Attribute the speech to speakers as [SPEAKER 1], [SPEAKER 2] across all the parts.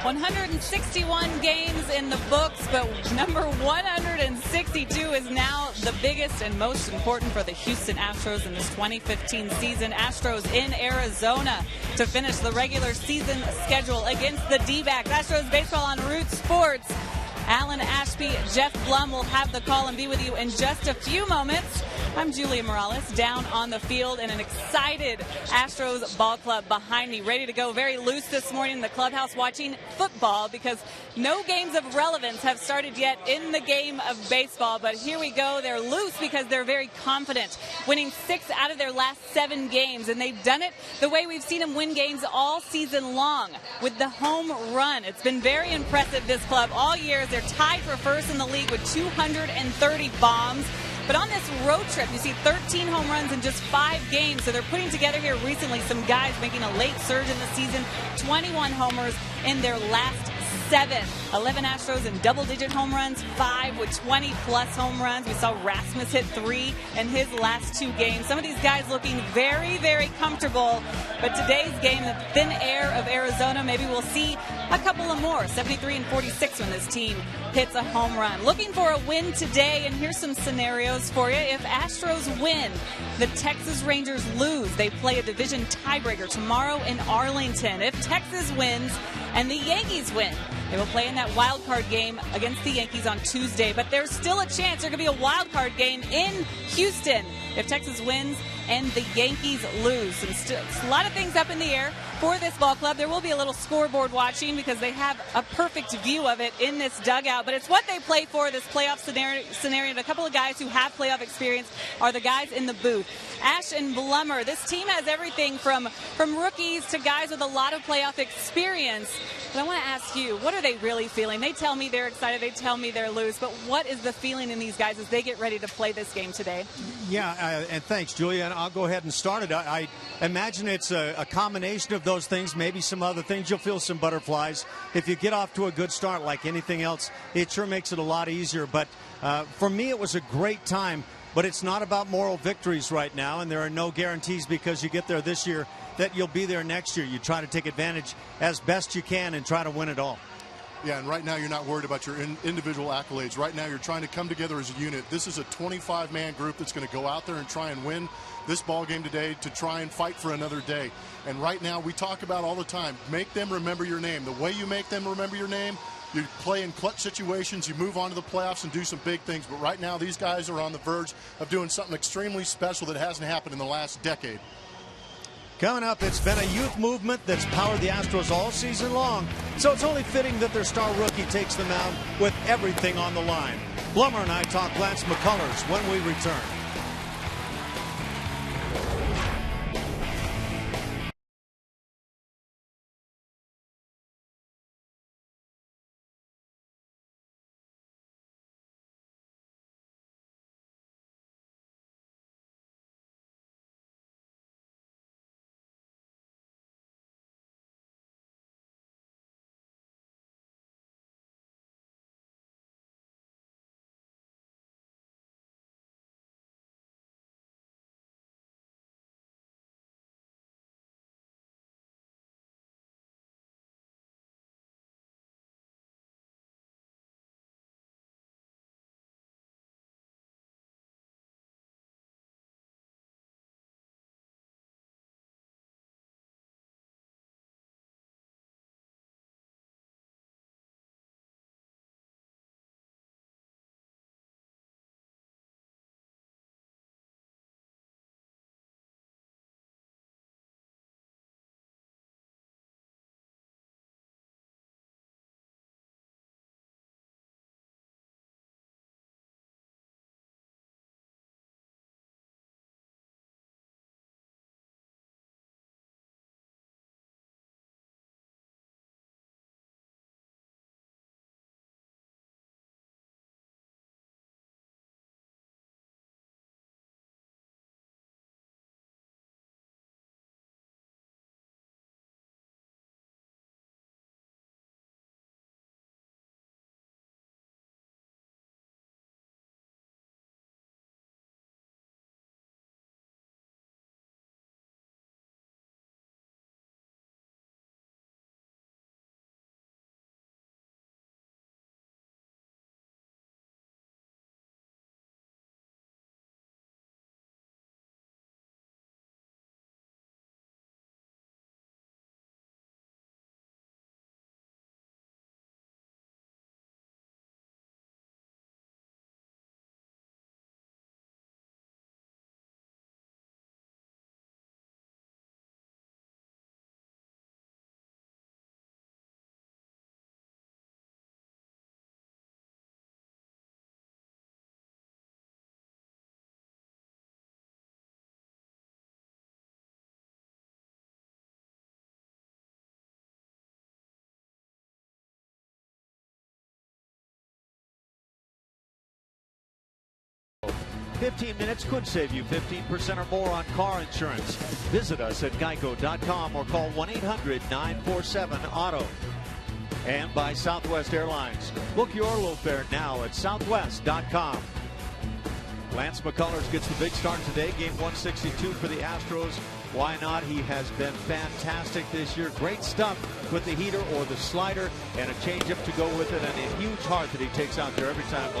[SPEAKER 1] 161 games in the books, but number 162 is now the biggest and most important for the Houston Astros in this 2015 season. Astros in Arizona to finish the regular season schedule against the D-backs. Astros baseball on Root Sports. Alan Ashby, Jeff Blum will have the call and be with you in just a few moments. I'm Julia Morales, down on the field in an excited Astros ball club behind me, ready to go. Very loose this morning in the clubhouse watching football because no games of relevance have started yet in the game of baseball. But here we go. They're loose because they're very confident, winning 6 out of their last 7 games. And they've done it the way we've seen them win games all season long, with the home run. It's been very impressive, this club, all year. They're tied for first in the league with 230 bombs. But on this road trip, you see 13 home runs in just 5 games. So they're putting together here recently some guys making a late surge in the season. 21 homers in their last 7. 11 Astros in double-digit home runs, 5 with 20-plus home runs. We saw Rasmus hit 3 in his last 2 games. Some of these guys looking very, very comfortable. But today's game, the thin air of Arizona, maybe we'll see a couple of more. 73 and 46 when this team hits a home run. Looking for a win today, and here's some scenarios for you. If Astros win, the Texas Rangers lose. They play a division tiebreaker tomorrow in Arlington. If Texas wins and the Yankees win, they will play in that wild card game against the Yankees on Tuesday. But there's still a chance there could be a wild card game in Houston if Texas wins and the Yankees lose. A lot of things up in the air for this ball club. There will be a little scoreboard watching because they have a perfect view of it in this dugout. But it's what they play for, this playoff scenario. And a couple of guys who have playoff experience are the guys in the booth. Ash and Blummer, this team has everything from rookies to guys with a lot of playoff experience. But I want to ask you, what are they really feeling? They tell me they're excited. They tell me they're loose. But what is the feeling in these guys as they get ready to play this game today?
[SPEAKER 2] Yeah, and thanks, Julia. And I'll go ahead and start it. I imagine it's a combination of those things, maybe some other things. You'll feel some butterflies. If you get off to a good start like anything else, it sure makes it a lot easier. But for me, it was a great time. But it's not about moral victories right now, and there are no guarantees because you get there this year that you'll be there next year. You try to take advantage as best you can and try to win it all.
[SPEAKER 3] Yeah, and right now you're not worried about your individual accolades. Right now you're trying to come together as a unit. This is a 25-man group that's going to go out there and try and win this ball game today to try and fight for another day. And right now we talk about all the time, make them remember your name. The way you make them remember your name, you play in clutch situations, you move on to the playoffs and do some big things. But right now these guys are on the verge of doing something extremely special that hasn't happened in the last decade.
[SPEAKER 2] Coming up, it's been a youth movement that's powered the Astros all season long, so it's only fitting that their star rookie takes them out with everything on the line. Blummer and I talk Lance McCullers when we return.
[SPEAKER 4] 15 minutes could save you 15% or more on car insurance. Visit us at geico.com or call 1-800-947-AUTO. And by Southwest Airlines. Book your low fare now at southwest.com. Lance McCullers gets the big start today. Game 162 for the Astros. Why not? He has been fantastic this year. Great stuff with the heater or the slider and a changeup to go with it, and a huge heart that he takes out there every time.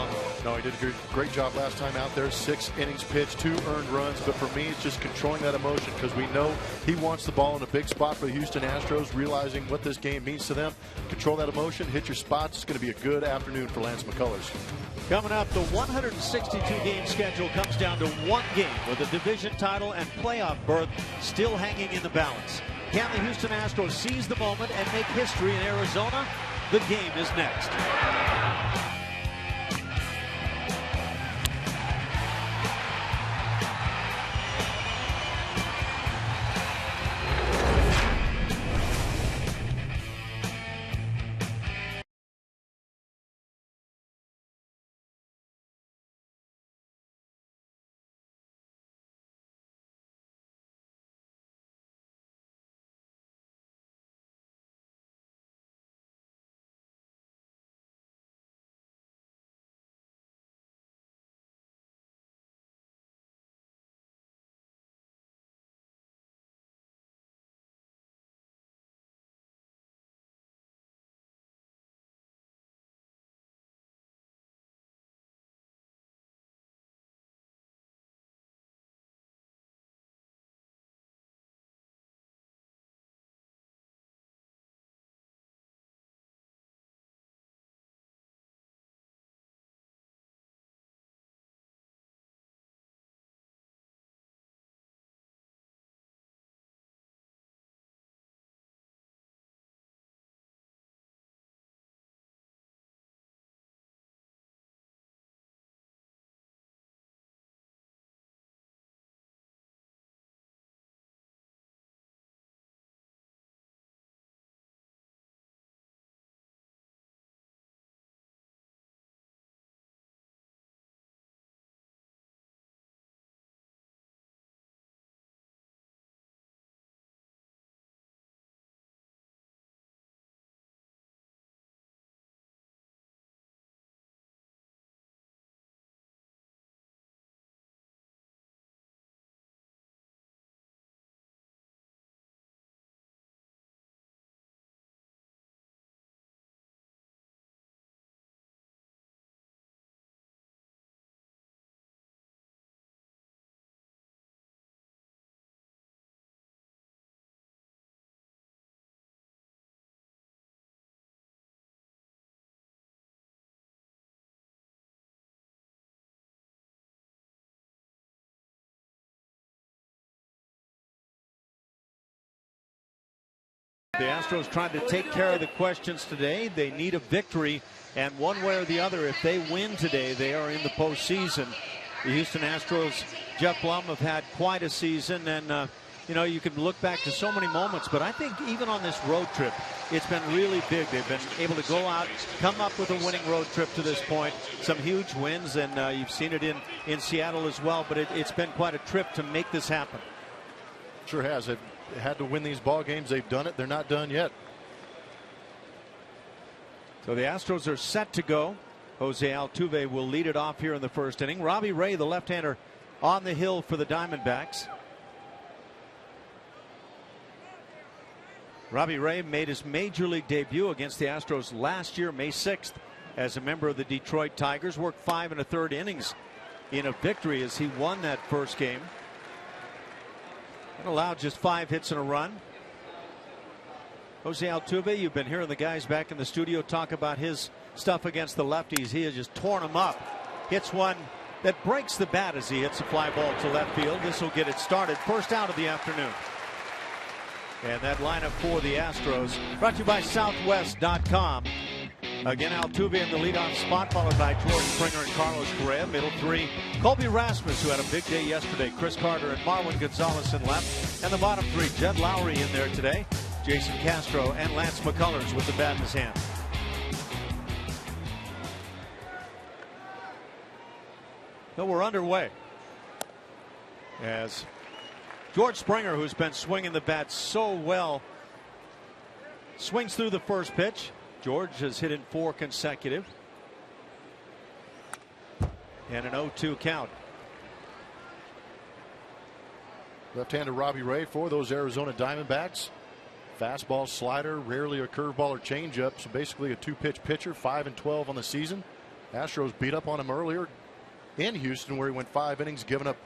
[SPEAKER 3] No, he did a great job last time out there. 6 innings pitched, 2 earned runs. But for me, it's just controlling that emotion, because we know he wants the ball in a big spot for the Houston Astros, realizing what this game means to them. Control that emotion, hit your spots. It's going to be a good afternoon for Lance McCullers.
[SPEAKER 4] Coming up, the 162-game schedule comes down to one game with a division title and playoff berth still hanging in the balance. Can the Houston Astros seize the moment and make history in Arizona? The game is next. The Astros trying to take care of the questions today. They need a victory, and one way or the other, if they win today, they are in the postseason. The Houston Astros, Jeff Blum, have had quite a season, and you can look back to so many moments, but I think even on this road trip, it's been really big. They've been able to go out, come up with a winning road trip to this point. Some huge wins, and you've seen it in Seattle as well, but it's been quite a trip to make this happen.
[SPEAKER 3] Sure has. They've had to win these ball games. They've done it. They're not done yet.
[SPEAKER 4] So the Astros are set to go. Jose Altuve will lead it off here in the first inning. Robbie Ray, the left-hander, on the hill for the Diamondbacks. Robbie Ray made his major league debut against the Astros last year, May 6th, as a member of the Detroit Tigers. Worked 5 1/3 innings in a victory as he won that first game. And allowed just 5 hits and a run. Jose Altuve, you've been hearing the guys back in the studio talk about his stuff against the lefties. He has just torn them up. Hits one that breaks the bat as he hits a fly ball to left field. This will get it started. First out of the afternoon. And that lineup for the Astros brought to you by Southwest.com. Again, Altuve in the leadoff spot, followed by Jordan Springer and Carlos Correa. Middle 3, Colby Rasmus, who had a big day yesterday. Chris Carter and Marwin Gonzalez in left. And the bottom 3, Jed Lowry in there today. Jason Castro and Lance McCullers with the bat in his hand. So we're underway as George Springer, who's been swinging the bat so well, swings through the first pitch. George has hit in 4 consecutive. And an 0-2 count.
[SPEAKER 5] Left-handed Robbie Ray for those Arizona Diamondbacks. Fastball, slider, rarely a curveball or changeup. So basically a 2-pitch pitcher, 5-12 on the season. Astros beat up on him earlier in Houston, where he went 5 innings, giving up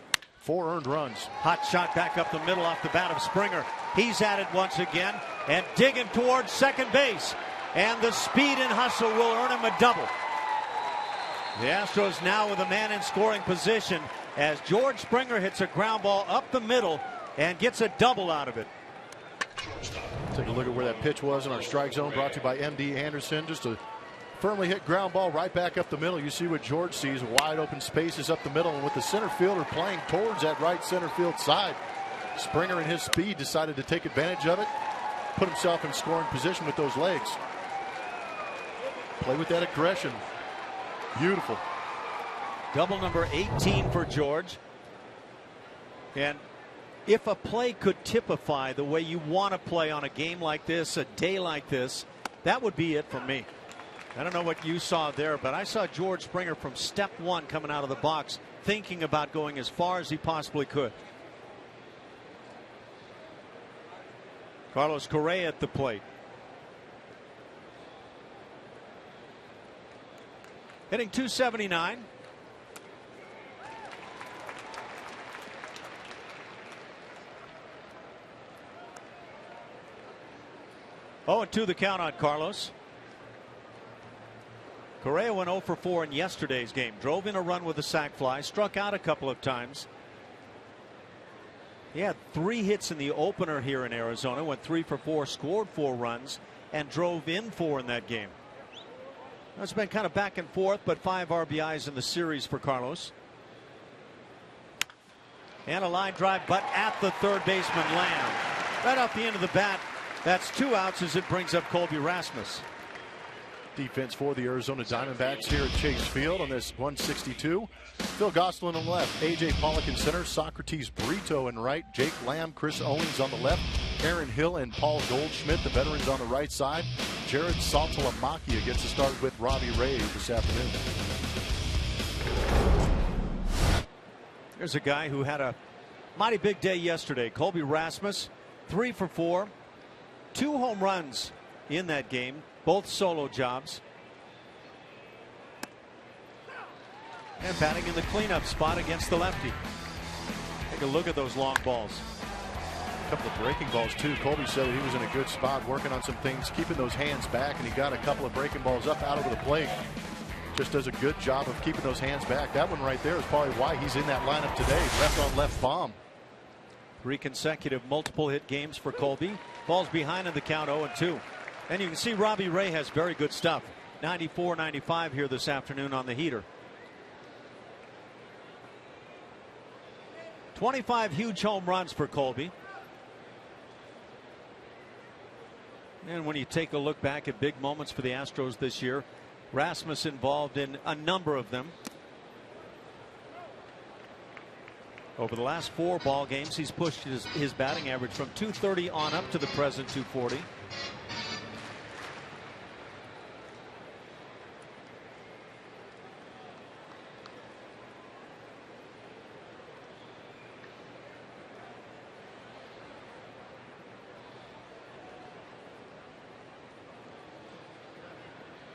[SPEAKER 5] 4 earned runs.
[SPEAKER 4] Hot shot back up the middle off the bat of Springer. He's at it once again and digging towards second base. And the speed and hustle will earn him a double. The Astros now with a man in scoring position as George Springer hits a ground ball up the middle and gets a double out of it.
[SPEAKER 5] Take a look at where that pitch was in our strike zone, brought to you by MD Anderson. Just a firmly hit ground ball right back up the middle. You see what George sees, wide open spaces up the middle, and with the center fielder playing towards that right center field side, Springer in his speed decided to take advantage of it, put himself in scoring position with those legs. Play with that aggression. Beautiful.
[SPEAKER 4] Double number 18 for George. And if a play could typify the way you want to play on a game like this, a day like this, that would be it for me. I don't know what you saw there, but I saw George Springer from step 1 coming out of the box thinking about going as far as he possibly could. Carlos Correa at the plate. Hitting .279. Oh, and 2 the count on Carlos. Correa went 0 for 4 in yesterday's game. Drove in a run with a sac fly, struck out a couple of times. He had 3 hits in the opener here in Arizona, went 3 for 4, scored 4 runs, and drove in 4 in that game. It's been kind of back and forth, but 5 RBIs in the series for Carlos. And a line drive, but at the third baseman Lamb. Right off the end of the bat. That's 2 outs as it brings up Colby Rasmus.
[SPEAKER 5] Defense for the Arizona Diamondbacks here at Chase Field on this 162. Phil Gosselin on the left, A.J. Pollock in center, Socrates Brito in right, Jake Lamb, Chris Owings on the left, Aaron Hill and Paul Goldschmidt, the veterans on the right side. Jared Saltalamacchia gets to start with Robbie Ray this afternoon.
[SPEAKER 4] There's a guy who had a mighty big day yesterday. Colby Rasmus, 3 for 4, 2 home runs in that game, both solo jobs. And batting in the cleanup spot against the lefty. Take a look at those long balls.
[SPEAKER 5] A couple of breaking balls too. Colby said that he was in a good spot working on some things, keeping those hands back, and he got a couple of breaking balls up out over the plate. Just does a good job of keeping those hands back. That one right there is probably why he's in that lineup today. Left on left bomb.
[SPEAKER 4] 3 consecutive multiple hit games for Colby. Falls behind in the count, 0-2. And you can see Robbie Ray has very good stuff. 94-95 here this afternoon on the heater. 25 huge home runs for Colby. And when you take a look back at big moments for the Astros this year, Rasmus involved in a number of them. Over the last 4 ball games, he's pushed his batting average from .230 on up to the present .240.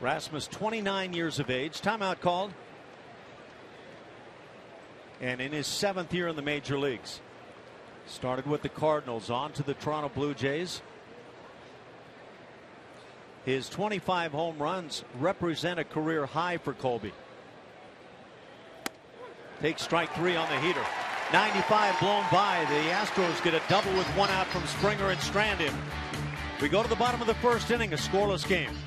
[SPEAKER 4] Rasmus, 29 years of age. Timeout called. And in his 7th year in the major leagues. Started with the Cardinals, on to the Toronto Blue Jays. His 25 home runs represent a career high for Colby. Takes strike 3 on the heater. 95 blown by. The Astros get a double with 1 out from Springer and strand him. We go to the bottom of the 1st inning, a scoreless game.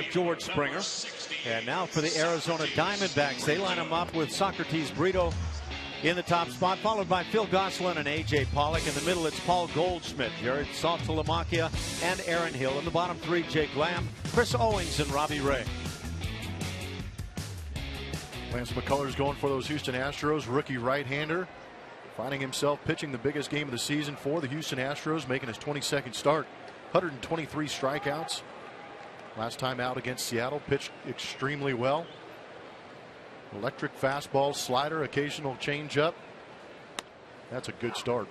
[SPEAKER 4] George Springer. And now for the Arizona Diamondbacks. They line them up with Socrates Brito in the top spot, followed by Phil Gosselin and A.J. Pollock. In the middle, it's Paul Goldschmidt, Jared Saltalamacchia, and Aaron Hill. In the bottom three, Jake Lamb, Chris Owings, and Robbie Ray.
[SPEAKER 5] Lance McCullers going for those Houston Astros. Rookie right-hander finding himself pitching the biggest game of the season for the Houston Astros, making his 22nd start. 123 strikeouts. Last time out against Seattle, pitched extremely well. Electric fastball, slider, occasional changeup. That's a good start.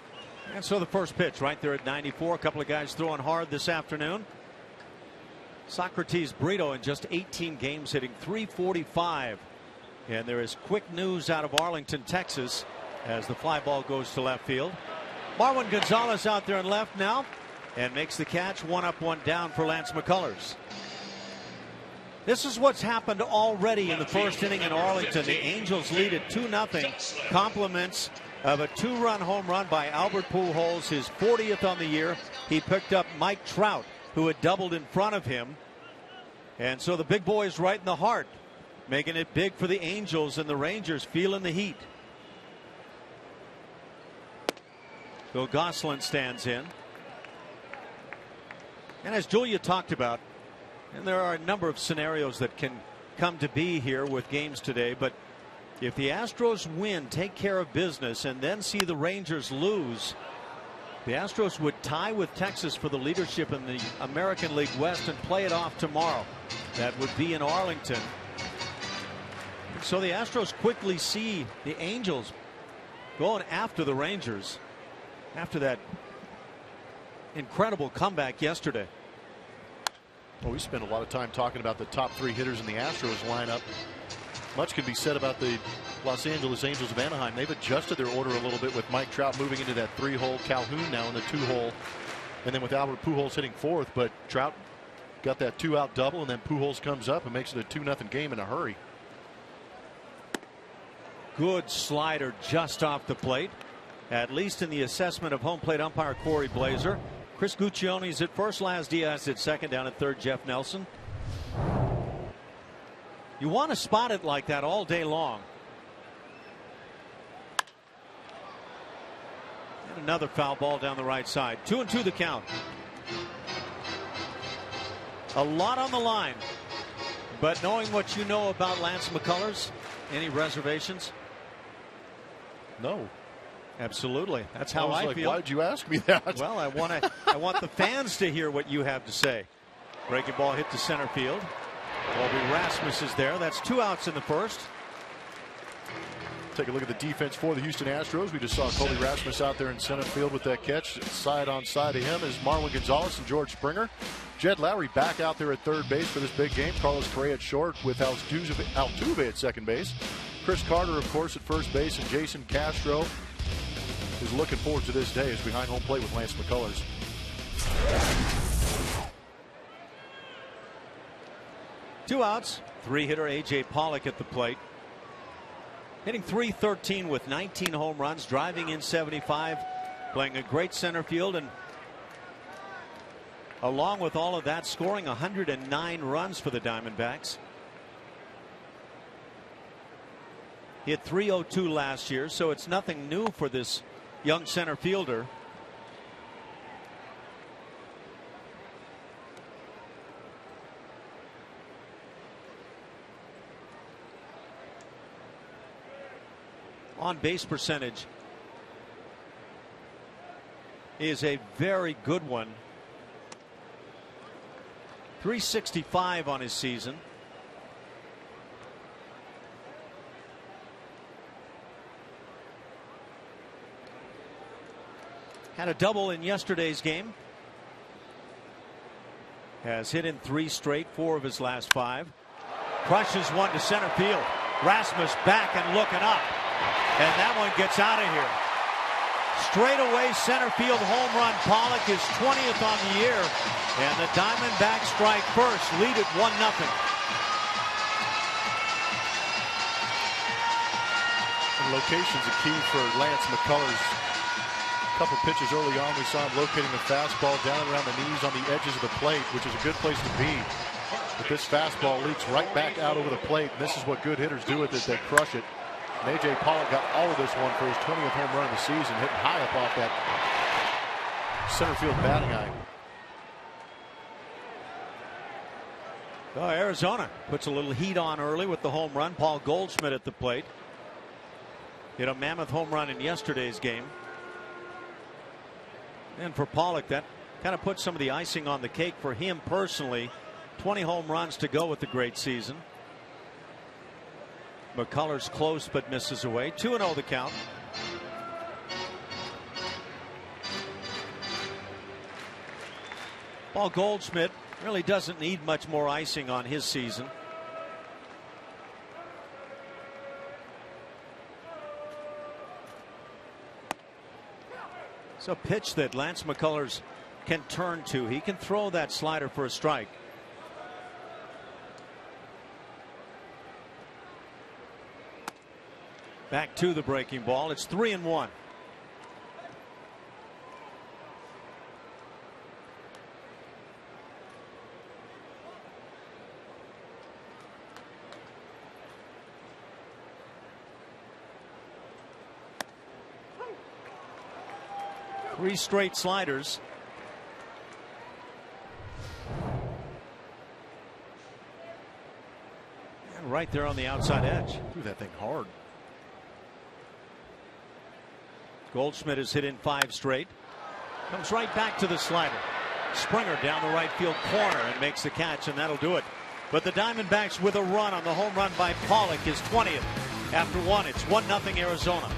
[SPEAKER 4] And so the first pitch right there at 94. A couple of guys throwing hard this afternoon. Socrates Brito in just 18 games hitting .345. And there is quick news out of Arlington, Texas, as the fly ball goes to left field. Marwin Gonzalez out there in left now and makes the catch. 1 up, 1 down for Lance McCullers. This is what's happened already in the first inning in Arlington. The Angels lead at 2-0. Compliments of a 2-run home run by Albert Pujols, his 40th on the year. He picked up Mike Trout, who had doubled in front of him. And so the big boy's right in the heart, making it big for the Angels, and the Rangers feeling the heat. So Gosselin stands in. And as Julia talked about, and there are a number of scenarios that can come to be here with games today, but if the Astros win, take care of business, and then see the Rangers lose, the Astros would tie with Texas for the leadership in the American League West and play it off tomorrow. That would be in Arlington. So the Astros quickly see the Angels going after the Rangers after that incredible comeback yesterday.
[SPEAKER 5] Well, we spent a lot of time talking about the top 3 hitters in the Astros lineup. Much can be said about the Los Angeles Angels of Anaheim. They've adjusted their order a little bit with Mike Trout moving into that 3-hole, Calhoun now in the 2-hole, and then with Albert Pujols hitting 4th. But Trout got that 2-out double, and then Pujols comes up and makes it a 2-0 game in a hurry.
[SPEAKER 4] Good slider just off the plate, at least in the assessment of home plate umpire Corey Blazer. Chris Guccione's at first, Laz Diaz at second, down at third Jeff Nelson. You want to spot it like that all day long. And another foul ball down the right side. 2-2 the count. A lot on the line, but knowing what you know about Lance McCullers, any reservations?
[SPEAKER 5] No.
[SPEAKER 4] Absolutely. That's how I feel.
[SPEAKER 5] Why did you ask me that?
[SPEAKER 4] Well, I want the fans to hear what you have to say. Breaking ball hit to center field. Colby Rasmus is there. That's 2 outs in the first.
[SPEAKER 5] Take a look at the defense for the Houston Astros. We just saw Colby Rasmus out there in center field with that catch. Side on side of him is Marwin Gonzalez and George Springer. Jed Lowry back out there at third base for this big game. Carlos Correa at short with Altuve at second base. Chris Carter, of course, at first base, and Jason Castro is looking forward to this day as behind home plate with Lance McCullers.
[SPEAKER 4] Two outs. 3-hitter A.J. Pollock at the plate. Hitting .313 with 19 home runs, driving in 75, playing a great center field, and along with all of that, scoring 109 runs for the Diamondbacks. He hit .302 last year, so it's nothing new for this young center fielder. On base percentage is a very good one. .365 on his season. Had a double in yesterday's game. Has hit in 3 straight, 4 of his last 5. Crushes one to center field. Rasmus back and looking up. And that one gets out of here. Straightaway center field home run. Pollock is 20th on the year. And the Diamondbacks strike first, lead at 1-0.
[SPEAKER 5] And location's a key for Lance McCullers. A couple pitches early on, we saw him locating the fastball down around the knees on the edges of the plate, which is a good place to be. But this fastball leaks right back out over the plate, and this is what good hitters do with it. They crush it. And A.J. Pollock got all of this one for his 20th home run of the season, hitting high up off that center field batting eye.
[SPEAKER 4] Oh, Arizona puts a little heat on early with the home run. Paul Goldschmidt at the plate. Hit a mammoth home run in yesterday's game. And for Pollock, that kind of puts some of the icing on the cake for him personally. 20 home runs to go with the great season. McCullers close but misses away. 2-0 the count. Paul Goldschmidt really doesn't need much more icing on his season. It's a pitch that Lance McCullers can turn to. He can throw that slider for a strike. Back to the breaking ball. It's 3-1. Three straight sliders. And right there on the outside edge.
[SPEAKER 5] Threw that thing hard.
[SPEAKER 4] Goldschmidt has hit in 5 straight. Comes right back to the slider. Springer down the right field corner and makes the catch, and that'll do it. But the Diamondbacks with a run on the home run by Pollock, his 20th. After one, it's 1-0 Arizona.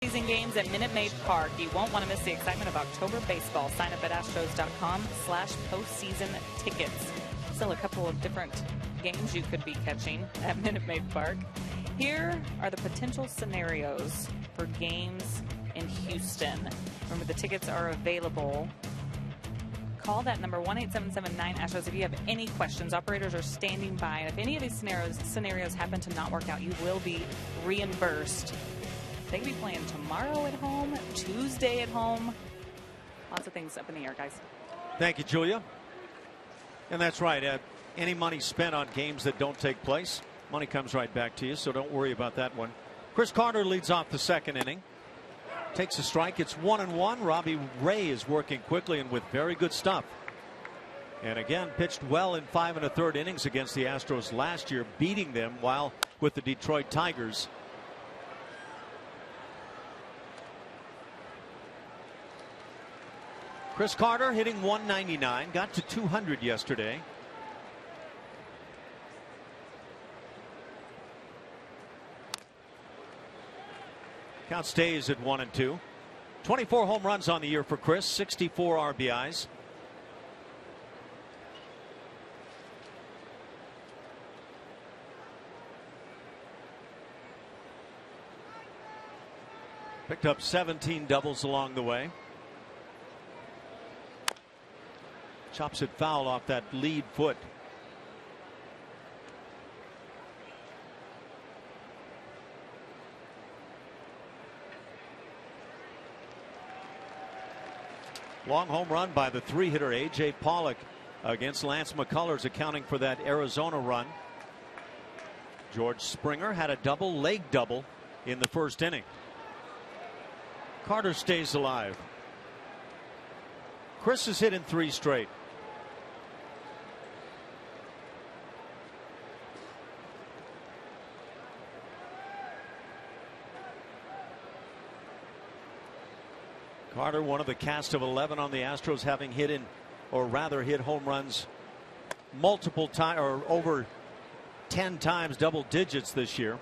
[SPEAKER 1] Season games at Minute Maid Park. You won't want to miss the excitement of October baseball. Sign up at astros.com/postseason tickets. Still a couple of different games you could be catching at Minute Maid Park. Here are the potential scenarios for games in Houston. Remember, the tickets are available. Call that number 1-877-9-ASTROS if you have any questions. Operators are standing by, and if any of these scenarios happen to not work out, you will be reimbursed. They could be playing tomorrow at home, Tuesday at home. Lots of things up in the air, guys.
[SPEAKER 4] Thank you, Julia. And that's right. Any money spent on games that don't take place, money comes right back to you, so don't worry about that one. Chris Carter leads off the second inning. Takes a strike. It's 1-1. Robbie Ray is working quickly and with very good stuff. And again, pitched well in 5 1/3 innings against the Astros last year, beating them while with the Detroit Tigers. Chris Carter hitting 199, got to 200 yesterday. Count stays at 1-2. 24 home runs on the year for Chris, 64 RBIs. Picked up 17 doubles along the way. Chops it foul off that lead foot. Long home run by the 3-hitter A.J. Pollock against Lance McCullers, accounting for that Arizona run. George Springer had a leg double in the first inning. Carter stays alive. Chris has hit in 3 straight. Carter, one of the cast of 11 on the Astros, having hit home runs multiple times, or over 10 times double digits this year.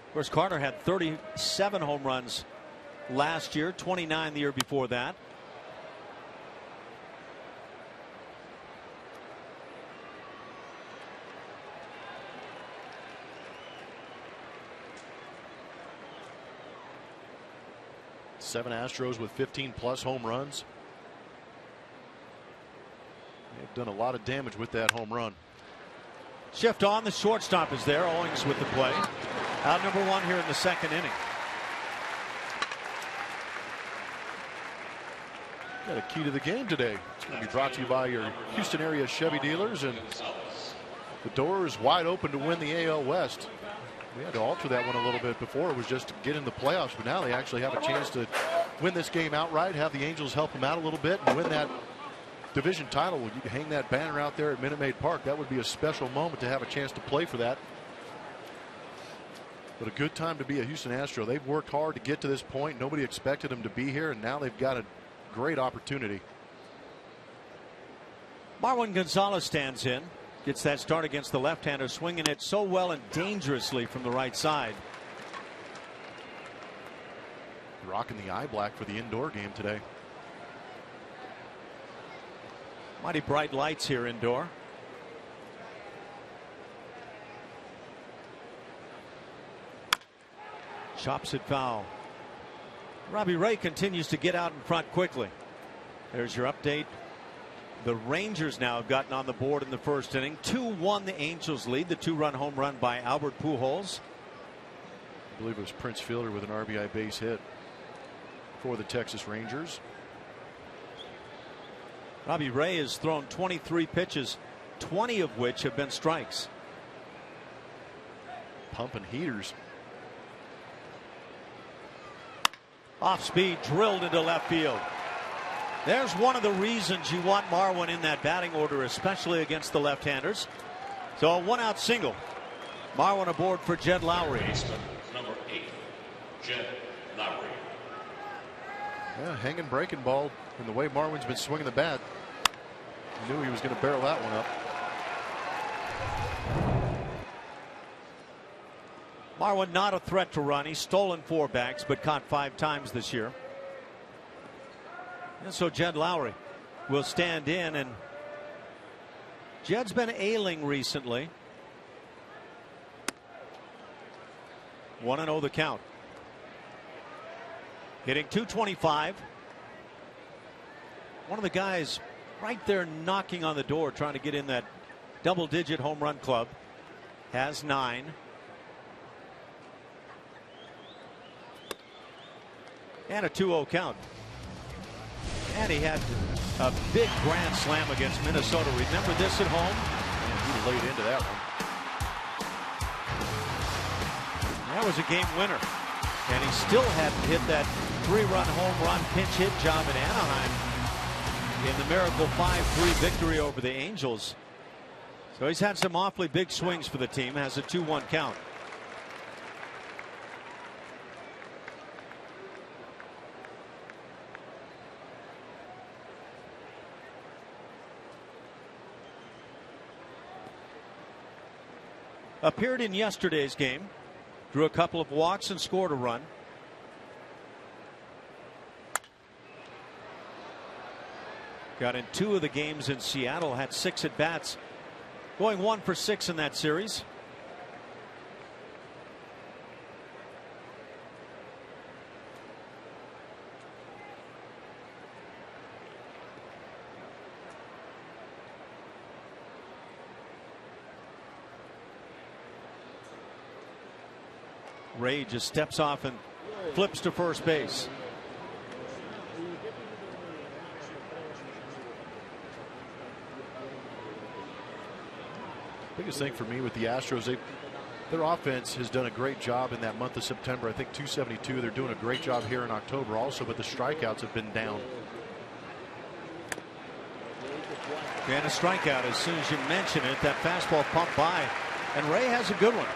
[SPEAKER 4] Of course, Carter had 37 home runs last year, 29 the year before that.
[SPEAKER 5] Seven Astros with 15+ home runs. They've done a lot of damage with that home run.
[SPEAKER 4] Shift on. The shortstop is there. Owings with the play. Out number 1 here in the second inning.
[SPEAKER 5] Got a key to the game today. It's going to be brought to you by your Houston area Chevy dealers, and the door is wide open to win the AL West. We had to alter that one a little bit before. It was just to get in the playoffs, but now they actually have a chance to win this game outright, have the Angels help them out a little bit, and win that division title. You can hang that banner out there at Minute Maid Park. That would be a special moment to have a chance to play for that. But a good time to be a Houston Astro. They've worked hard to get to this point. Nobody expected them to be here, and now they've got a great opportunity.
[SPEAKER 4] Marwin Gonzalez stands in. Gets that start against the left-hander, swinging it so well and dangerously from the right side.
[SPEAKER 5] Rocking the eye black for the indoor game today.
[SPEAKER 4] Mighty bright lights here indoor. Chops it foul. Robbie Ray continues to get out in front quickly. There's your update. The Rangers now have gotten on the board in the first inning. 2-1 the Angels lead. The 2-run home run by Albert Pujols.
[SPEAKER 5] I believe it was Prince Fielder with an RBI base hit for the Texas Rangers.
[SPEAKER 4] Robbie Ray has thrown 23 pitches, 20 of which have been strikes.
[SPEAKER 5] Pumping heaters.
[SPEAKER 4] Off speed, drilled into left field. There's one of the reasons you want Marwin in that batting order, especially against the left-handers. So a 1-out single. Marwin aboard for Jed Lowry.
[SPEAKER 6] Number 8, Jed Lowry.
[SPEAKER 5] Yeah, hanging breaking ball, and the way Marwin's been swinging the bat, he knew he was going to barrel that one up.
[SPEAKER 4] Marwin not a threat to run. He's stolen 4 bags, but caught 5 times this year. And so Jed Lowry will stand in, and Jed's been ailing recently. 1-0 the count. Hitting .225. One of the guys right there knocking on the door, trying to get in that double-digit home run club. Has 9. And a 2-0 count. And he had a big grand slam against Minnesota. Remember this at home?
[SPEAKER 5] And he laid into that one.
[SPEAKER 4] That was a game winner. And he still hadn't hit that 3-run home run pinch hit job in Anaheim in the miracle 5-3 victory over the Angels. So he's had some awfully big swings for the team. Has a 2-1 count. Appeared in yesterday's game, drew a couple of walks and scored a run. Got in 2 of the games in Seattle, had 6 at bats, going 1 for 6 in that series. Ray just steps off and flips to first base.
[SPEAKER 5] Biggest thing for me with the Astros, their offense has done a great job in that month of September. I think 272. They're doing a great job here in October also, but the strikeouts have been down.
[SPEAKER 4] And a strikeout as soon as you mention it. That fastball pumped by, and Ray has a good one.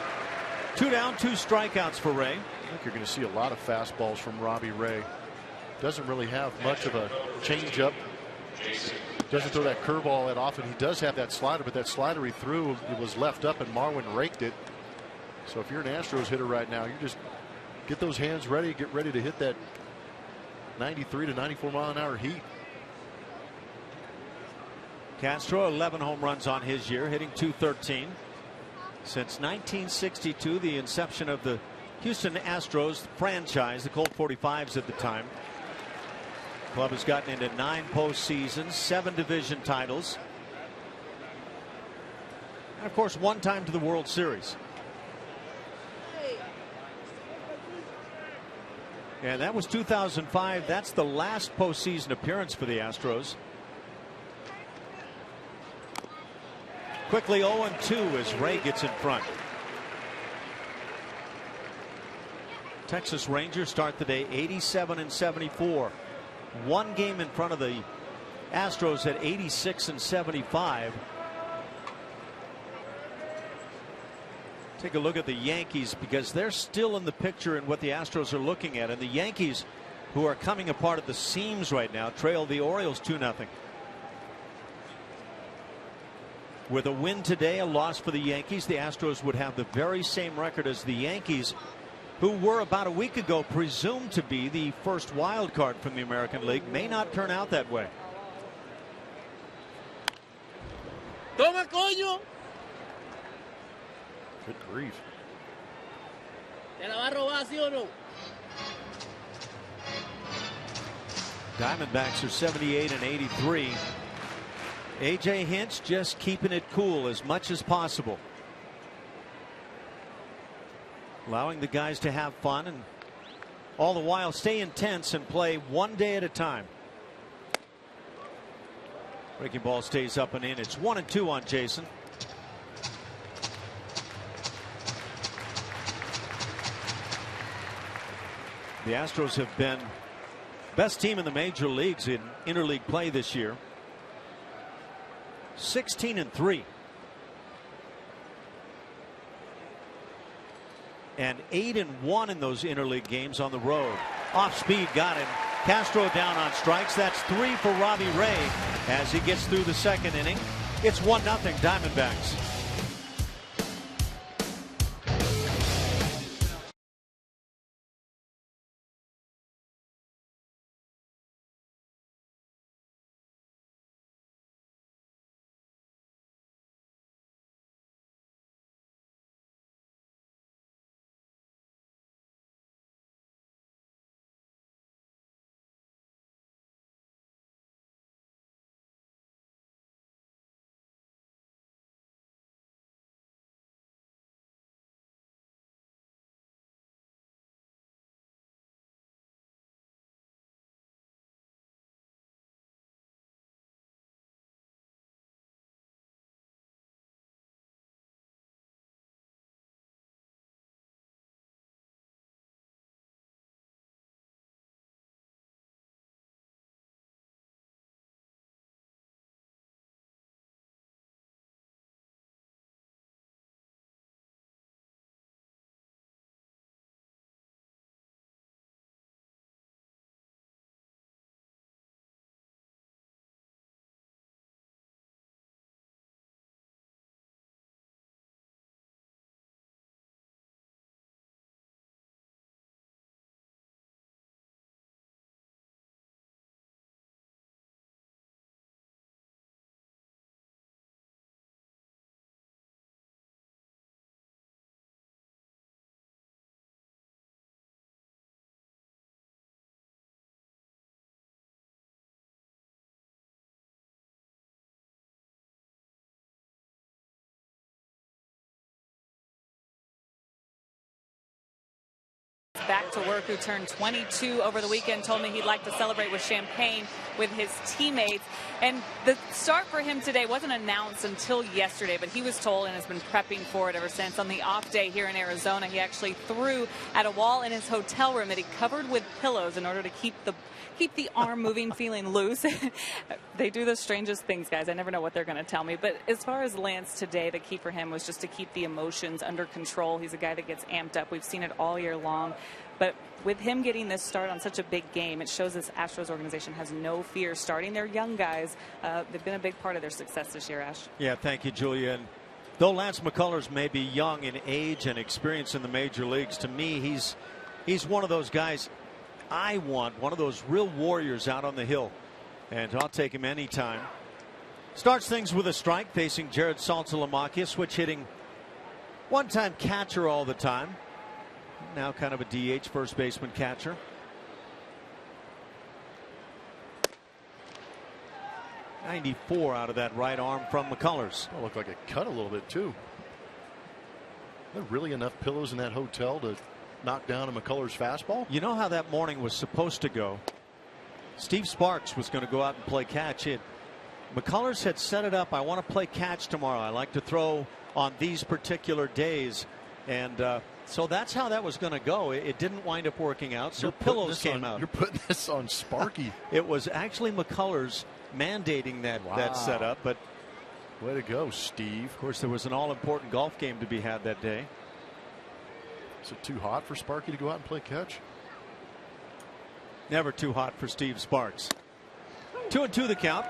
[SPEAKER 4] 2 down, 2 strikeouts for Ray.
[SPEAKER 5] I think you're going to see a lot of fastballs from Robbie Ray. Doesn't really have much of a changeup. Doesn't throw that curveball that often. He does have that slider, but that slider he threw, it was left up, and Marwin raked it. So if you're an Astros hitter right now, you just get those hands ready, get ready to hit that 93 to 94 mile an hour heat.
[SPEAKER 4] Castro 11 home runs on his year, hitting .213. Since 1962, the inception of the Houston Astros franchise, the Colt 45s at the time. The club has gotten into 9 postseasons, 7 division titles, and of course 1 time to the World Series. And that was 2005. That's the last postseason appearance for the Astros. Quickly 0-2 as Ray gets in front. Texas Rangers start the day 87-74. 1 game in front of the Astros at 86-75. Take a look at the Yankees because they're still in the picture in what the Astros are looking at. And the Yankees, who are coming apart at the seams right now, trail the Orioles 2-0. With a win today, a loss for the Yankees, the Astros would have the very same record as the Yankees, who were about a week ago presumed to be the first wild card from the American League. May not turn out that way.
[SPEAKER 7] Toma, coño.
[SPEAKER 5] Good grief.
[SPEAKER 7] ¿Te la va a robar, sí o no?
[SPEAKER 4] Diamondbacks are 78-83. A.J. Hinch just keeping it cool as much as possible. Allowing the guys to have fun and all the while stay intense and play one day at a time. Breaking ball stays up and in. It's 1-2 on Jason. The Astros have been best team in the major leagues in interleague play this year. 16-3. And 8-1 in those interleague games on the road. Off speed, got him. Castro down on strikes. That's 3 for Robbie Ray as he gets through the second inning. It's 1-0 Diamondbacks.
[SPEAKER 1] back to work, who turned 22 over the weekend, told me he'd like to celebrate with champagne with his teammates. And the start for him today wasn't announced until yesterday, but he was told and has been prepping for it ever since. On the off day here in Arizona, he actually threw at a wall in his hotel room that he covered with pillows in order to keep the arm moving, feeling loose. They do the strangest things, guys. I never know what they're going to tell me. But as far as Lance today, the key for him was just to keep the emotions under control. He's a guy that gets amped up. We've seen it all year long. But with him getting this start on such a big game, it shows this Astros organization has no fear starting their young guys. They've been a big part of their success this year, Ash.
[SPEAKER 4] Yeah, thank you, Julia. And though Lance McCullers may be young in age and experience in the major leagues, to me, he's one of those guys I want, one of those real warriors out on the hill. And I'll take him anytime. Starts things with a strike, facing Jared Saltalamacchia, switch hitting, one-time catcher all the time. Now kind of a DH, first baseman catcher. .94 out of that right arm from McCullers.
[SPEAKER 5] It looked like it cut a little bit too. Are there really enough pillows in that hotel to knock down a McCullers fastball?
[SPEAKER 4] You know how that morning was supposed to go? Steve Sparks was going to go out and play catch. McCullers had set it up. I want to play catch tomorrow. I like to throw on these particular days. And so that's how that was going to go. It didn't wind up working out. So pillows came out.
[SPEAKER 5] You're putting this on Sparky.
[SPEAKER 4] It was actually McCullers mandating that setup. But
[SPEAKER 5] way to go, Steve.
[SPEAKER 4] Of course, there was an all-important golf game to be had that day.
[SPEAKER 5] Is it too hot for Sparky to go out and play catch?
[SPEAKER 4] Never too hot for Steve Sparks. 2-2 the count.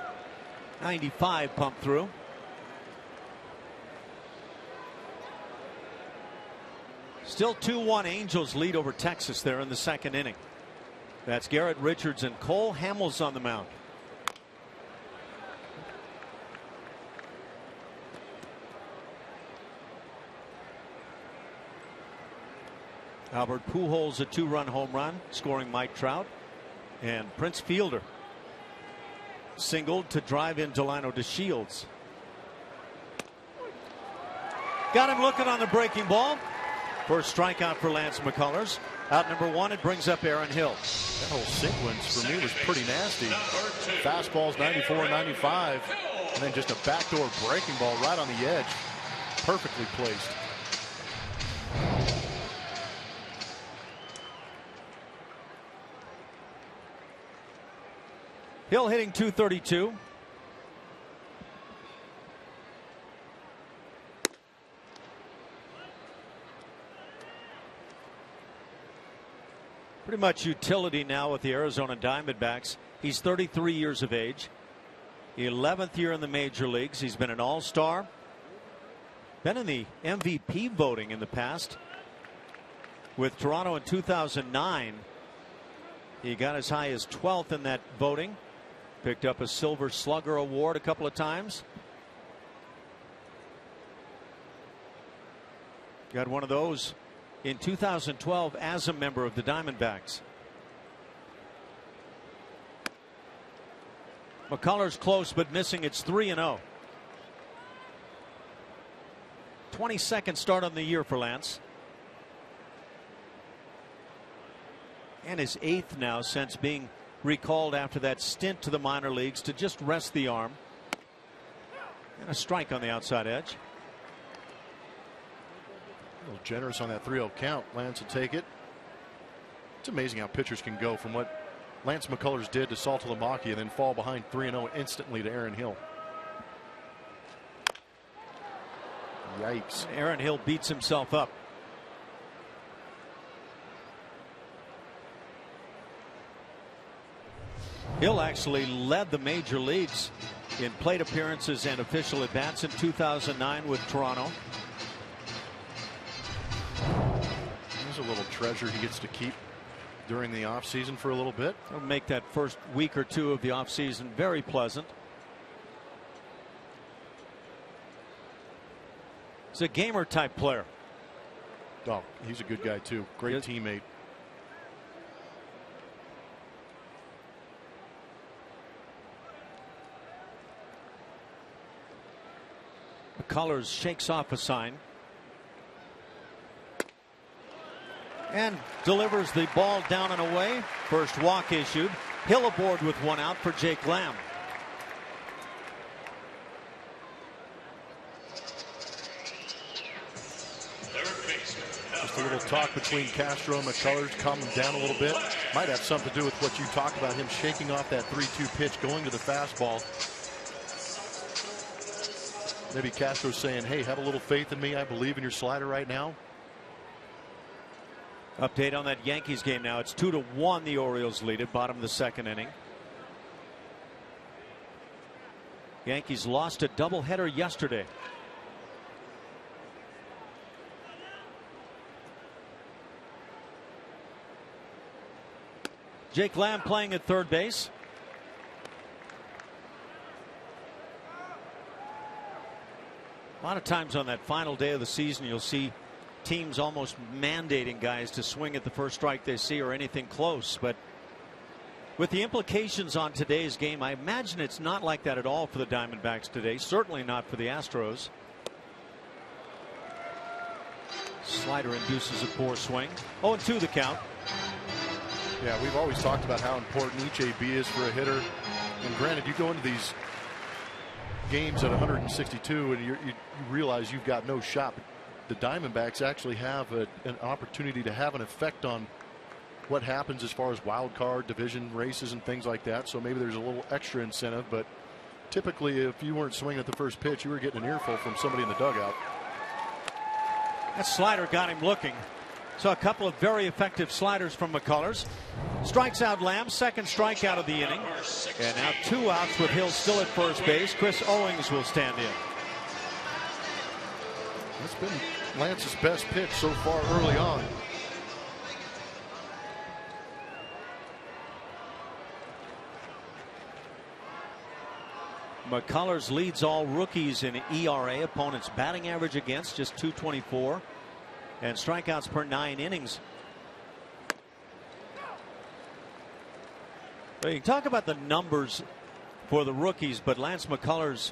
[SPEAKER 4] 95 pumped through. Still 2-1 Angels lead over Texas there in the second inning. That's Garrett Richards and Cole Hamels on the mound. Albert Pujols a 2-run home run, scoring Mike Trout, and Prince Fielder singled to drive in Delino DeShields. Got him looking on the breaking ball. First strikeout for Lance McCullers. Out number one, it brings up Aaron Hill.
[SPEAKER 5] That whole sequence for me was pretty nasty. Fastballs 94, 95, and then just a backdoor breaking ball right on the edge. Perfectly placed.
[SPEAKER 4] Hill hitting .232. Pretty much utility now with the Arizona Diamondbacks. He's 33 years of age. 11th year in the major leagues. He's been an all-star. Been in the MVP voting in the past. With Toronto in 2009. He got as high as 12th in that voting. Picked up a Silver Slugger award a couple of times. Got one of those in 2012 as a member of the Diamondbacks. McCullers close but missing. It's 3-0. 22nd start on the year for Lance. And his 8th now since being recalled after that stint to the minor leagues to just rest the arm. And a strike on the outside edge.
[SPEAKER 5] A little generous on that 3-0 count. Lance will take it. It's amazing how pitchers can go from what Lance McCullers did to Saltalamacchia and then fall behind 3-0 instantly to Aaron Hill. Yikes.
[SPEAKER 4] Aaron Hill beats himself up. Hill actually led the major leagues in plate appearances and official at-bats in 2009 with Toronto.
[SPEAKER 5] There's a little treasure he gets to keep during the offseason for a little bit.
[SPEAKER 4] It'll make that first week or two of the offseason very pleasant. He's a gamer type player.
[SPEAKER 5] Oh, he's a good guy too. Great teammate.
[SPEAKER 4] McCullers shakes off a sign. And delivers the ball down and away. First walk issued. Hill aboard with one out for Jake Lamb.
[SPEAKER 5] Just a little talk between Castro and McCullers, calm him down a little bit. Might have something to do with what you talked about, him shaking off that 3-2 pitch, going to the fastball. Maybe Castro's saying, hey, have a little faith in me. I believe in your slider right now.
[SPEAKER 4] Update on that Yankees game now. It's 2-1. The Orioles lead it, bottom of the second inning. Yankees lost a doubleheader yesterday. Jake Lamb playing at third base. A lot of times on that final day of the season, you'll see teams almost mandating guys to swing at the first strike they see or anything close. But with the implications on today's game, I imagine it's not like that at all for the Diamondbacks today. Certainly not for the Astros. Slider induces a poor swing. 0-2 the count.
[SPEAKER 5] Yeah, we've always talked about how important each AB is for a hitter. And granted, you go into these games at 162 and you realize you've got no shot. The Diamondbacks actually have an opportunity to have an effect on what happens as far as wild card division races and things like that. So maybe there's a little extra incentive, but typically if you weren't swinging at the first pitch, you were getting an earful from somebody in the dugout.
[SPEAKER 4] That slider got him looking. So a couple of very effective sliders from McCullers. Strikes out Lamb, second strikeout of the inning. And now 2 outs with Hill still at first base. Chris Owings will stand in.
[SPEAKER 5] That's been Lance's best pitch so far early on.
[SPEAKER 4] McCullers leads all rookies in ERA. Opponents batting average against just .224. And strikeouts per 9 innings. So you can talk about the numbers for the rookies, but Lance McCullers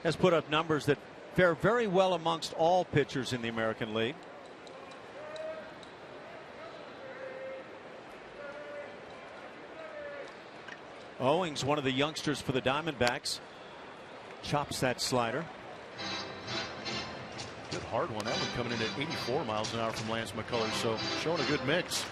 [SPEAKER 4] has put up numbers that fare very well amongst all pitchers in the American League. Owings, one of the youngsters for the Diamondbacks, chops that slider.
[SPEAKER 5] Good hard one. That one coming in at 84 miles an hour from Lance McCullers, so showing a good mix.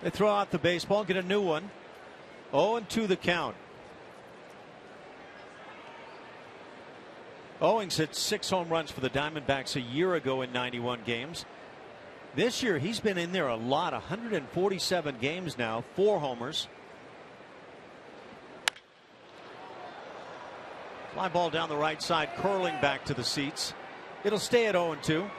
[SPEAKER 4] They throw out the baseball, get a new one. 0-2 the count. Owings hit 6 home runs for the Diamondbacks a year ago in 91 games. This year he's been in there a lot, 147 games now, 4 homers. Fly ball down the right side, curling back to the seats. It'll stay at 0-2.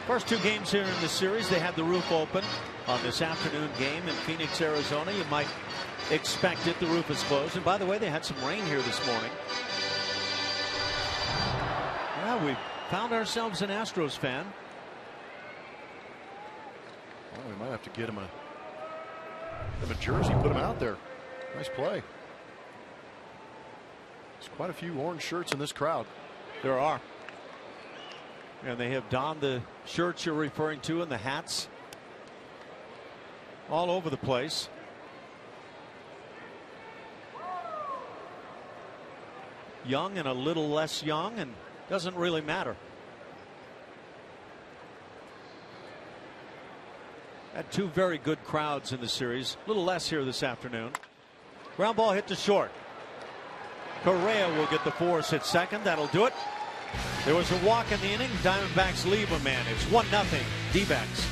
[SPEAKER 4] First 2 games here in the series, they had the roof open. On this afternoon game in Phoenix, Arizona, you might expect it. The roof is closed. And by the way, they had some rain here this morning. Yeah, we found ourselves an Astros fan.
[SPEAKER 5] Well, we might have to get him a jersey, put him out there. Nice play. There's quite a few orange shirts in this crowd.
[SPEAKER 4] There are. And they have donned the shirts you're referring to and the hats all over the place. Young and a little less young, and doesn't really matter. Had 2 very good crowds in the series. A little less here this afternoon. Ground ball hit to short. Correa will get the force at second. That'll do it. There was a walk in the inning. Diamondbacks leave a man. It's 1-0 D-backs.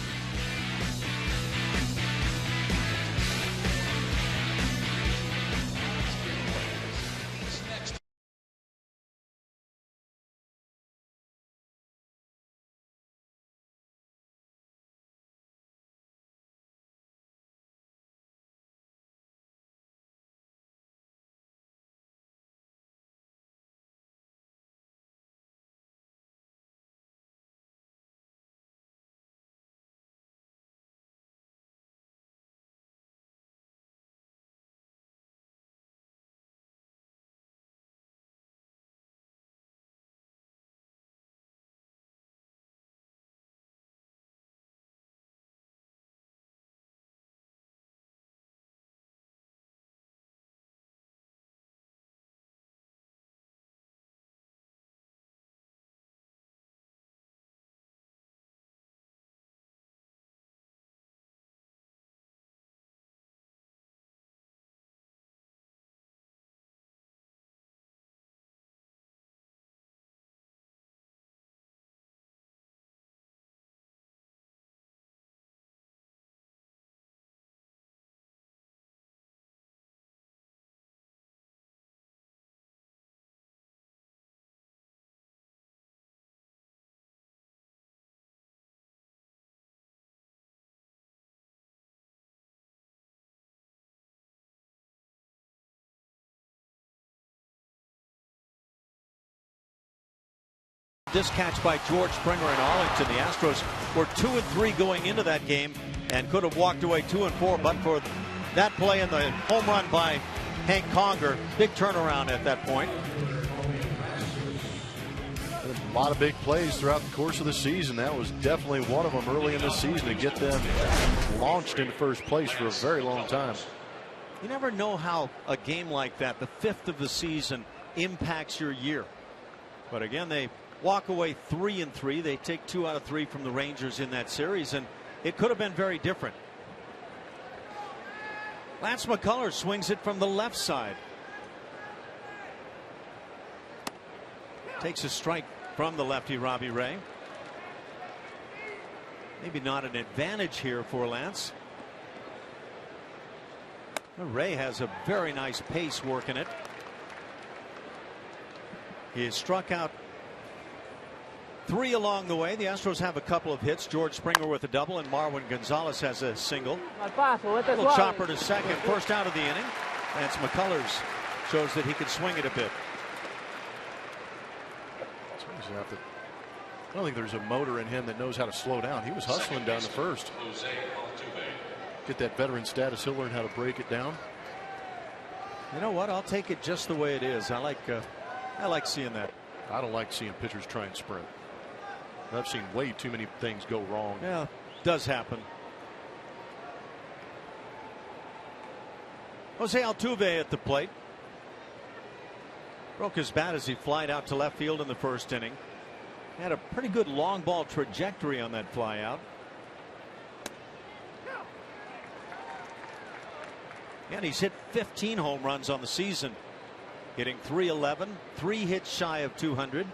[SPEAKER 4] this catch by George Springer in Arlington. The Astros were 2-3 going into that game and could have walked away 2-4, but for that play and the home run by Hank Conger. Big turnaround at that point.
[SPEAKER 5] A lot of big plays throughout the course of the season. That was definitely one of them early in the season to get them launched into first place for a very long time.
[SPEAKER 4] You never know how a game like that, the 5th of the season, impacts your year. But again, they walk away 3-3. They take 2 out of 3 from the Rangers in that series, and it could have been very different. Lance McCullers swings it from the left side. Takes a strike from the lefty Robbie Ray. Maybe not an advantage here for Lance. Ray has a very nice pace working it. He has struck out 3 along the way. The Astros have a couple of hits. George Springer with a double, and Marwin Gonzalez has a single. Little chopper to second. First out of the inning. Lance McCullers shows that he can swing it a bit.
[SPEAKER 5] I don't think there's a motor in him that knows how to slow down. He was hustling down to first. Get that veteran status. He'll learn how to break it down.
[SPEAKER 4] You know what? I'll take it just the way it is. I like seeing that.
[SPEAKER 5] I don't like seeing pitchers try and sprint. I've seen way too many things go wrong.
[SPEAKER 4] Yeah, does happen. Jose Altuve at the plate. Broke his bat as he flied out to left field in the first inning. Had a pretty good long ball trajectory on that fly out. And he's hit 15 home runs on the season. Hitting .311, 3 hits shy of 200.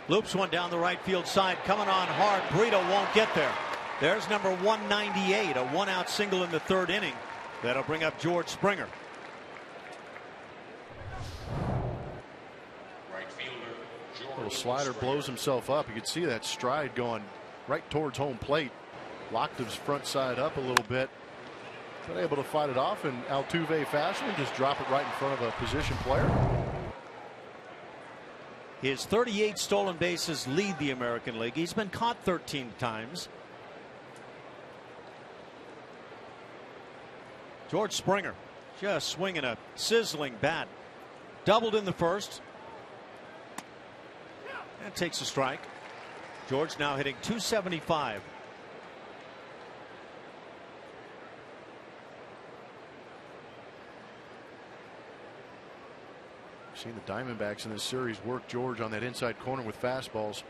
[SPEAKER 4] Loops one down the right field side, coming on hard. Brito won't get there. There's number 198, a 1-out single in the 3rd inning. That'll bring up George Springer.
[SPEAKER 6] Right fielder George
[SPEAKER 5] Little slider blows himself up. You could see that stride going right towards home plate. Locked his front side up a little bit, but able to fight it off in Altuve fashion and just drop it right in front of a position player.
[SPEAKER 4] His 38 stolen bases lead the American League. He's been caught 13 times. George Springer just swinging a sizzling bat. Doubled in the first. And takes a strike. George now hitting .275.
[SPEAKER 5] Seen the Diamondbacks in this series work George on that inside corner with fastballs.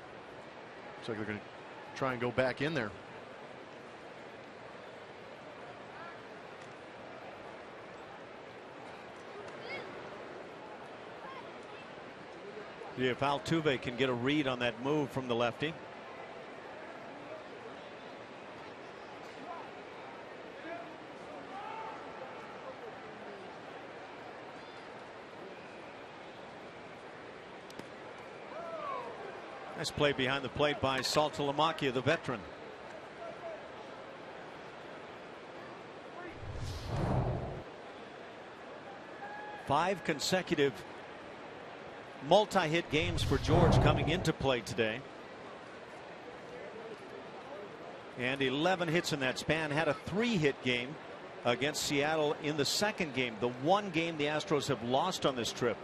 [SPEAKER 5] Looks like they're going to try and go back in there.
[SPEAKER 4] If Altuve can get a read on that move from the lefty. Nice play behind the plate by Saltalamacchia, the veteran. Five consecutive multi-hit games for George coming into play today. And 11 hits in that span. Had a 3-hit game against Seattle in the second game. The one game the Astros have lost on this trip.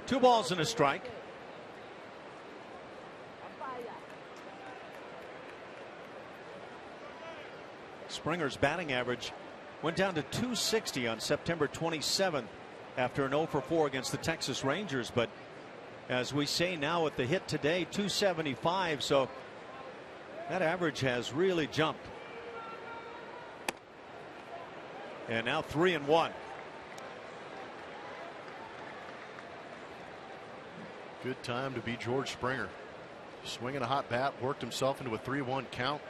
[SPEAKER 4] Two balls and a strike. Springer's batting average went down to .260 on September 27th after an 0-for-4 against the Texas Rangers. But as we say now with the hit today, .275. So that average has really jumped. And now 3-1.
[SPEAKER 5] Good time to be George Springer. Swinging a hot bat, worked himself into a 3-1 count.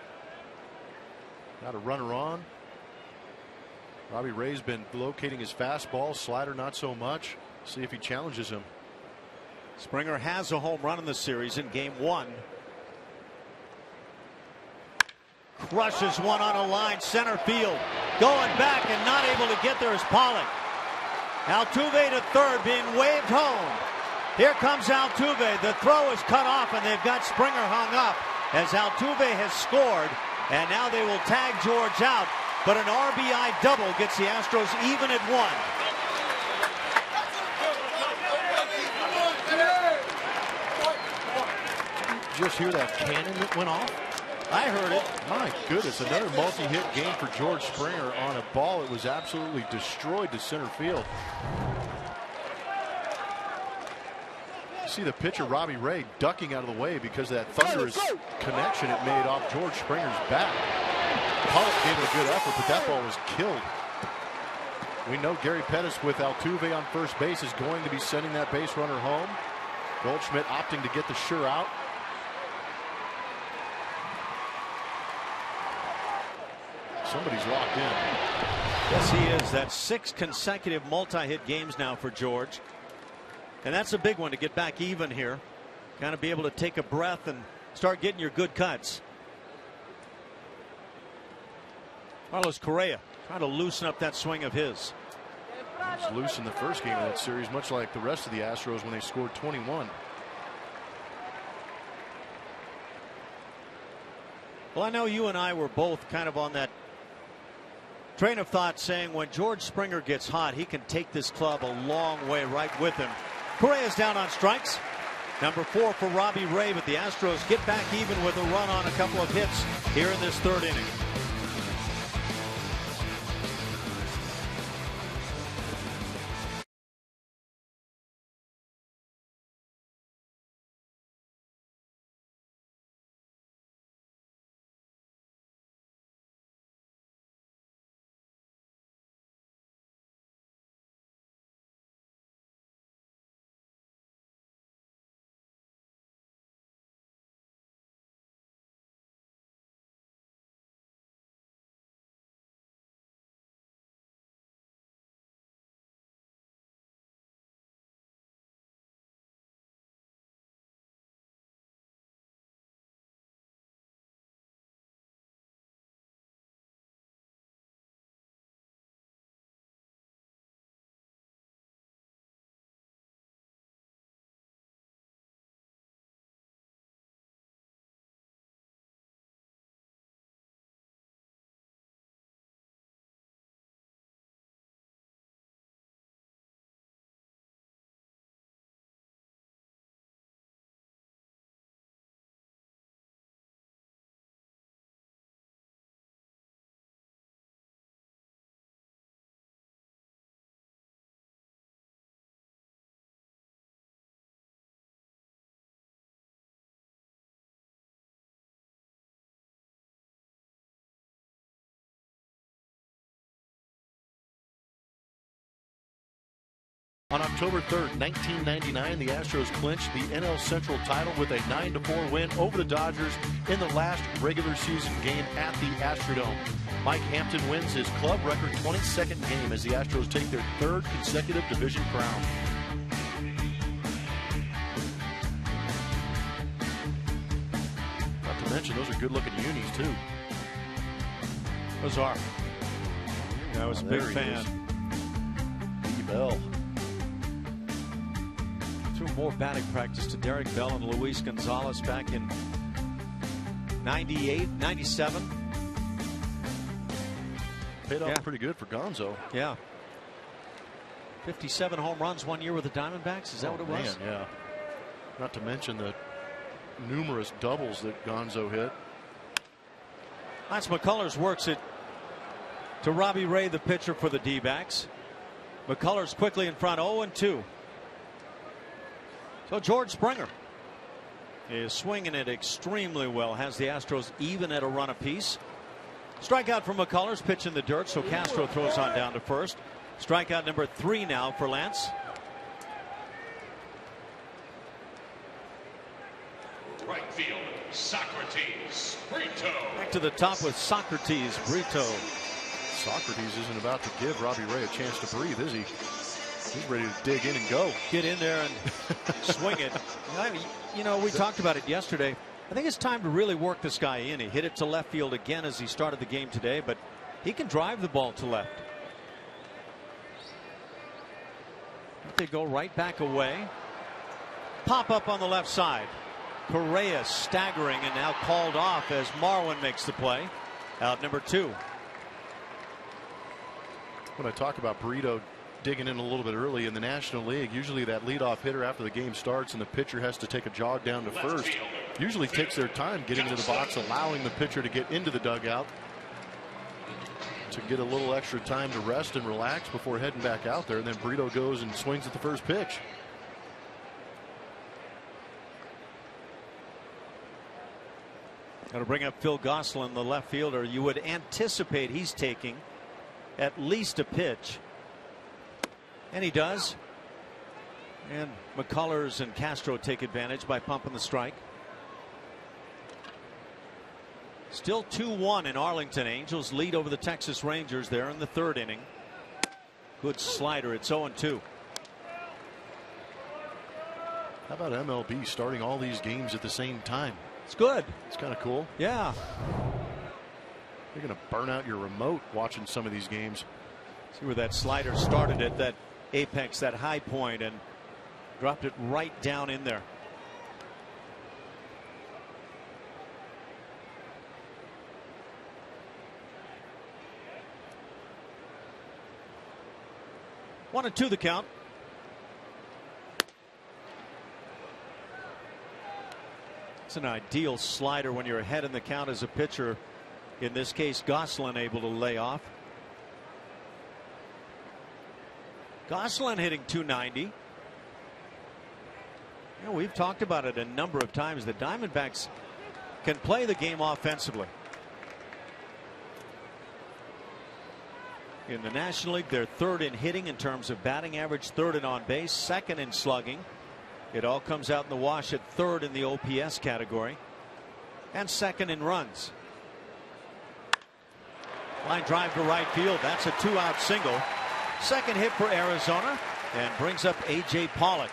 [SPEAKER 5] Got a runner on. Robbie Ray's been locating his fastball, slider not so much. See if he challenges him.
[SPEAKER 4] Springer has a home run in the series in game 1. Rushes one on a line, center field. Going back and not able to get there is Pollock. Altuve to third, being waved home. Here comes Altuve. The throw is cut off, and they've got Springer hung up as Altuve has scored. And now they will tag George out. But an RBI double gets the Astros even at 1.
[SPEAKER 5] Just hear that cannon that went off?
[SPEAKER 4] I heard it.
[SPEAKER 5] My goodness, another multi-hit game for George Springer on a ball that was absolutely destroyed to center field. See the pitcher Robbie Ray ducking out of the way because of that thunderous connection it made off George Springer's bat. Pollock gave it a good effort, but that ball was killed. We know Gary Pettis with Altuve on first base is going to be sending that base runner home. Goldschmidt opting to get the sure out. Somebody's locked in.
[SPEAKER 4] Yes, he is. That's 6 consecutive multi-hit games now for George. And that's a big one to get back even here. Kind of be able to take a breath and start getting your good cuts. Carlos Correa trying to loosen up that swing of his.
[SPEAKER 5] He was loose in the first game of that series, much like the rest of the Astros when they scored 21.
[SPEAKER 4] Well, I know you and I were both kind of on that train of thought saying when George Springer gets hot, he can take this club a long way right with him. Correa's down on strikes. Number 4 for Robbie Ray, but the Astros get back even with a run on a couple of hits here in this 3rd inning.
[SPEAKER 5] On October 3rd, 1999, the Astros clinched the NL Central title with a 9-4 win over the Dodgers in the last regular season game at the Astrodome. Mike Hampton wins his club record 22nd game as the Astros take their 3rd consecutive division crown. Not to mention, those are good-looking unis, too.
[SPEAKER 4] Those are. I was a big fan.
[SPEAKER 5] Bell.
[SPEAKER 4] 2 more batting practice to Derek Bell and Luis Gonzalez back in 98, 97.
[SPEAKER 5] Paid off pretty good for Gonzo.
[SPEAKER 4] Yeah. 57 home runs one year with the Diamondbacks. Is that what it was?
[SPEAKER 5] Man, yeah. Not to mention the numerous doubles that Gonzo hit.
[SPEAKER 4] Lance McCullers works it to Robbie Ray, the pitcher for the D-backs. McCullers quickly in front, 0-2. So George Springer is swinging it extremely well. Has the Astros even at a run apiece. Strikeout from McCullers, pitch in the dirt, so Castro throws on down to first. Strikeout number 3 now for Lance.
[SPEAKER 6] Right field, Socrates Brito.
[SPEAKER 4] Back to the top with Socrates Brito.
[SPEAKER 5] Socrates isn't about to give Robbie Ray a chance to breathe, is he? He's ready to dig in and go.
[SPEAKER 4] Get in there and swing it. You know, we talked about it yesterday. I think it's time to really work this guy in. He hit it to left field again as he started the game today, but he can drive the ball to left. They go right back away. Pop up on the left side. Correa staggering and now called off as Marwin makes the play. Out number 2.
[SPEAKER 5] When I talk about Burrito digging in a little bit early in the National League, usually that leadoff hitter after the game starts and the pitcher has to take a jog down to first, usually takes their time getting into the box, allowing the pitcher to get into the dugout to get a little extra time to rest and relax before heading back out there. And then Burrito goes and swings at the first pitch.
[SPEAKER 4] Got to bring up Phil Gosselin, the left fielder. You would anticipate he's taking at least a pitch. And he does. And McCullers and Castro take advantage by pumping the strike. Still 2-1 in Arlington. Angels lead over the Texas Rangers there in the 3rd inning. Good slider. It's 0-2.
[SPEAKER 5] How about MLB starting all these games at the same time?
[SPEAKER 4] It's good.
[SPEAKER 5] It's kind of cool.
[SPEAKER 4] Yeah.
[SPEAKER 5] You're going to burn out your remote watching some of these games.
[SPEAKER 4] See where that slider started at that apex, that high point, and dropped it right down in there. One and 2 the count. It's an ideal slider when you're ahead in the count as a pitcher. In this case, Gosselin able to lay off. Gosselin hitting .290. You know, we've talked about it a number of times. The Diamondbacks can play the game offensively. In the National League, they're 3rd in hitting in terms of batting average, 3rd in on base, 2nd in slugging. It all comes out in the wash at 3rd in the OPS category, and 2nd in runs. Line drive to right field. That's a 2-out single. Second hit for Arizona, and brings up A.J. Pollock.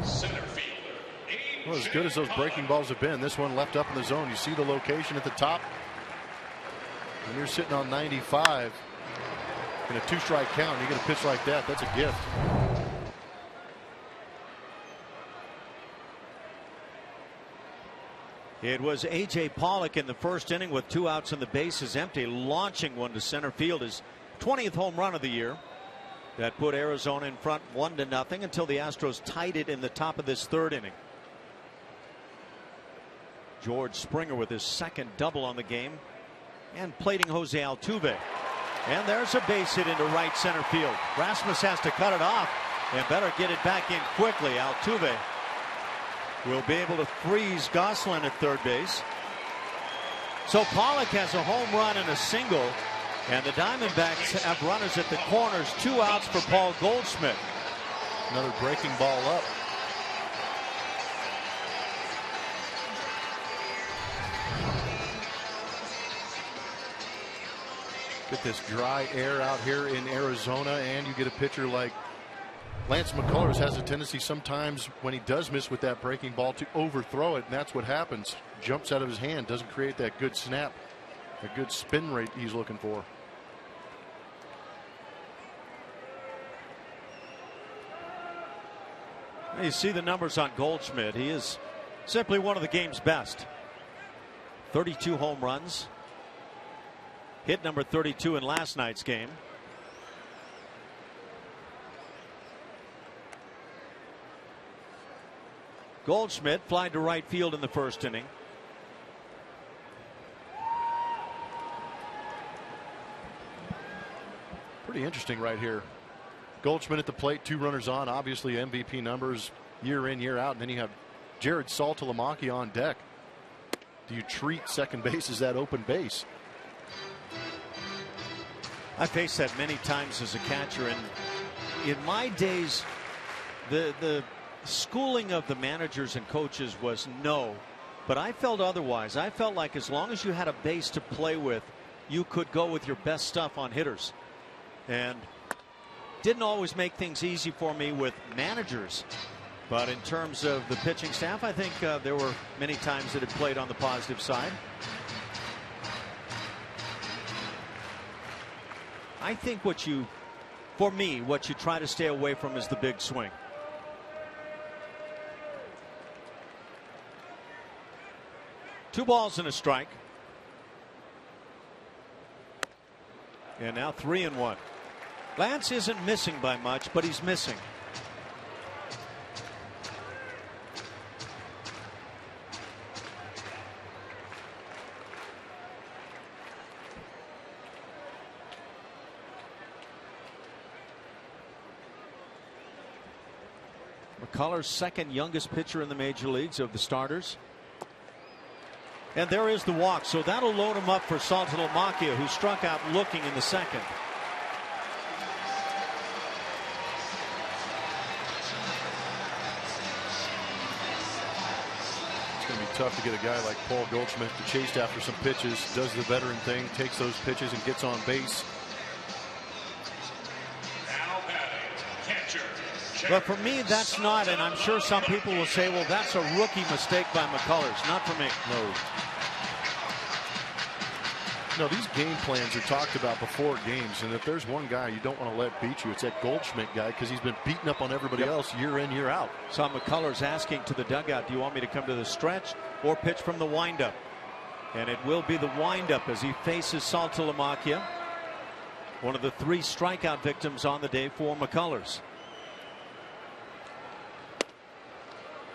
[SPEAKER 6] Center fielder.
[SPEAKER 5] Well, as good as those breaking balls have been, this one left up in the zone. You see the location at the top. When you're sitting on 95 in a 2-strike count, you get a pitch like that. That's a gift.
[SPEAKER 4] It was A.J. Pollock in the 1st inning with 2 outs and the bases empty, launching one to center field, his 20th home run of the year. That put Arizona in front 1-0 until the Astros tied it in the top of this 3rd inning. George Springer with his 2nd double on the game, and plating Jose Altuve. And there's a base hit into right center field. Rasmus has to cut it off and better get it back in quickly. Altuve will be able to freeze Gosselin at 3rd base. So Pollock has a home run and a single, and the Diamondbacks have runners at the corners. 2 outs for Paul Goldschmidt.
[SPEAKER 5] Another breaking ball up. Get this dry air out here in Arizona, and you get a pitcher like Lance McCullers has a tendency sometimes when he does miss with that breaking ball to overthrow it, and that's what happens. Jumps out of his hand, doesn't create that good snap, a good spin rate he's looking for.
[SPEAKER 4] You see the numbers on Goldschmidt. He is simply one of the game's best. 32 home runs. Hit number 32 in last night's game. Goldschmidt flied to right field in the 1st inning.
[SPEAKER 5] Pretty interesting right here. Goldschmidt at the plate, 2 runners on, obviously MVP numbers year in, year out, and then you have Jared Saltalamacchia on deck. Do you treat second base as that open base?
[SPEAKER 4] I faced that many times as a catcher, and in my days, the schooling of the managers and coaches was no, but I felt otherwise. I felt like as long as you had a base to play with, you could go with your best stuff on hitters, and didn't always make things easy for me with managers. But in terms of the pitching staff, I think there were many times that it played on the positive side. I think for me, what you try to stay away from is the big swing. Two balls and a strike. And now 3-1. Lance isn't missing by much, but he's missing. McCullers, second youngest pitcher in the major leagues of the starters. And there is the walk, so that'll load him up for Saltalamacchia, who struck out looking in the second.
[SPEAKER 5] It's going to be tough to get a guy like Paul Goldschmidt to chase after some pitches, does the veteran thing, takes those pitches and gets on base.
[SPEAKER 4] But for me, that's not, and I'm sure some people will say, well, that's a rookie mistake by McCullers. Not for me.
[SPEAKER 5] No, these game plans are talked about before games, and if there's one guy you don't want to let beat you, it's that Goldschmidt guy, because he's been beating up on everybody else year in, year out.
[SPEAKER 4] Saw McCullers asking to the dugout, do you want me to come to the stretch or pitch from the windup? And it will be the windup as he faces Saltalamacchia, one of the 3 strikeout victims on the day for McCullers.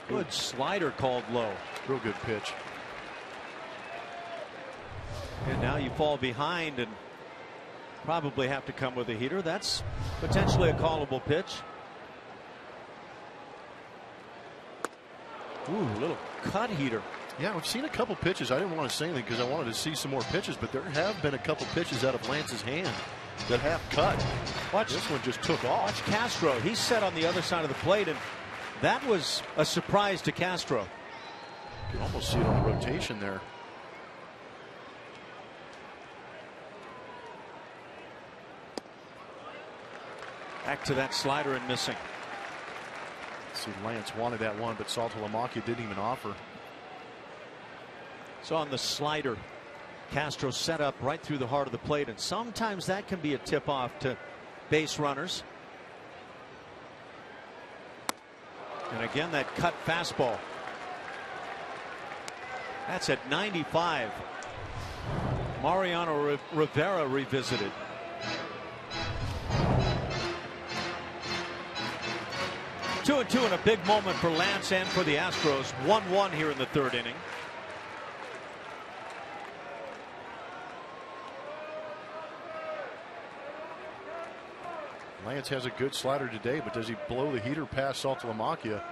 [SPEAKER 4] Good slider called low.
[SPEAKER 5] Real good pitch.
[SPEAKER 4] And now you fall behind and probably have to come with a heater. That's potentially a callable pitch. Ooh, a little cut heater.
[SPEAKER 5] Yeah, we've seen a couple pitches. I didn't want to say anything because I wanted to see some more pitches, but there have been a couple pitches out of Lance's hand that have cut.
[SPEAKER 4] Watch,
[SPEAKER 5] this one just took off.
[SPEAKER 4] Watch Castro. He's set on the other side of the plate, and that was a surprise to Castro.
[SPEAKER 5] You can almost see it on the rotation there.
[SPEAKER 4] Back to that slider and missing.
[SPEAKER 5] See, Lance wanted that one, but Saltalamacchia didn't even offer.
[SPEAKER 4] So on the slider, Castro set up right through the heart of the plate, and sometimes that can be a tip off to base runners. And again, that cut fastball. That's at 95. Mariano Rivera revisited. Two and two in a big moment for Lance and for the Astros. 1-1 here in the 3rd inning.
[SPEAKER 5] Lance has a good slider today, but does he blow the heater past Saltalamacchia?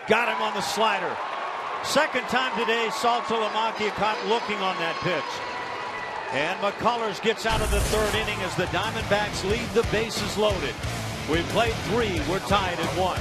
[SPEAKER 4] Got him on the slider. Second time today, Saltalamacchia caught looking on that pitch. And McCullers gets out of the 3rd inning as the Diamondbacks lead the bases loaded. We've played 3. We're tied at 1.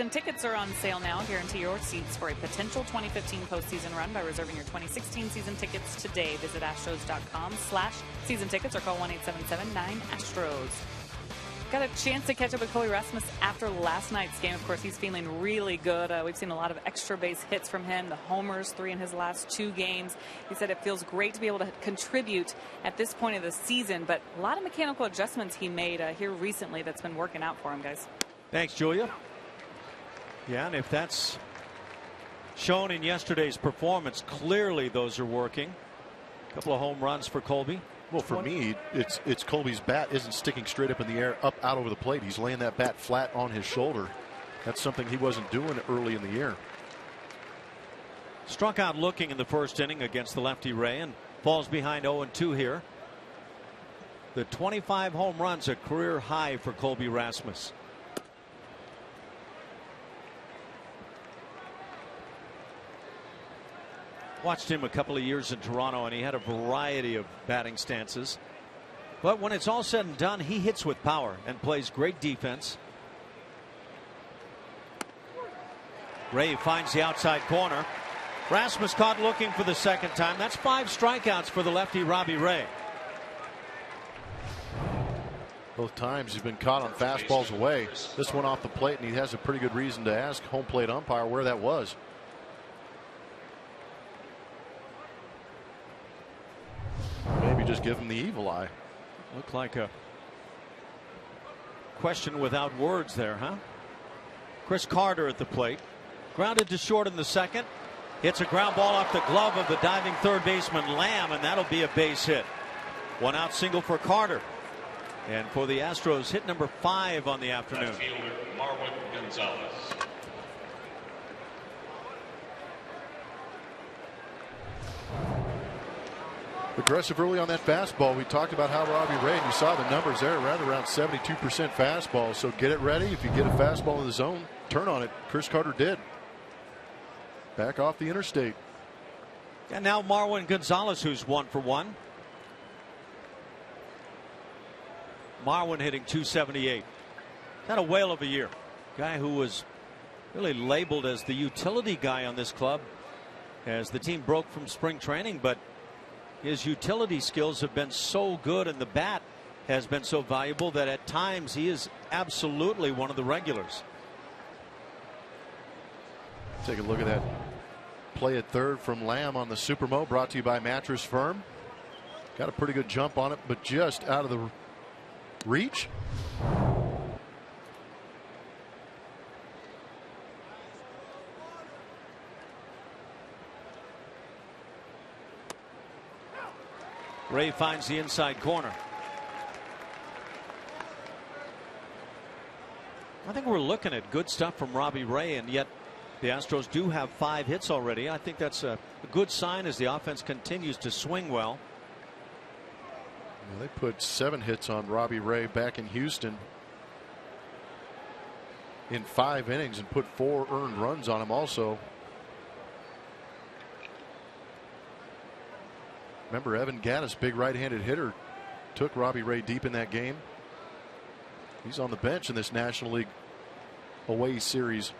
[SPEAKER 1] And tickets are on sale now. Guarantee your seats for a potential 2015 postseason run by reserving your 2016 season tickets today. Visit Astros.com/season tickets or call 1-877-9-ASTROS. Got a chance to catch up with Colby Rasmus after last night's game. Of course, he's feeling really good. We've seen a lot of extra base hits from him, the homers, 3 in his last 2 games. He said it feels great to be able to contribute at this point of the season, but a lot of mechanical adjustments he made here recently that's been working out for him, guys.
[SPEAKER 4] Thanks, Julia. Yeah, and if that's shown in yesterday's performance, clearly those are working. A couple of home runs for Colby.
[SPEAKER 5] Well, for me, it's Colby's bat isn't sticking straight up in the air, up out over the plate. He's laying that bat flat on his shoulder. That's something he wasn't doing early in the year.
[SPEAKER 4] Struck out looking in the first inning against the lefty Ray and falls behind 0-2 here. The 25 home runs, a career high for Colby Rasmus. Watched him a couple of years in Toronto, and he had a variety of batting stances. But when it's all said and done, he hits with power and plays great defense. Ray finds the outside corner. Rasmus caught looking for the second time. That's 5 strikeouts for the lefty Robbie Ray.
[SPEAKER 5] Both times he's been caught on fastballs away. This one off the plate, and he has a pretty good reason to ask home plate umpire where that was. Maybe just give him the evil eye.
[SPEAKER 4] Looked like a question without words there, huh? Chris Carter at the plate. Grounded to short in the second. Hits a ground ball off the glove of the diving third baseman Lamb, and that'll be a base hit. 1 out single for Carter. And for the Astros, hit number 5 on the afternoon.
[SPEAKER 6] Marwin Gonzalez.
[SPEAKER 5] Aggressive early on that fastball. We talked about how Robbie Ray, and you saw the numbers there, right around 72% fastball. So get it ready. If you get a fastball in the zone, turn on it. Chris Carter did. Back off the interstate.
[SPEAKER 4] And now Marwin Gonzalez, who's 1 for 1. Marwin hitting .278. Had a whale of a year. Guy who was really labeled as the utility guy on this club as the team broke from spring training, but his utility skills have been so good and the bat has been so valuable that at times he is absolutely one of the regulars.
[SPEAKER 5] Take a look at that play at third from Lamb on the Supermo, brought to you by Mattress Firm. Got a pretty good jump on it, but just out of the reach.
[SPEAKER 4] Ray finds the inside corner. I think we're looking at good stuff from Robbie Ray, and yet the Astros do have 5 hits already. I think that's a good sign as the offense continues to swing well.
[SPEAKER 5] Well, they put 7 hits on Robbie Ray back in Houston in 5 innings and put 4 earned runs on him also. Remember, Evan Gattis, big right-handed hitter, took Robbie Ray deep in that game. He's on the bench in this National League away series.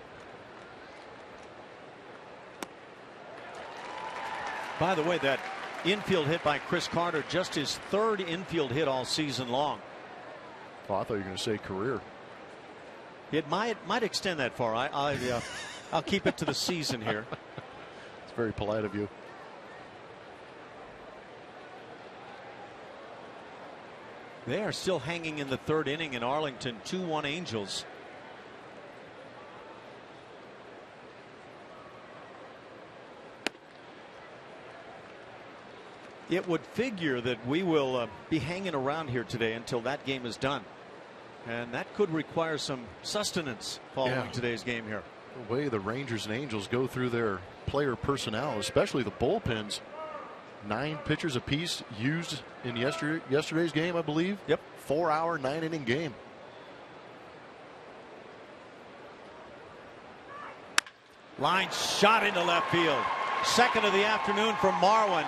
[SPEAKER 4] By the way, that infield hit by Chris Carter, just his 3rd infield hit all season long.
[SPEAKER 5] Oh, I thought you were going to say career.
[SPEAKER 4] It might extend that far. I'll keep it to the season here.
[SPEAKER 5] It's very polite of you.
[SPEAKER 4] They are still hanging in the 3rd inning in Arlington, 2-1 Angels. It would figure that we will be hanging around here today until that game is done. And that could require some sustenance following today's game here.
[SPEAKER 5] The way the Rangers and Angels go through their player personnel, especially the bullpens. 9 pitchers apiece used in yesterday's game, I believe.
[SPEAKER 4] Yep.
[SPEAKER 5] 4-hour, 9-inning game.
[SPEAKER 4] Line shot into left field. 2nd of the afternoon from Marwin.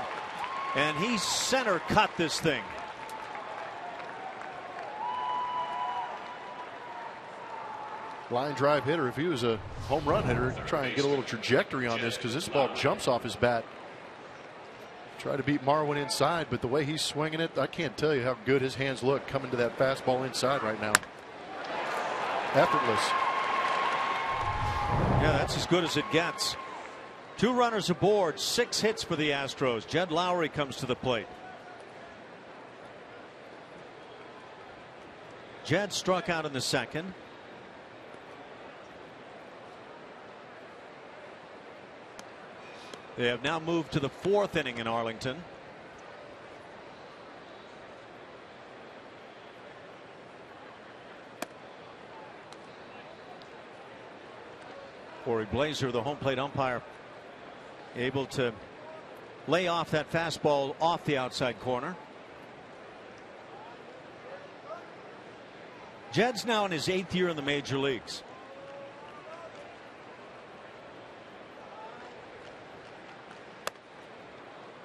[SPEAKER 4] And he center cut this thing.
[SPEAKER 5] line drive hitter. If he was a home run hitter, try and get a little trajectory on this, because this ball jumps off his bat. Try to beat Marwin inside, but the way he's swinging it, I can't tell you how good his hands look coming to that fastball inside right now. Effortless.
[SPEAKER 4] Yeah, that's as good as it gets. 2 runners aboard, 6 hits for the Astros. Jed Lowry comes to the plate. Jed struck out in the second. They have now moved to the 4th inning in Arlington. Corey Blazer, the home plate umpire, able to lay off that fastball off the outside corner. Jed's now in his 8th year in the major leagues.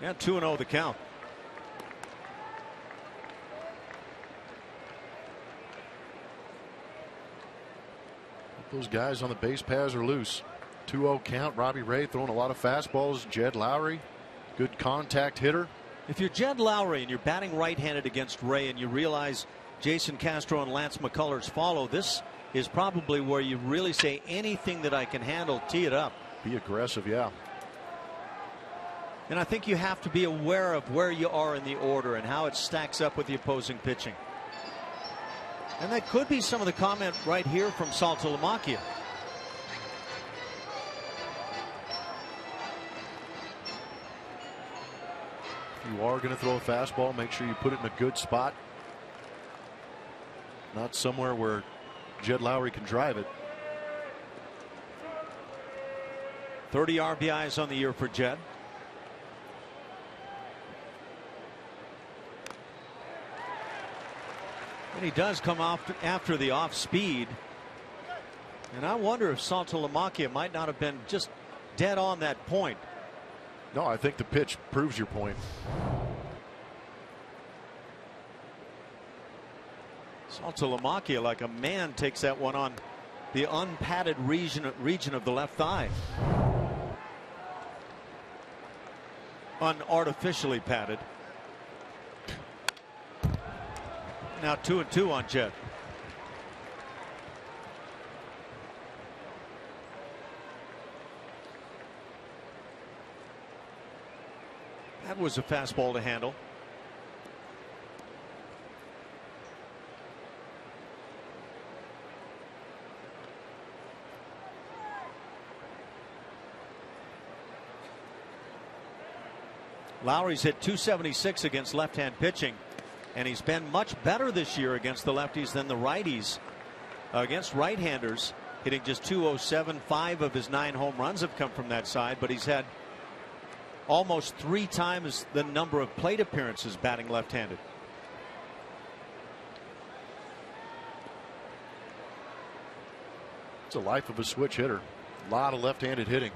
[SPEAKER 4] Yeah, 2-0 the count.
[SPEAKER 5] Those guys on the base paths are loose. 2-0 count. Robbie Ray throwing a lot of fastballs. Jed Lowry, good contact hitter.
[SPEAKER 4] If you're Jed Lowry and you're batting right-handed against Ray, and you realize Jason Castro and Lance McCullers follow, this is probably where you really say, anything that I can handle, tee it up.
[SPEAKER 5] Be aggressive, yeah.
[SPEAKER 4] And I think you have to be aware of where you are in the order and how it stacks up with the opposing pitching. And that could be some of the comment right here from Saltalamacchia.
[SPEAKER 5] If you are going to throw a fastball, make sure you put it in a good spot. Not somewhere where Jed Lowry can drive it.
[SPEAKER 4] 30 RBIs on the year for Jed. And he does come off after the off speed. And I wonder if Saltalamacchia might not have been just dead on that point.
[SPEAKER 5] No, I think the pitch proves your point.
[SPEAKER 4] Saltalamacchia, like a man, takes that one on the unpadded region of the left thigh. Unartificially padded. Now 2-2 on Jed. That was a fastball to handle. Lowry's hit .276 against left-hand pitching, and he's been much better this year against the lefties than the righties. Against right-handers, hitting just .207. 5 of his 9 home runs have come from that side, but he's had almost 3 times the number of plate appearances batting left-handed.
[SPEAKER 5] It's a life of a switch hitter. A lot of left-handed hitting.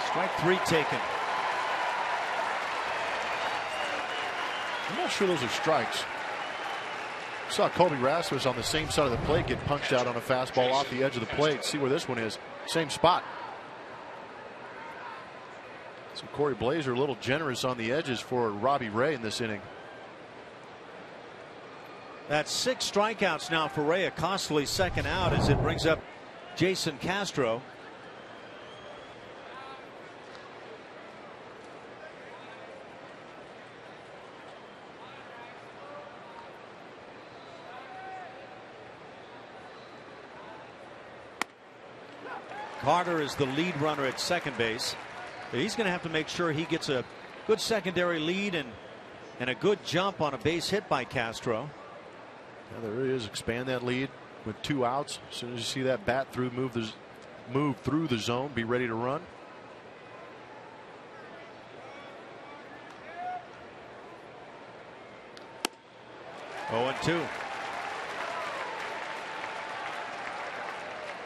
[SPEAKER 4] Strike 3 taken.
[SPEAKER 5] I'm not sure those are strikes. Saw Colby Rasmus on the same side of the plate get punched out on a fastball off the edge of the plate. See where this one is. Same spot. So Corey Blazer a little generous on the edges for Robbie Ray in this inning.
[SPEAKER 4] That's 6 strikeouts now for Ray. A costly second out as it brings up Jason Castro. Carter is the lead runner at second base. He's going to have to make sure he gets a good secondary lead and a good jump on a base hit by Castro.
[SPEAKER 5] Yeah, there he is. Expand that lead with 2 outs. As soon as you see that bat move through the zone, be ready to run.
[SPEAKER 4] Oh, 0-2.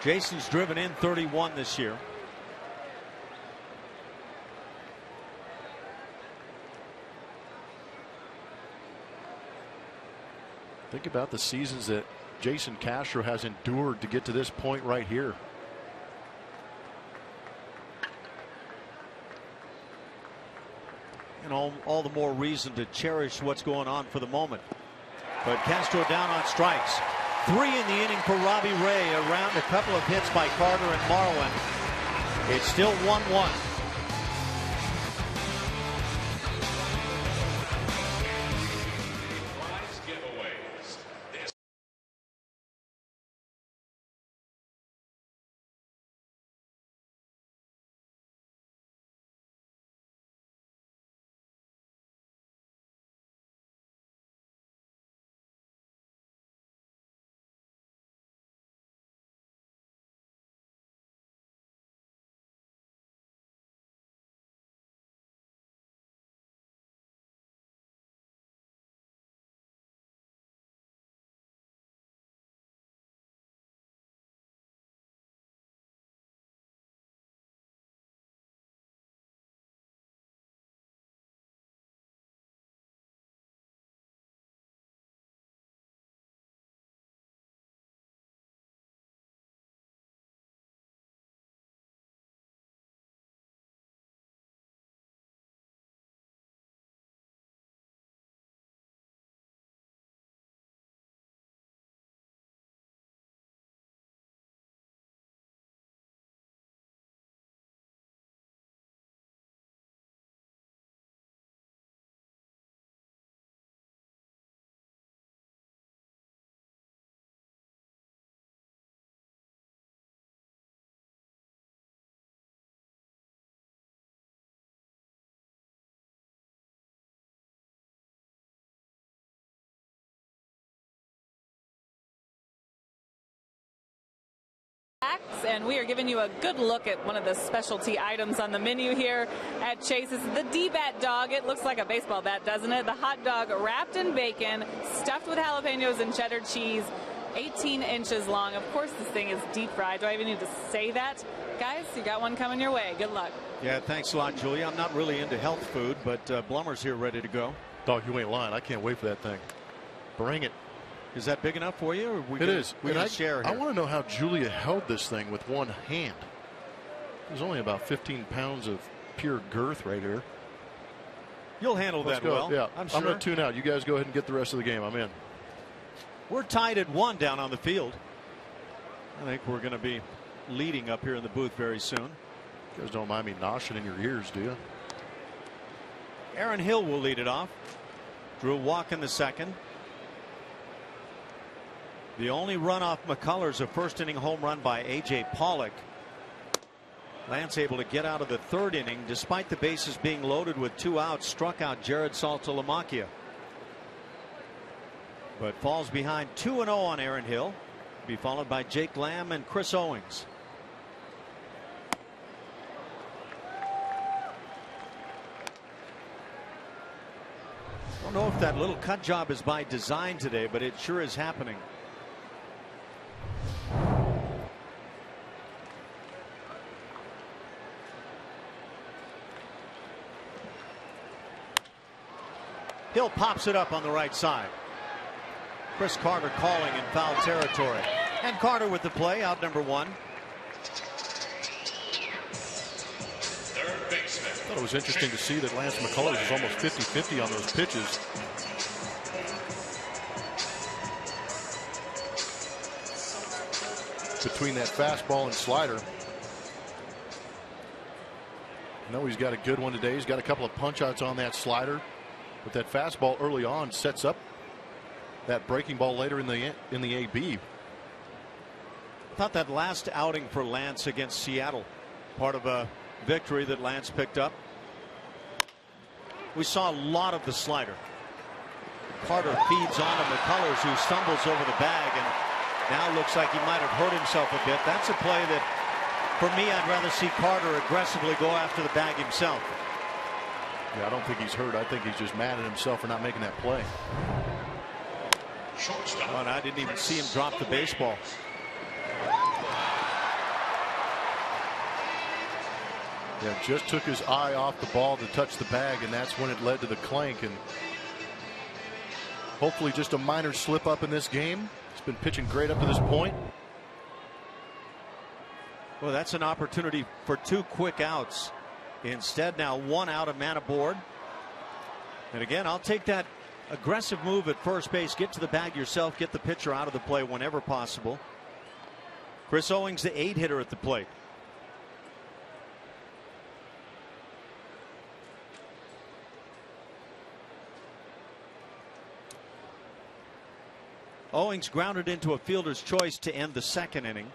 [SPEAKER 4] Jason's driven in 31 this year.
[SPEAKER 5] Think about the seasons that Jason Castro has endured to get to this point right here.
[SPEAKER 4] And all the more reason to cherish what's going on for the moment. But Castro down on strikes. 3 in the inning for Robbie Ray. Around a couple of hits by Carter and Marwin. It's still 1-1.
[SPEAKER 1] And we are giving you a good look at one of the specialty items on the menu here at Chase. This is the D-Bat dog. It looks like a baseball bat, doesn't it? The hot dog wrapped in bacon, stuffed with jalapenos and cheddar cheese, 18 inches long. Of course, this thing is deep fried. Do I even need to say that? Guys, you got one coming your way. Good luck.
[SPEAKER 4] Yeah, thanks a lot, Julia. I'm not really into health food, but Blummer's here ready to go.
[SPEAKER 5] Dog, you ain't lying. I can't wait for that thing. Bring it.
[SPEAKER 4] Is that big enough for you? Or
[SPEAKER 5] it is.
[SPEAKER 4] We can share here.
[SPEAKER 5] I want to know how Julia held this thing with one hand. There's only about 15 pounds of pure girth right here.
[SPEAKER 4] You'll handle that well.
[SPEAKER 5] Yeah,
[SPEAKER 4] I'm sure.
[SPEAKER 5] I'm going to tune out. You guys go ahead and get the rest of the game. I'm in.
[SPEAKER 4] We're tied at 1 down on the field. I think we're going to be leading up here in the booth very soon.
[SPEAKER 5] You guys don't mind me noshing in your ears, do you?
[SPEAKER 4] Aaron Hill will lead it off. Drew a walk in the second. The only run off McCullers, a first inning home run by A.J. Pollock. Lance able to get out of the third inning despite the bases being loaded with 2 outs, struck out Jared Saltalamacchia. But falls behind 2-0 on Aaron Hill. Be followed by Jake Lamb and Chris Owings. I don't know if that little cut job is by design today, but it sure is happening. Hill pops it up on the right side. Chris Carter calling in foul territory. And Carter with the play, out number 1.
[SPEAKER 6] Third baseman.
[SPEAKER 5] I thought it was interesting to see that Lance McCullers is almost 50-50 on those pitches. Between that fastball and slider. I know he's got a good one today. He's got a couple of punch outs on that slider. But that fastball early on sets up that breaking ball later in the AB.
[SPEAKER 4] I thought that last outing for Lance against Seattle, part of a victory that Lance picked up. We saw a lot of the slider. Carter feeds on to McCullers, who stumbles over the bag and now looks like he might have hurt himself a bit. That's a play that, for me, I'd rather see Carter aggressively go after the bag himself.
[SPEAKER 5] Yeah, I don't think he's hurt. I think he's just mad at himself for not making that play.
[SPEAKER 4] Oh, and I didn't even see him drop the baseball.
[SPEAKER 5] Yeah, just took his eye off the ball to touch the bag, and that's when it led to the clank. And Hopefully just a minor slip up in this game. He's been pitching great up to this point.
[SPEAKER 4] Well, that's an opportunity for 2 quick outs. Instead, now 1 out, a man aboard. And again, I'll take that aggressive move at first base. Get to the bag yourself. Get the pitcher out of the play whenever possible. Chris Owings, the 8-hitter at the plate. Owings grounded into a fielder's choice to end the 2nd inning.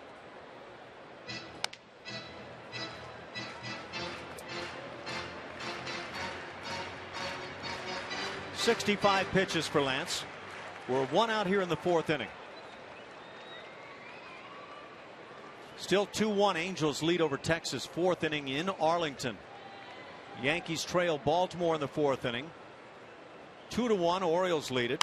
[SPEAKER 4] .65 pitches for Lance. We're 1 out here in the 4th inning. Still 2-1 Angels lead over Texas. 4th inning in Arlington. Yankees trail Baltimore in the 4th inning. 2-1 Orioles lead it.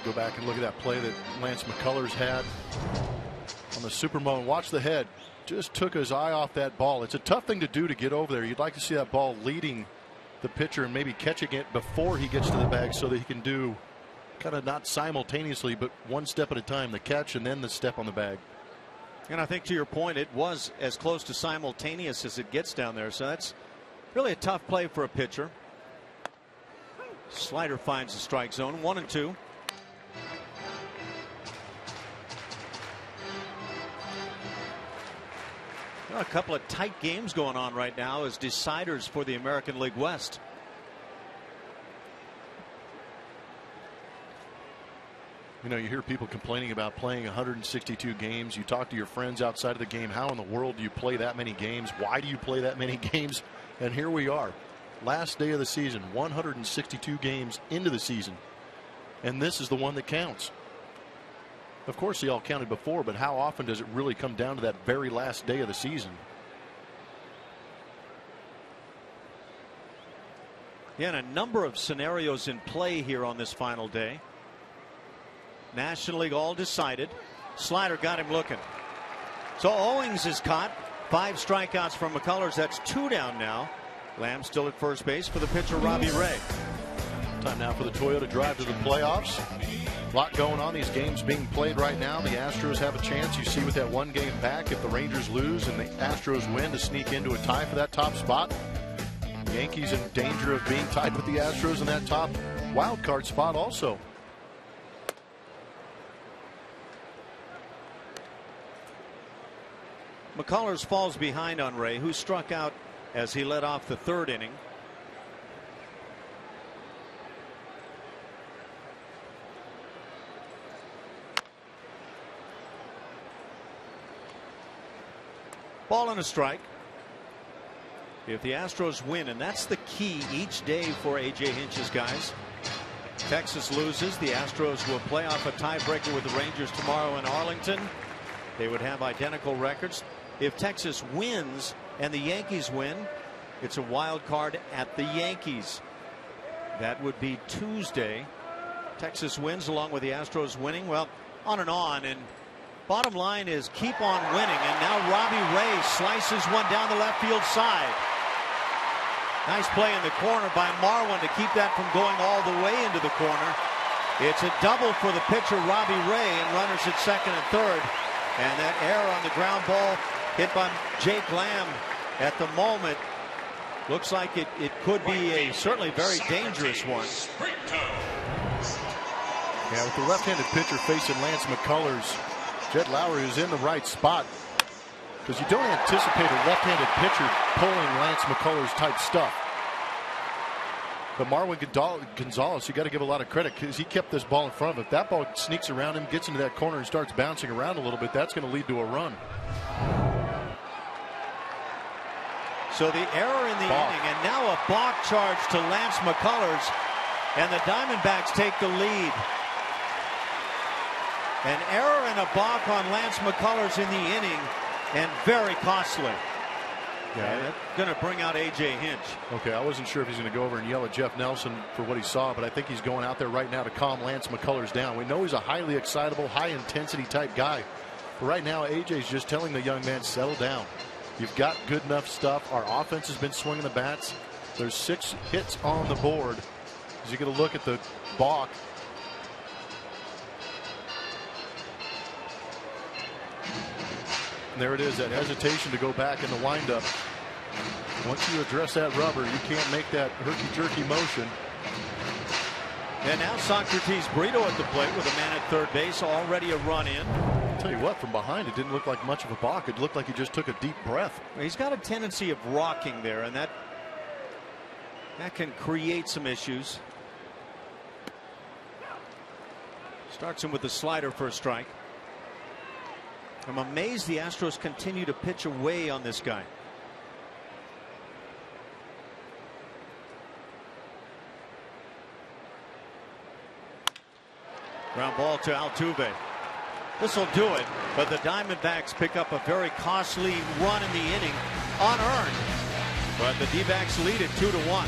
[SPEAKER 5] Go back and look at that play that Lance McCullers had on the Supermo. Watch the head. Just took his eye off that ball. It's a tough thing to do to get over there. You'd like to see that ball leading the pitcher and maybe catching it before he gets to the bag so that he can do kind of not simultaneously, but one step at a time, the catch and then the step on the bag.
[SPEAKER 4] And I think to your point, it was as close to simultaneous as it gets down there. So that's really a tough play for a pitcher. Slider finds the strike zone. 1-2. A couple of tight games going on right now as deciders for the American League West.
[SPEAKER 5] You know, you hear people complaining about playing 162 games. You talk to your friends outside of the game. How in the world do you play that many games? Why do you play that many games? And here we are. Last day of the season, 162 games into the season. And this is the one that counts. Of course, they all counted before, but how often does it really come down to that very last day of the season?
[SPEAKER 4] Yeah, and a number of scenarios in play here on this final day. National League all decided. Slider got him looking. So Owings is caught. 5 strikeouts from McCullers. That's 2 down now. Lamb still at first base for the pitcher, Robbie Ray.
[SPEAKER 5] Time now for the Toyota drive to the playoffs. A lot going on. These games being played right now. The Astros have a chance. You see with that 1 game back, if the Rangers lose and the Astros win, to sneak into a tie for that top spot. The Yankees in danger of being tied with the Astros in that top wild card spot also.
[SPEAKER 4] McCullers falls behind on Ray, who struck out as he led off the 3rd inning. Ball and a strike. If the Astros win, and that's the key each day for A.J. Hinch's guys. Texas loses, the Astros will play off a tiebreaker with the Rangers tomorrow in Arlington. They would have identical records. If Texas wins and the Yankees win, it's a wild card at the Yankees. That would be Tuesday. Texas wins along with the Astros winning. Well, on and on. And bottom line is keep on winning. And now Robbie Ray slices one down the left field side. Nice play in the corner by Marwin to keep that from going all the way into the corner. It's a double for the pitcher, Robbie Ray, and runners at 2nd and 3rd. And that error on the ground ball hit by Jake Lamb at the moment looks like it could be a certainly very dangerous one.
[SPEAKER 5] Yeah, with the left-handed pitcher facing Lance McCullers, Jed Lowry is in the right spot, because you don't anticipate a left-handed pitcher pulling Lance McCullers type stuff. But Marwin Gonzalez, you got to give a lot of credit, because he kept this ball in front of him. If that ball sneaks around him, gets into that corner and starts bouncing around a little bit, that's going to lead to a run.
[SPEAKER 4] So the error in the inning, and now a balk charge to Lance McCullers, and the Diamondbacks take the lead. An error and a balk on Lance McCullers in the inning, and very costly. Yeah, going to bring out A.J. Hinch.
[SPEAKER 5] Okay, I wasn't sure if he's going to go over and yell at Jeff Nelson for what he saw, but I think he's going out there right now to calm Lance McCullers down. We know he's a highly excitable, high-intensity type guy. But right now, A.J.'s just telling the young man, settle down. You've got good enough stuff. Our offense has been swinging the bats. There's 6 hits on the board. As you get a look at the balk. And there it is, that hesitation to go back in the windup. Once you address that rubber, you can't make that herky-jerky motion.
[SPEAKER 4] And now Socrates Brito at the plate with a man at third base, already a run in.
[SPEAKER 5] I'll tell you what, from behind it didn't look like much of a balk. It looked like he just took a deep breath.
[SPEAKER 4] He's got a tendency of rocking there, and that can create some issues. Starts him with the slider for a strike. I'm amazed the Astros continue to pitch away on this guy. Ground ball to Altuve. This will do it, but the Diamondbacks pick up a very costly run in the inning, unearned. But the D-backs lead it 2-1.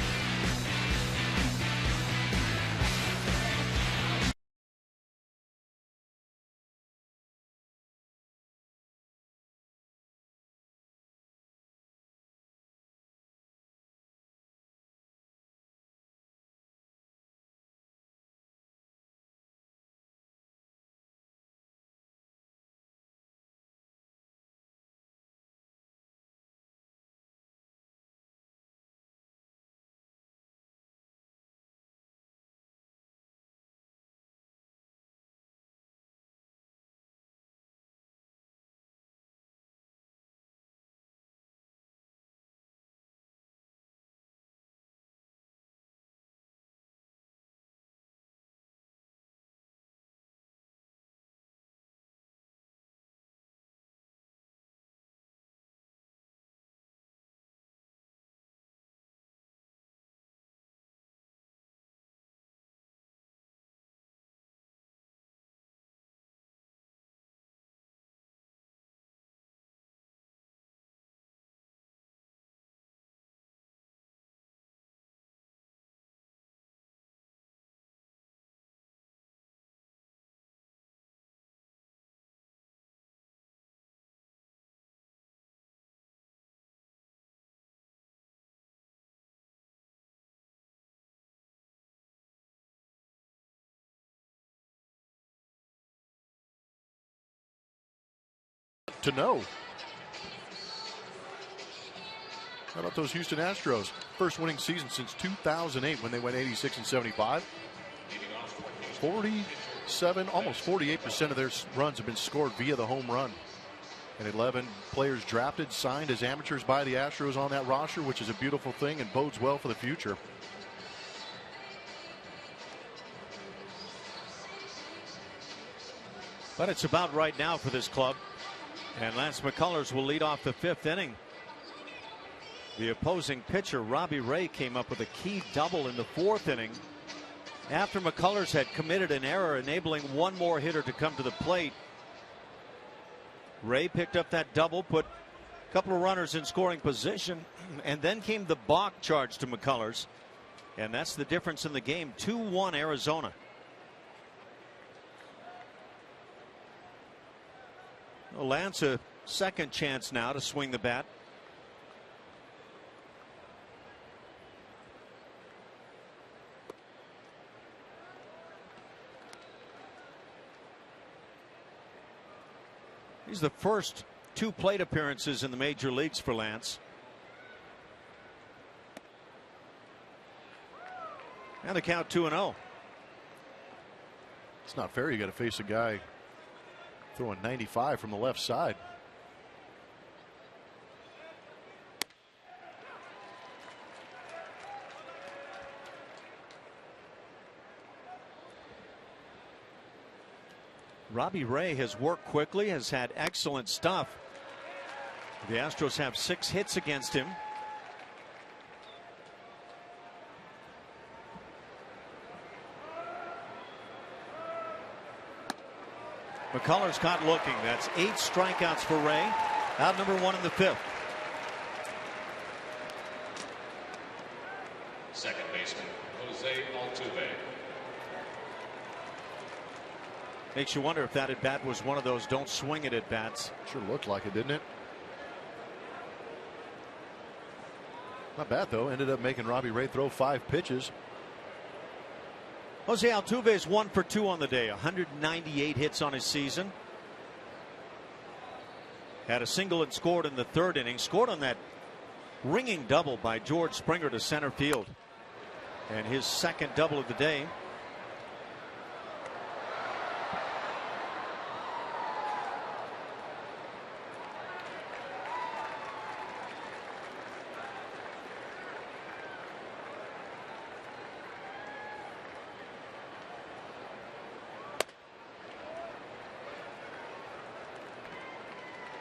[SPEAKER 5] To know. How about those Houston Astros? First winning season since 2008 when they went 86-75. 47, almost 48% of their runs have been scored via the home run. And 11 players drafted, signed as amateurs by the Astros on that roster, which is a beautiful thing and bodes well for the future.
[SPEAKER 4] But it's about right now for this club. And Lance McCullers will lead off the 5th inning. The opposing pitcher, Robbie Ray, came up with a key double in the 4th inning after McCullers had committed an error, enabling one more hitter to come to the plate. Ray picked up that double, put a couple of runners in scoring position, and then came the balk charge to McCullers. And that's the difference in the game. 2-1 Arizona. Lance a second chance now to swing the bat. He's the first 2 plate appearances in the major leagues for Lance. And the count 2-0.
[SPEAKER 5] It's not fair. You got to face a guy throwing 95 from the left side.
[SPEAKER 4] Robbie Ray has worked quickly, has had excellent stuff. The Astros have 6 hits against him. McCullers caught looking. That's 8 strikeouts for Ray. Out number 1 in the 5th.
[SPEAKER 6] Second baseman, Jose Altuve.
[SPEAKER 4] Makes you wonder if that at bat was one of those don't swing it at bats.
[SPEAKER 5] Sure looked like it, didn't it? Not bad, though. Ended up making Robbie Ray throw 5 pitches.
[SPEAKER 4] Jose Altuve is 1 for 2 on the day. 198 hits on his season. Had a single and scored in the 3rd inning. Scored on that ringing double by George Springer to center field. And his 2nd double of the day.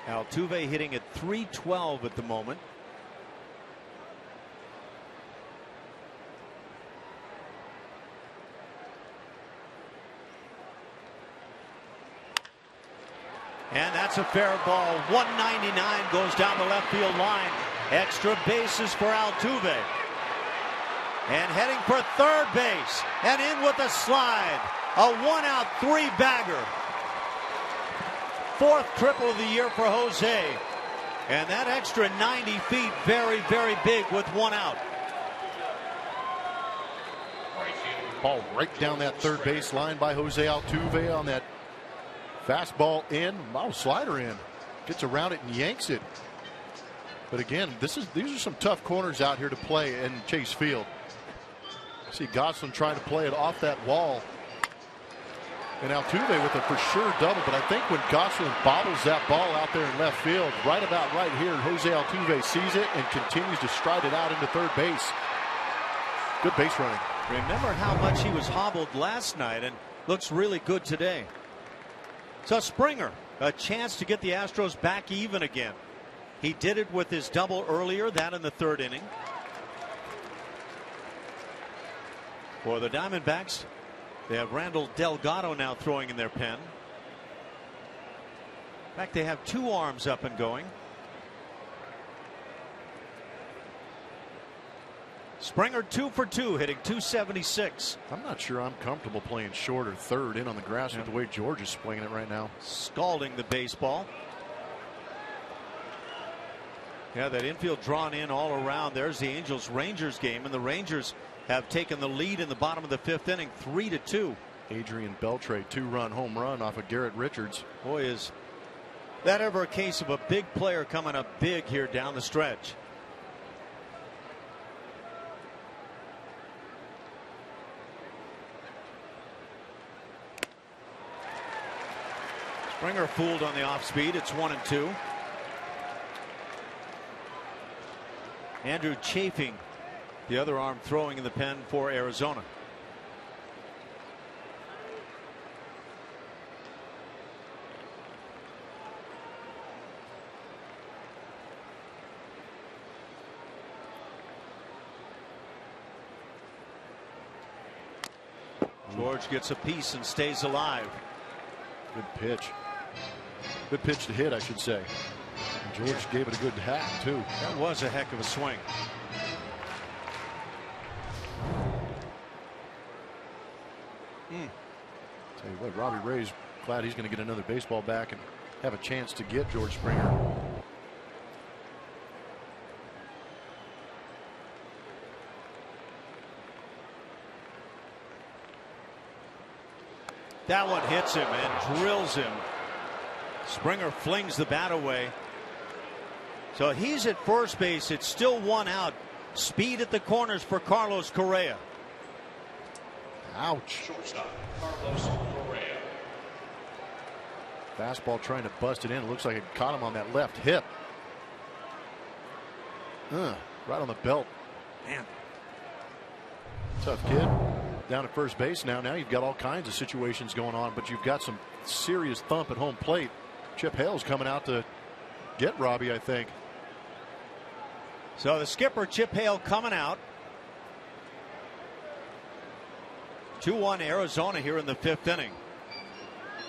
[SPEAKER 4] Altuve hitting at .312 at the moment. And that's a fair ball. 199 goes down the left field line. Extra bases for Altuve. And heading for 3rd base. And in with a slide. A 1-out 3-bagger. 4th triple of the year for Jose. And that extra 90 feet, very, very big with 1 out.
[SPEAKER 5] Ball right down that 3rd base line by Jose Altuve on that fastball in. Slider in. Gets around it and yanks it. But again, these are some tough corners out here to play in Chase Field. See Gosselin trying to play it off that wall. And Altuve with a for sure double, but I think when Gosselin bobbles that ball out there in left field, right about right here, Jose Altuve sees it and continues to stride it out into 3rd base. Good base running.
[SPEAKER 4] Remember how much he was hobbled last night and looks really good today. So Springer, a chance to get the Astros back even again. He did it with his double earlier, that in the 3rd inning. For the Diamondbacks, they have Randall Delgado now throwing in their pen. In fact, they have 2 arms up and going. Springer 2 for 2, hitting .276.
[SPEAKER 5] I'm not sure I'm comfortable playing short or 3rd in on the grass with the way George is swinging it right now.
[SPEAKER 4] Scalding the baseball. Yeah, that infield drawn in all around. There's the Angels-Rangers game, and the Rangers have taken the lead in the bottom of the 5th inning, 3-2.
[SPEAKER 5] Adrian Beltre, 2-run home run off of Garrett Richards.
[SPEAKER 4] Boy, is that ever a case of a big player coming up big here down the stretch. Springer fooled on the off speed. It's 1-2. Andrew Chafing, the other arm throwing in the pen for Arizona. George gets a piece and stays alive.
[SPEAKER 5] Good pitch. Good pitch to hit, I should say. And George gave it a good hack, too.
[SPEAKER 4] That was a heck of a swing.
[SPEAKER 5] Tell you what, Robbie Ray's glad he's going to get another baseball back and have a chance to get George Springer.
[SPEAKER 4] That one hits him and drills him. Springer flings the bat away. So he's at first base. It's still 1 out. Speed at the corners for Carlos Correa.
[SPEAKER 5] Ouch.
[SPEAKER 6] Shortstop, Carlos Correa.
[SPEAKER 5] Fastball trying to bust it in. It looks like it caught him on that left hip. Right on the belt.
[SPEAKER 4] Man.
[SPEAKER 5] Tough kid. Down at first base now. Now you've got all kinds of situations going on, but you've got some serious thump at home plate. Chip Hale's coming out to get Robbie, I think.
[SPEAKER 4] So the skipper, Chip Hale, coming out. 2-1 Arizona here in the 5th inning.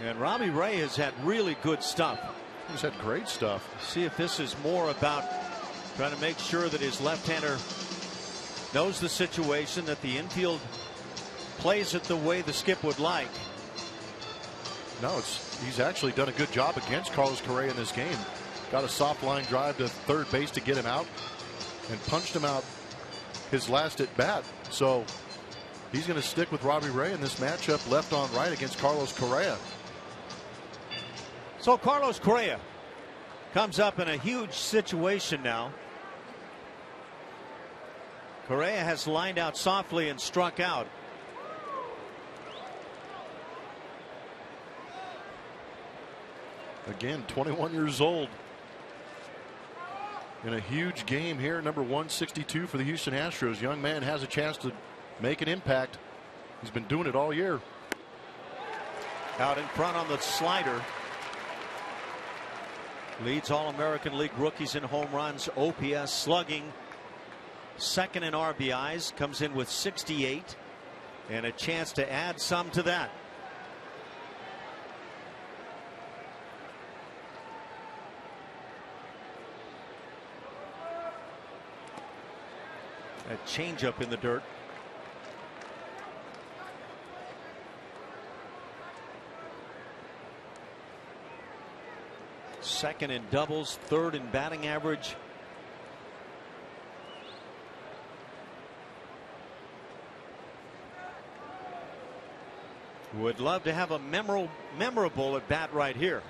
[SPEAKER 4] And Robbie Ray has had really good stuff.
[SPEAKER 5] He's had great stuff.
[SPEAKER 4] See if this is more about trying to make sure that his left-hander knows the situation, that the infield plays it the way the skip would like.
[SPEAKER 5] No, he's actually done a good job against Carlos Correa in this game. Got a soft line drive to 3rd base to get him out and punched him out his last at bat. So he's going to stick with Robbie Ray in this matchup, left on right against Carlos Correa.
[SPEAKER 4] So Carlos Correa comes up in a huge situation now. Correa has lined out softly and struck out.
[SPEAKER 5] Again, 21 years old. In a huge game here, number 162 for the Houston Astros. Young man has a chance to make an impact. He's been doing it all year.
[SPEAKER 4] Out in front on the slider. Leads All-American League rookies in home runs, OPS, slugging. Second in RBIs, comes in with 68 and a chance to add some to that. A changeup in the dirt. Second in doubles, third in batting average. Would love to have a memorable at bat right here.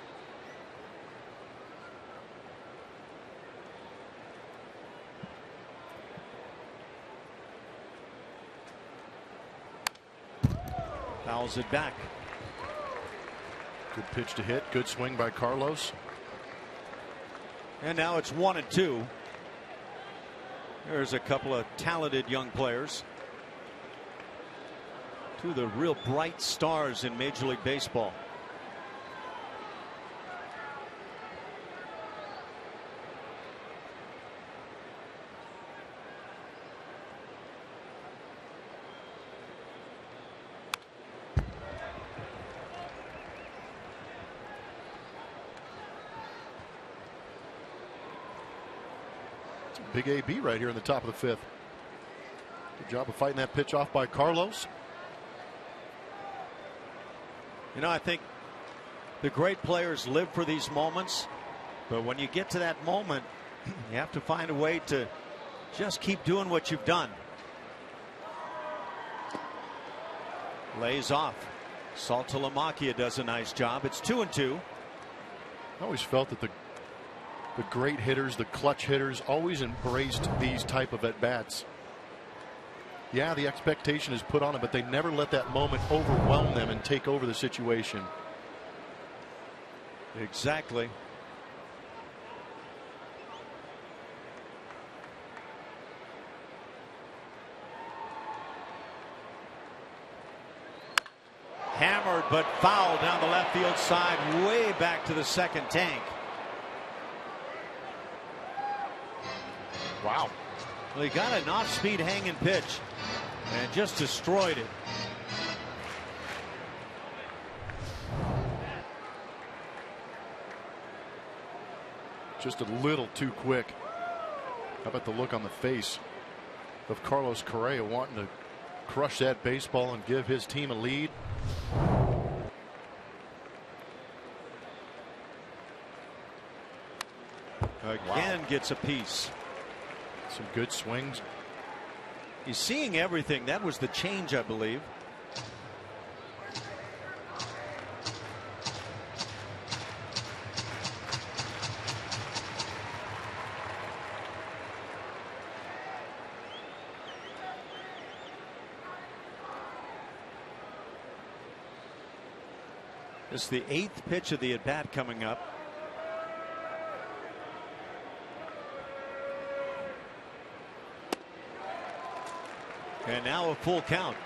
[SPEAKER 4] Fouls it back.
[SPEAKER 5] Good pitch to hit. Good swing by Carlos.
[SPEAKER 4] And now it's 1-2. There's a couple of talented young players. Two of the real bright stars in Major League Baseball.
[SPEAKER 5] Big AB right here in the top of the fifth. Good job of fighting that pitch off by Carlos.
[SPEAKER 4] You know, I think the great players live for these moments, but when you get to that moment, you have to find a way to just keep doing what you've done. Lays off. Saltalamacchia does a nice job. It's 2-2.
[SPEAKER 5] I always felt that the great hitters, the clutch hitters, always embraced these type of at-bats. Yeah, the expectation is put on them, but they never let that moment overwhelm them and take over the situation.
[SPEAKER 4] Exactly. Hammered but fouled down the left field side, way back to the second tank.
[SPEAKER 5] Wow.
[SPEAKER 4] Well, he got an off-speed hanging pitch and just destroyed it.
[SPEAKER 5] Just a little too quick. How about the look on the face of Carlos Correa wanting to crush that baseball and give his team a lead?
[SPEAKER 4] Again, gets a piece.
[SPEAKER 5] Some good swings.
[SPEAKER 4] He's seeing everything. That was the change, I believe. This is the 8th pitch of the at bat coming up. And now a full count.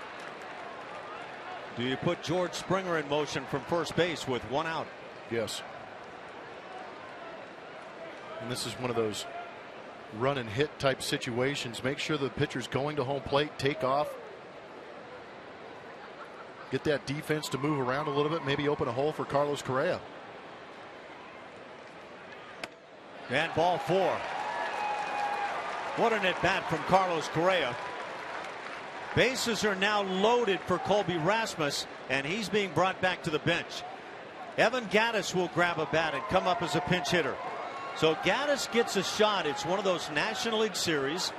[SPEAKER 4] Do you put George Springer in motion from first base with one out?
[SPEAKER 5] Yes. And this is one of those run and hit type situations. Make sure the pitcher's going to home plate, take off. Get that defense to move around a little bit, maybe open a hole for Carlos Correa.
[SPEAKER 4] And ball 4. What an at bat from Carlos Correa. Bases are now loaded for Colby Rasmus, and he's being brought back to the bench. Evan Gattis will grab a bat and come up as a pinch hitter. So Gattis gets a shot. It's one of those National League Series.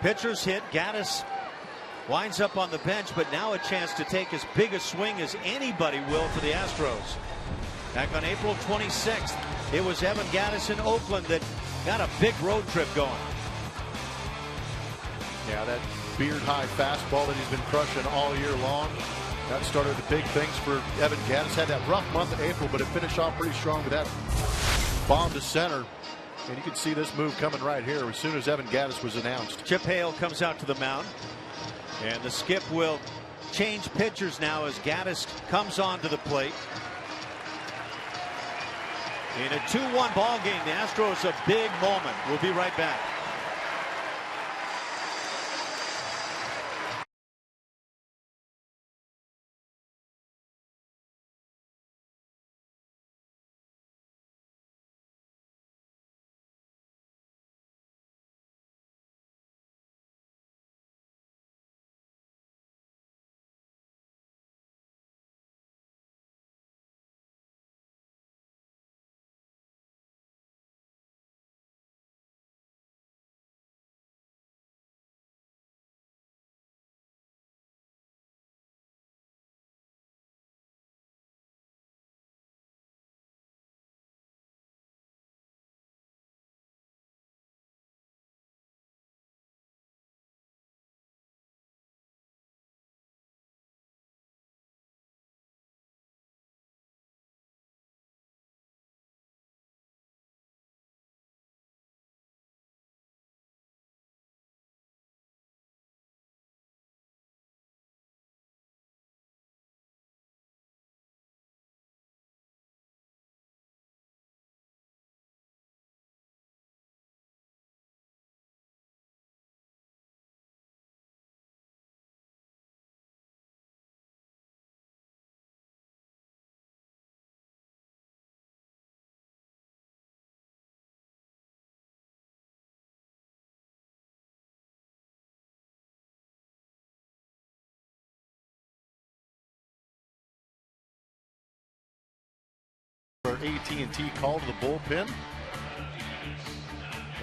[SPEAKER 4] Pitchers hit. Gaddis winds up on the bench, but now a chance to take as big a swing as anybody will for the Astros. Back on April 26th, it was Evan Gaddis in Oakland that got a big road trip going.
[SPEAKER 5] Yeah, that beard-high fastball that he's been crushing all year long. That started the big things for Evan Gaddis. Had that rough month of April, but it finished off pretty strong with that bomb to center. And you can see this move coming right here as soon as Evan Gaddis was announced.
[SPEAKER 4] Chip Hale comes out to the mound. And the skip will change pitchers now as Gaddis comes on to the plate. In a 2-1 ball game, the Astros a big moment. We'll be right back.
[SPEAKER 5] AT&T call to the bullpen.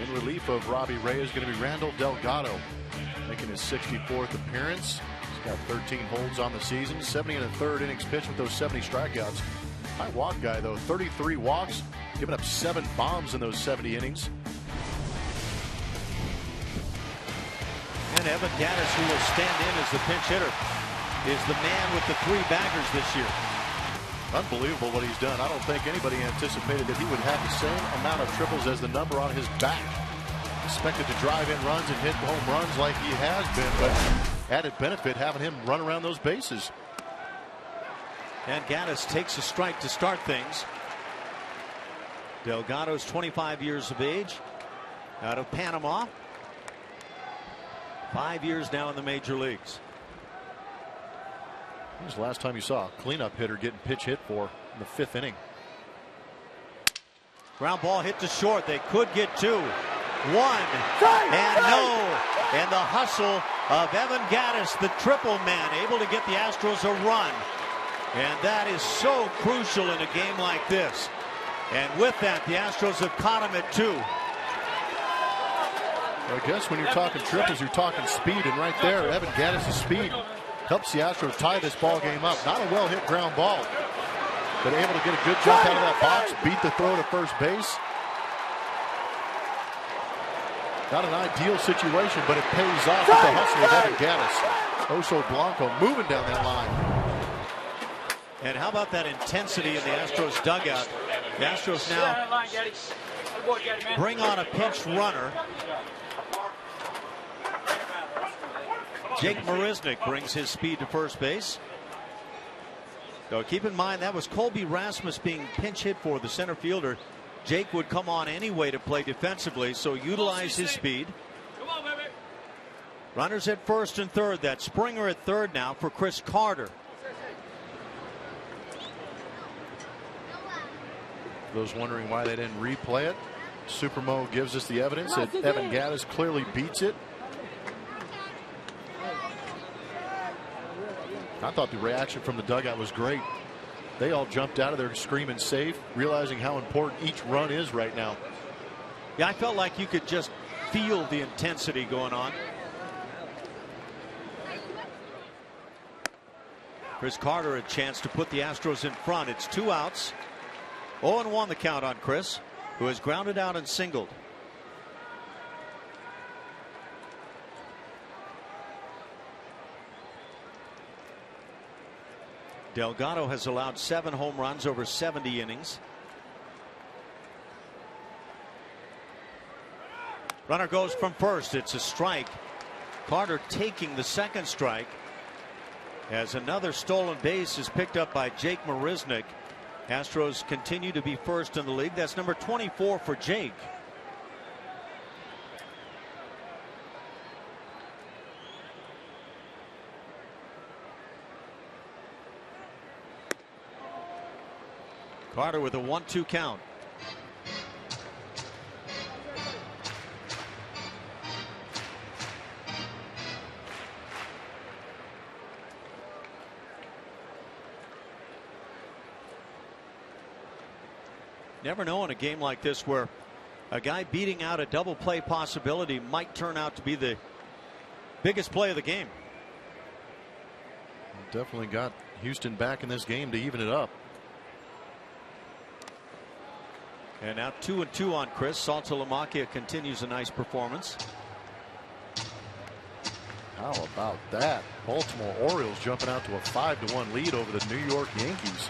[SPEAKER 5] In relief of Robbie Ray is going to be Randall Delgado, making his 64th appearance. He's got 13 holds on the season, 70 and a third innings pitched with those 70 strikeouts. High walk guy though, 33 walks, giving up 7 bombs in those 70 innings.
[SPEAKER 4] And Evan Gaddis, who will stand in as the pinch hitter, is the man with the 3 baggers this year.
[SPEAKER 5] Unbelievable what he's done. I don't think anybody anticipated that he would have the same amount of triples as the number on his back. Expected to drive in runs and hit home runs like he has been, but added benefit having him run around those bases.
[SPEAKER 4] And Gaddis takes a strike to start things. Delgado's 25 years of age, out of Panama. 5 years now in the major leagues.
[SPEAKER 5] When was the last time you saw a cleanup hitter getting pitch hit for in the 5th inning?
[SPEAKER 4] Ground ball hit to short. They could get 2. 1 and no. And the hustle of Evan Gaddis, the triple man, able to get the Astros a run. And that is so crucial in a game like this. And with that, the Astros have caught him at 2.
[SPEAKER 5] Well, I guess when you're talking triples, you're talking speed. And right there, Evan Gaddis' speed helps the Astros tie this ball game up. Not a well-hit ground ball, but able to get a good jump out of that box, beat the throw to first base. Not an ideal situation, but it pays off with the hustle of Evan Gaddis. Oso Blanco moving down that line.
[SPEAKER 4] And how about that intensity in the Astros dugout? The Astros now bring on a pinch runner. Jake Marisnick brings his speed to first base. So keep in mind that was Colby Rasmus being pinch hit for, the center fielder. Jake would come on anyway to play defensively, so utilize his speed. Runners at first and third. That's Springer at third now for Chris Carter.
[SPEAKER 5] Those wondering why they didn't replay it, Supermo gives us the evidence that Evan Gaddis clearly beats it. I thought the reaction from the dugout was great. They all jumped out of there screaming safe, realizing how important each run is right now.
[SPEAKER 4] Yeah, I felt like you could just feel the intensity going on. Chris Carter a chance to put the Astros in front. It's 2 outs. 0-1 the count on Chris, who has grounded out and singled. Delgado has allowed 7 home runs over 70 innings. Runner goes from first. It's a strike. Carter taking the second strike as another stolen base is picked up by Jake Marisnick. Astros continue to be first in the league. That's number 24 for Jake. Carter with a 1-2 count. Never know in a game like this where a guy beating out a double play possibility might turn out to be the biggest play of the game.
[SPEAKER 5] Definitely got Houston back in this game to even it up.
[SPEAKER 4] And now 2-2 on Chris. Saltalamacchia continues a nice performance.
[SPEAKER 5] How about that? Baltimore Orioles jumping out to a 5-1 lead over the New York Yankees.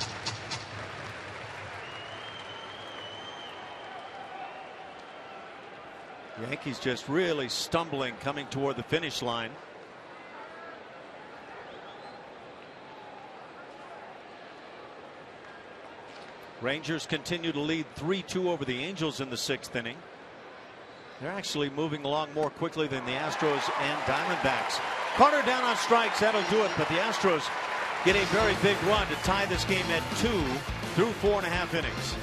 [SPEAKER 4] Yankees just really stumbling coming toward the finish line. Rangers continue to lead 3-2 over the Angels in the 6th inning. They're actually moving along more quickly than the Astros and Diamondbacks. Carter down on strikes. That'll do it. But the Astros get a very big run to tie this game at 2 through 4.5 innings.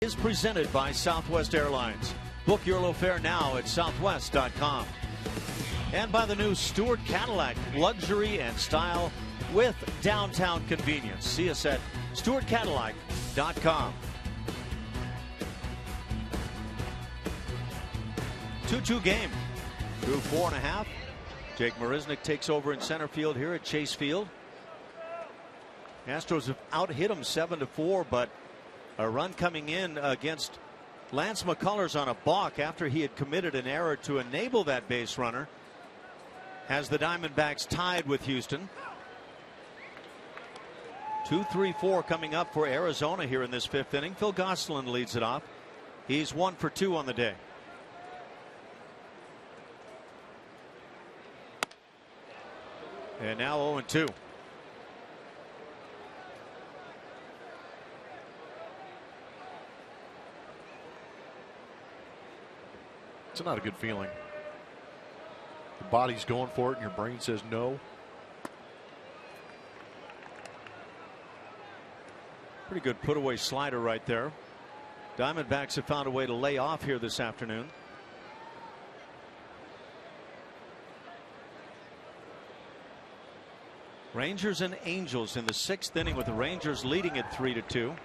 [SPEAKER 4] Is presented by Southwest Airlines. Book your low fare now at southwest.com. And by the new Stewart Cadillac, luxury and style with downtown convenience. See us at stewartcadillac.com. 2-2 game through 4.5. Jake Marisnick takes over in center field here at Chase Field. Astros have out-hit him 7-4, but a run coming in against Lance McCullers on a balk after he had committed an error to enable that base runner has the Diamondbacks tied with Houston. 2-3-4 coming up for Arizona here in this 5th inning. Phil Gosselin leads it off. He's 1 for 2 on the day. And now 0-2.
[SPEAKER 5] It's not a good feeling. The body's going for it and your brain says no.
[SPEAKER 4] Pretty good put away slider right there. Diamondbacks have found a way to lay off here this afternoon. Rangers and Angels in the 6th inning with the Rangers leading it 3-2.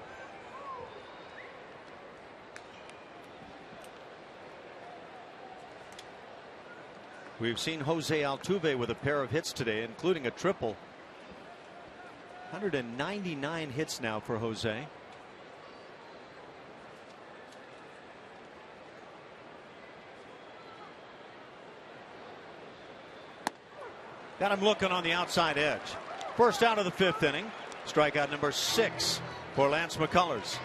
[SPEAKER 4] We've seen Jose Altuve with a pair of hits today, including a triple. 199 hits now for Jose. Got him looking on the outside edge. First out of the 5th inning. Strikeout number 6 for Lance McCullers.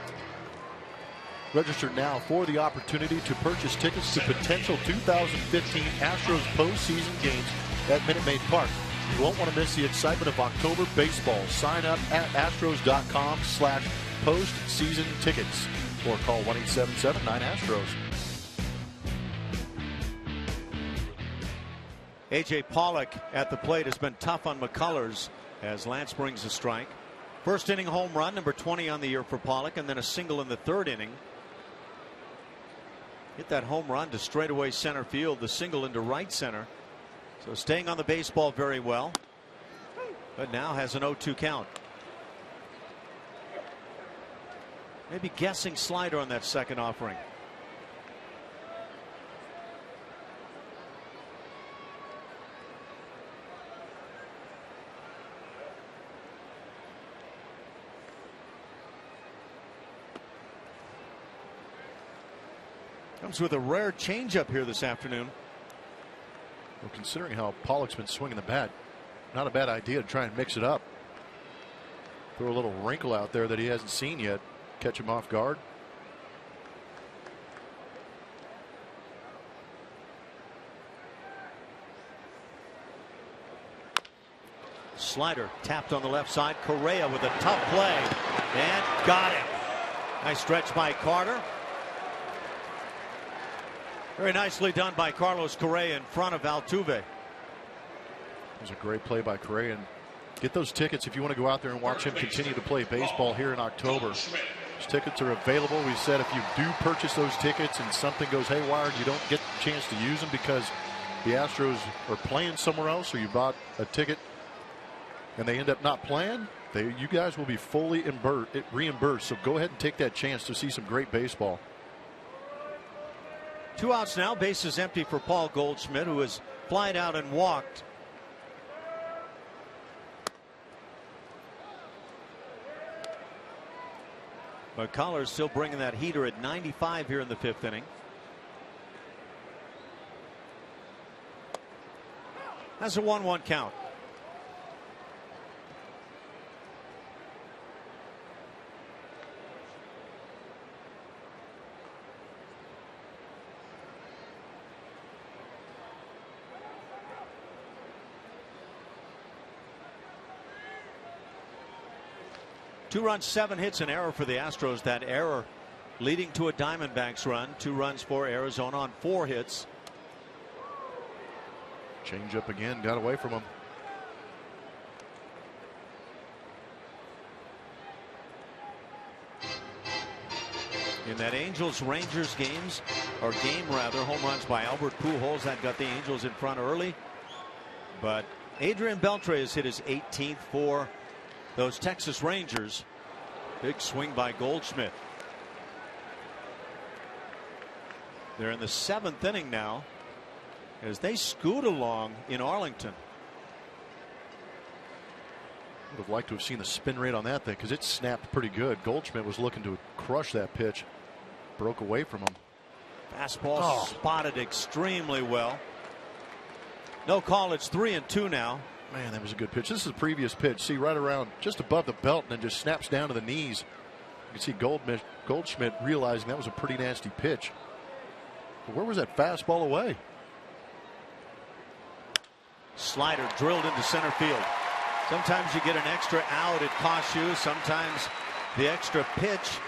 [SPEAKER 5] Register now for the opportunity to purchase tickets to potential 2015 Astros postseason games at Minute Maid Park. You won't want to miss the excitement of October baseball. Sign up at astros.com/postseason tickets or call 1-877-9-ASTROS.
[SPEAKER 4] A.J. Pollock at the plate has been tough on McCullers as Lance brings a strike. First inning home run, number 20 on the year for Pollock, and then a single in the 3rd inning. Hit that home run to straightaway center field, the single into right center. So staying on the baseball very well, but now has an 0-2 count. Maybe guessing slider on that second offering. Comes with a rare changeup here this afternoon.
[SPEAKER 5] Well, considering how Pollock's been swinging the bat, not a bad idea to try and mix it up. Throw a little wrinkle out there that he hasn't seen yet. Catch him off guard.
[SPEAKER 4] Slider tapped on the left side. Correa with a tough play and got him. Nice stretch by Carter. Very nicely done by Carlos Correa in front of Altuve.
[SPEAKER 5] It was a great play by Correa. And get those tickets if you want to go out there and watch him continue to play baseball here in October. Those tickets are available. We said if you do purchase those tickets and something goes haywire, you don't get the chance to use them because the Astros are playing somewhere else, or you bought a ticket and they end up not playing, you guys will be fully reimbursed. So go ahead and take that chance to see some great baseball.
[SPEAKER 4] 2 outs now, bases empty for Paul Goldschmidt, who has flied out and walked. McCullers still bringing that heater at 95 here in the 5th inning. That's a 1-1 count. Two runs, 7 hits, an error for the Astros. That error leading to a Diamondbacks run. 2 runs for Arizona on 4 hits.
[SPEAKER 5] Change up again, got away from him.
[SPEAKER 4] In that Angels-Rangers game rather, home runs by Albert Pujols that got the Angels in front early. But Adrian Beltre has hit his 18th for those Texas Rangers. Big swing by Goldschmidt. They're in the 7th inning now as they scoot along in Arlington.
[SPEAKER 5] Would have liked to have seen the spin rate on that thing because it snapped pretty good. Goldschmidt was looking to crush that pitch. Broke away from him.
[SPEAKER 4] Fastball spotted extremely well. No call. It's 3-2 now.
[SPEAKER 5] Man, that was a good pitch. This is the previous pitch. See, right around just above the belt and then just snaps down to the knees. You can see Goldschmidt realizing that was a pretty nasty pitch. But where was that fastball away?
[SPEAKER 4] Slider drilled into center field. Sometimes you get an extra out, it costs you. Sometimes the extra pitch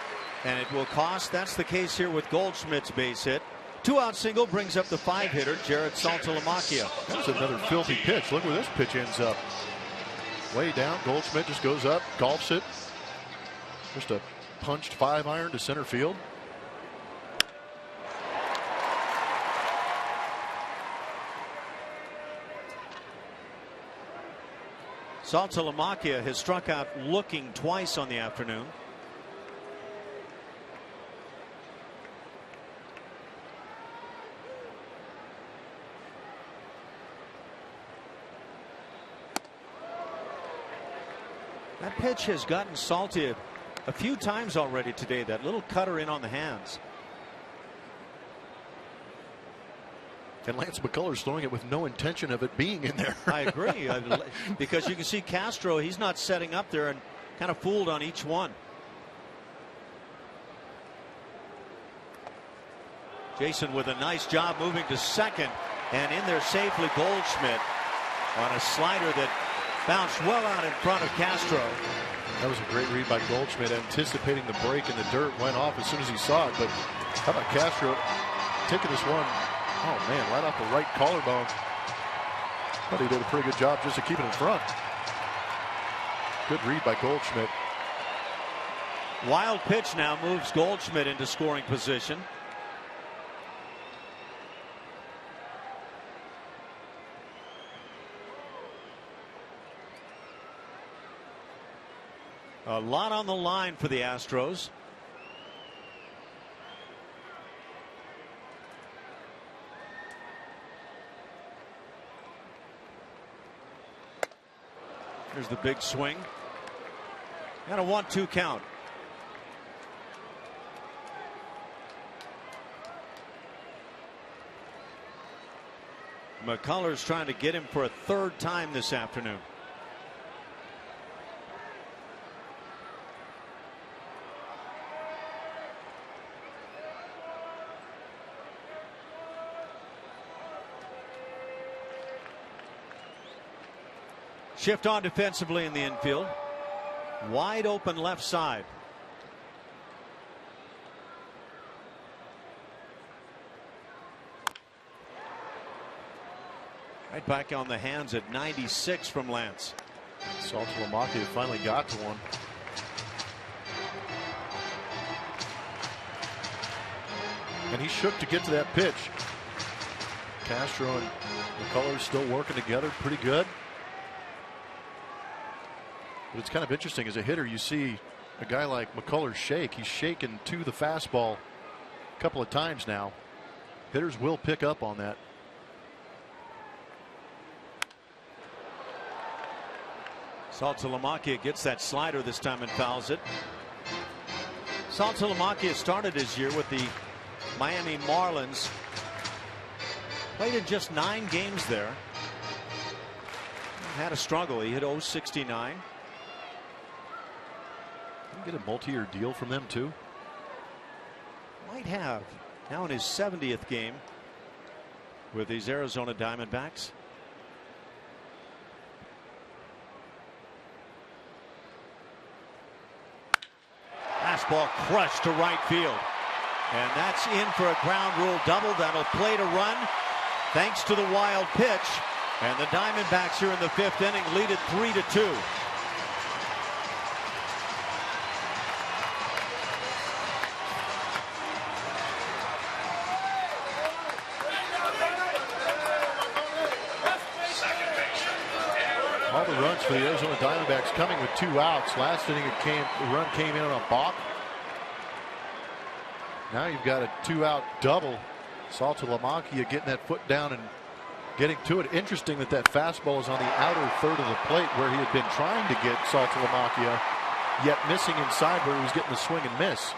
[SPEAKER 4] and it will cost. That's the case here with Goldschmidt's base hit. 2-out single brings up the 5-hitter, Jared Saltalamacchia.
[SPEAKER 5] That's another filthy pitch. Look where this pitch ends up. Way down. Goldschmidt just goes up, golfs it. Just a punched 5-iron to center field.
[SPEAKER 4] Saltalamacchia has struck out looking twice on the afternoon. That pitch has gotten Salty a few times already today. That little cutter in on the hands.
[SPEAKER 5] And Lance McCullers throwing it with no intention of it being in there.
[SPEAKER 4] I agree. Because you can see Castro, he's not setting up there and kind of fooled on each one. Jason with a nice job moving to second, and in there safely Goldschmidt on a slider that bounced well out in front of Castro.
[SPEAKER 5] That was a great read by Goldschmidt, anticipating the break in the dirt, went off as soon as he saw it. But how about Castro taking this one? Oh man, right off the right collarbone. But he did a pretty good job just to keep it in front. Good read by Goldschmidt.
[SPEAKER 4] Wild pitch now moves Goldschmidt into scoring position. A lot on the line for the Astros. Here's the big swing. And a 1-2 count. McCullers trying to get him for a third time this afternoon. Shift on defensively in the infield. Wide open left side. Right back on the hands at 96 from Lance.
[SPEAKER 5] Saltalamacchia finally got to one. And he shook to get to that pitch. Castro and McCullers still working together pretty good. But it's kind of interesting as a hitter, you see a guy like McCullers shake. He's shaken to the fastball a couple of times now. Hitters will pick up on that.
[SPEAKER 4] Saltalamacchia gets that slider this time and fouls it. Saltalamacchia started his year with the Miami Marlins. Played in just 9 games there. Had a struggle. He hit .069.
[SPEAKER 5] Get a multi-year deal from them too.
[SPEAKER 4] Might have. Now in his 70th game with these Arizona Diamondbacks. Fastball crushed to right field. And that's in for a ground rule double. That'll play to run thanks to the wild pitch. And the Diamondbacks here in the 5th inning lead it 3-2.
[SPEAKER 5] All the runs for the Arizona Diamondbacks coming with 2 outs. Last inning the run came in on a balk. Now you've got a 2-out double. Saltalamacchia getting that foot down and getting to it. Interesting that that fastball is on the outer third of the plate where he had been trying to get Saltalamacchia, yet missing inside where he was getting the swing and miss.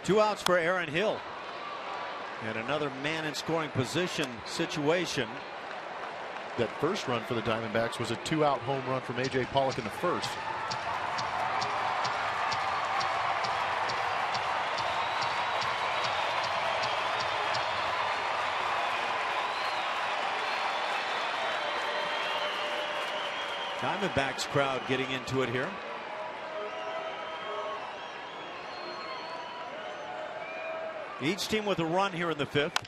[SPEAKER 4] 2 outs for Aaron Hill. And another man in scoring position situation.
[SPEAKER 5] That first run for the Diamondbacks was a 2-out home run from A.J. Pollock in the first.
[SPEAKER 4] Diamondbacks crowd getting into it here. Each team with a run here in the 5th.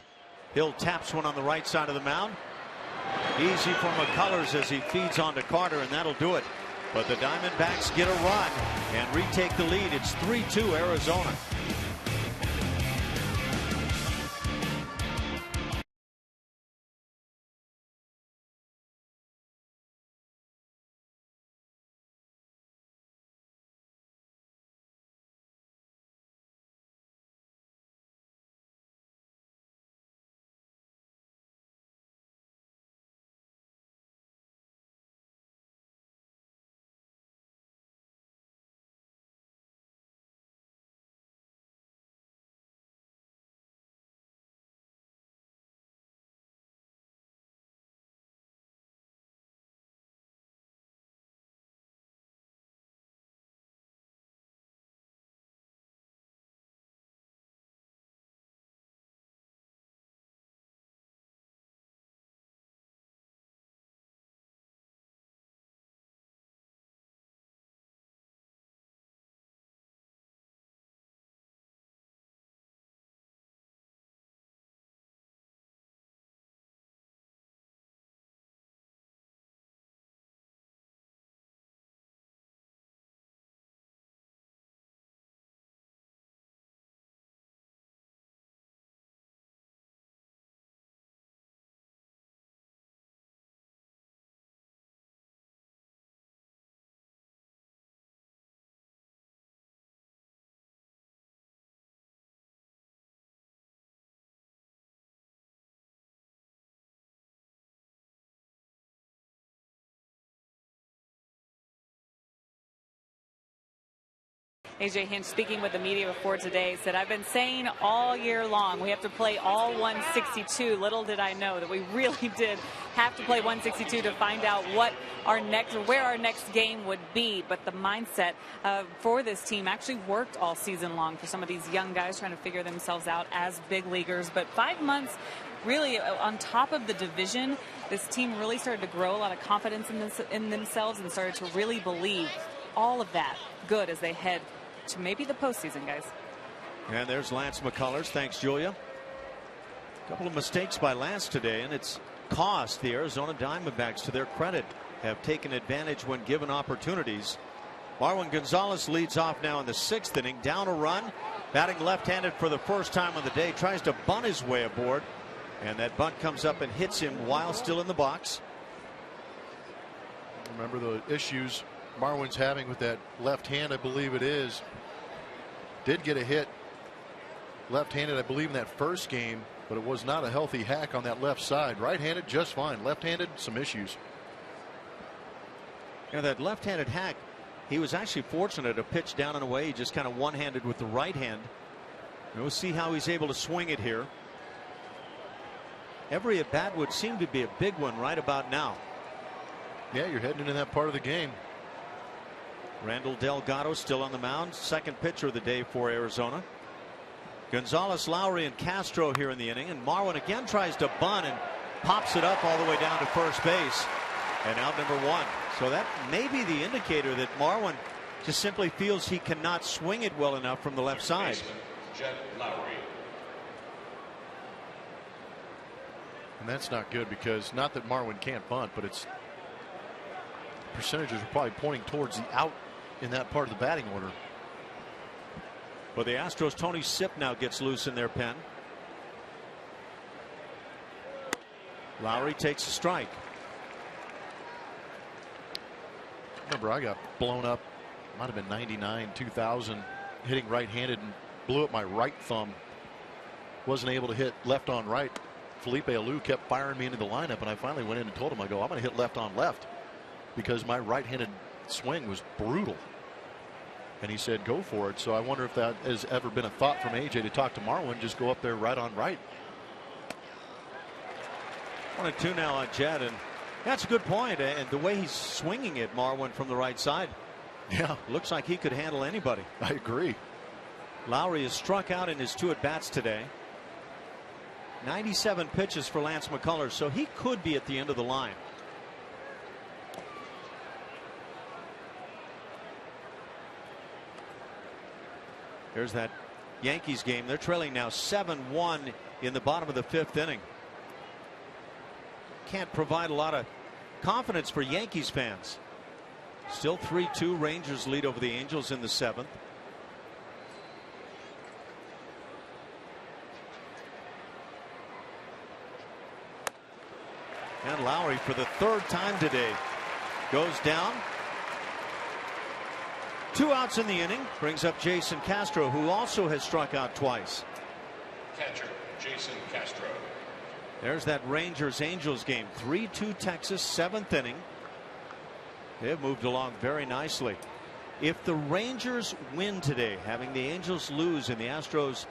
[SPEAKER 4] Hill taps one on the right side of the mound. Easy for McCullers as he feeds on to Carter, and that'll do it. But the Diamondbacks get a run and retake the lead. It's 3-2 Arizona.
[SPEAKER 1] A.J. Hinch, speaking with the media before today, said, "I've been saying all year long we have to play all 162. Little did I know that we really did have to play 162 to find out what our next, or where our next game would be." But the mindset for this team actually worked all season long for some of these young guys trying to figure themselves out as big leaguers. But 5 months really on top of the division, this team really started to grow a lot of confidence in themselves and started to really believe all of that good as they head to maybe the postseason, guys.
[SPEAKER 4] And there's Lance McCullers. Thanks, Julia. A couple of mistakes by Lance today, and it's cost the Arizona Diamondbacks. To their credit, have taken advantage when given opportunities. Marwin Gonzalez leads off now in the 6th inning, down a run, batting left-handed for the first time of the day, tries to bunt his way aboard, and that bunt comes up and hits him while still in the box.
[SPEAKER 5] Remember the issues Marwin's having with that left hand, I believe it is. Did get a hit left-handed, I believe, in that first game, but it was not a healthy hack on that left side. Right-handed, just fine. Left-handed, some issues.
[SPEAKER 4] You know, that left-handed hack, he was actually fortunate. A pitch down and away, he just kind of one-handed with the right hand. And we'll see how he's able to swing it here. Every at bat would seem to be a big one right about now.
[SPEAKER 5] Yeah, you're heading into that part of the game.
[SPEAKER 4] Randall Delgado still on the mound. Second pitcher of the day for Arizona. Gonzalez, Lowry, and Castro here in the inning. And Marwin again tries to bunt and pops it up all the way down to first base. And out number 1. So that may be the indicator that Marwin just simply feels he cannot swing it well enough from the left side.
[SPEAKER 5] And that's not good, because not that Marwin can't bunt, but it's percentages are probably pointing towards the out in that part of the batting order.
[SPEAKER 4] But the Astros, Tony Sipp now gets loose in their pen. Lowry takes a strike.
[SPEAKER 5] Remember, I got blown up, might have been 99, 2000, hitting right-handed and blew up my right thumb. Wasn't able to hit left on right. Felipe Alou kept firing me into the lineup, and I finally went in and told him, I go, I'm going to hit left on left, because my right-handed swing was brutal. And he said, go for it. So I wonder if that has ever been a thought from AJ to talk to Marwin, just go up there right on right.
[SPEAKER 4] 1-2 now on Jed, and that's a good point. And the way he's swinging it, Marwin, from the right side,
[SPEAKER 5] yeah,
[SPEAKER 4] looks like he could handle anybody.
[SPEAKER 5] I agree.
[SPEAKER 4] Lowry has struck out in his 2 at-bats today. 97 pitches for Lance McCullers, so he could be at the end of the line. There's that Yankees game. They're trailing now 7-1 in the bottom of the 5th inning. Can't provide a lot of confidence for Yankees fans. Still 3-2. Rangers lead over the Angels in the 7th. And Lowry, for the 3rd time today, goes down. 2 outs in the inning. Brings up Jason Castro, who also has struck out twice.
[SPEAKER 6] Catcher, Jason Castro.
[SPEAKER 4] There's that Rangers-Angels game. 3-2 Texas, 7th inning. They've moved along very nicely. If the Rangers win today, having the Angels lose and the Astros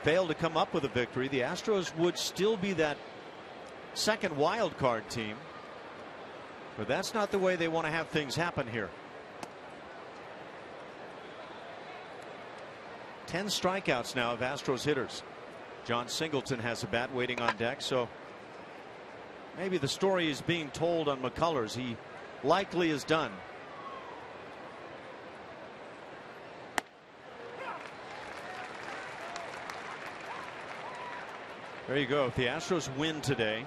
[SPEAKER 4] fail to come up with a victory, the Astros would still be that second wild card team. But that's not the way they want to have things happen here. 10 strikeouts now of Astros hitters. John Singleton has a bat waiting on deck, so maybe the story is being told on McCullers. He likely is done. There you go. If the Astros win today,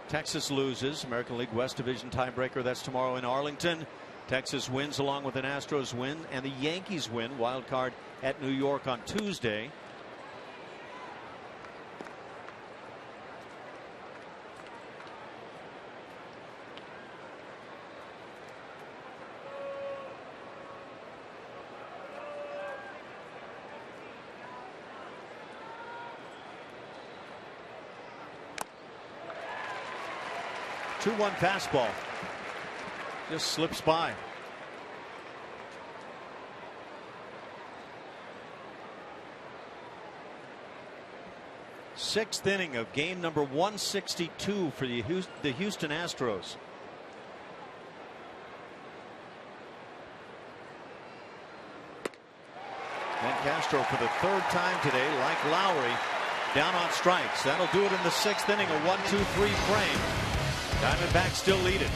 [SPEAKER 4] Texas loses. American League West Division tiebreaker. That's tomorrow in Arlington. Texas wins along with an Astros win, and the Yankees win wild card at New York on Tuesday. Two-one fastball. Just slips by. Sixth inning of game number 162 for the Houston Astros. And Castro for the 3rd time today, like Lowry, down on strikes. That'll do it in the 6th inning, a 1-2-3 frame. Diamondbacks still lead it.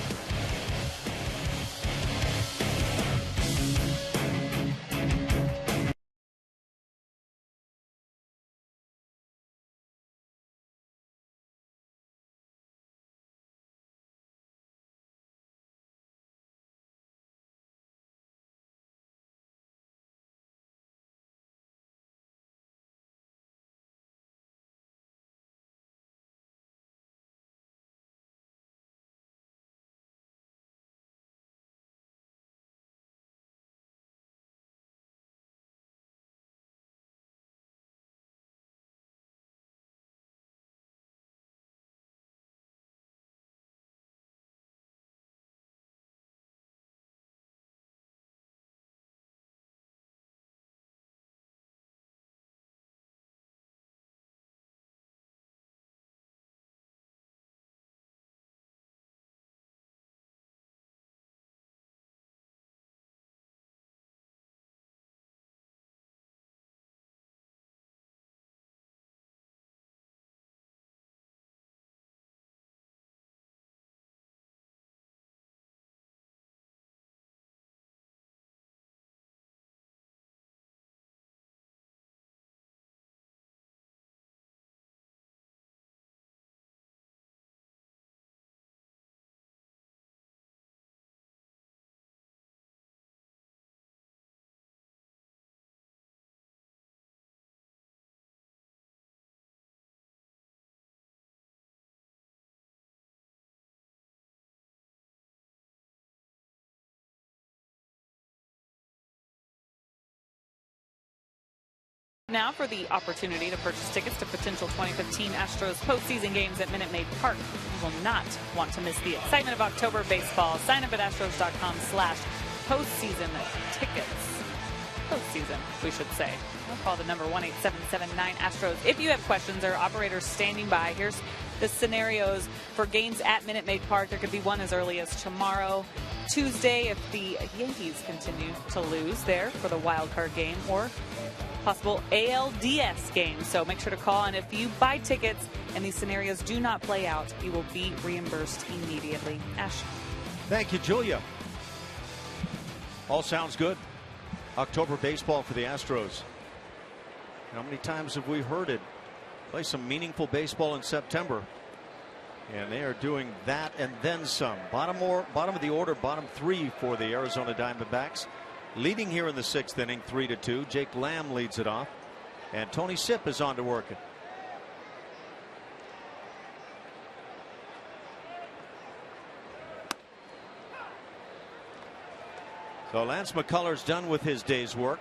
[SPEAKER 1] Now for the opportunity to purchase tickets to potential 2015 Astros postseason games at Minute Maid Park. You will not want to miss the excitement of October baseball. Sign up at Astros.com/postseason tickets. Postseason, we should say. I'll call the number 1-877-9 Astros if you have questions. Or operators standing by. Here's the scenarios for games at Minute Maid Park. There could be one as early as tomorrow, Tuesday, if the Yankees continue to lose there for the wild card game, or possible ALDS game. So make sure to call, and if you buy tickets and these scenarios do not play out, you will be reimbursed immediately. Ash.
[SPEAKER 4] Thank you, Julia. All sounds good. October baseball for the Astros. How many times have we heard it? Play some meaningful baseball in September. And they are doing that and then some. Bottom of the order, bottom 3 for the Arizona Diamondbacks. Leading here in the 6th inning, 3-2. Jake Lamb leads it off. And Tony Sipp is on to work it. So Lance McCullers done with his day's work.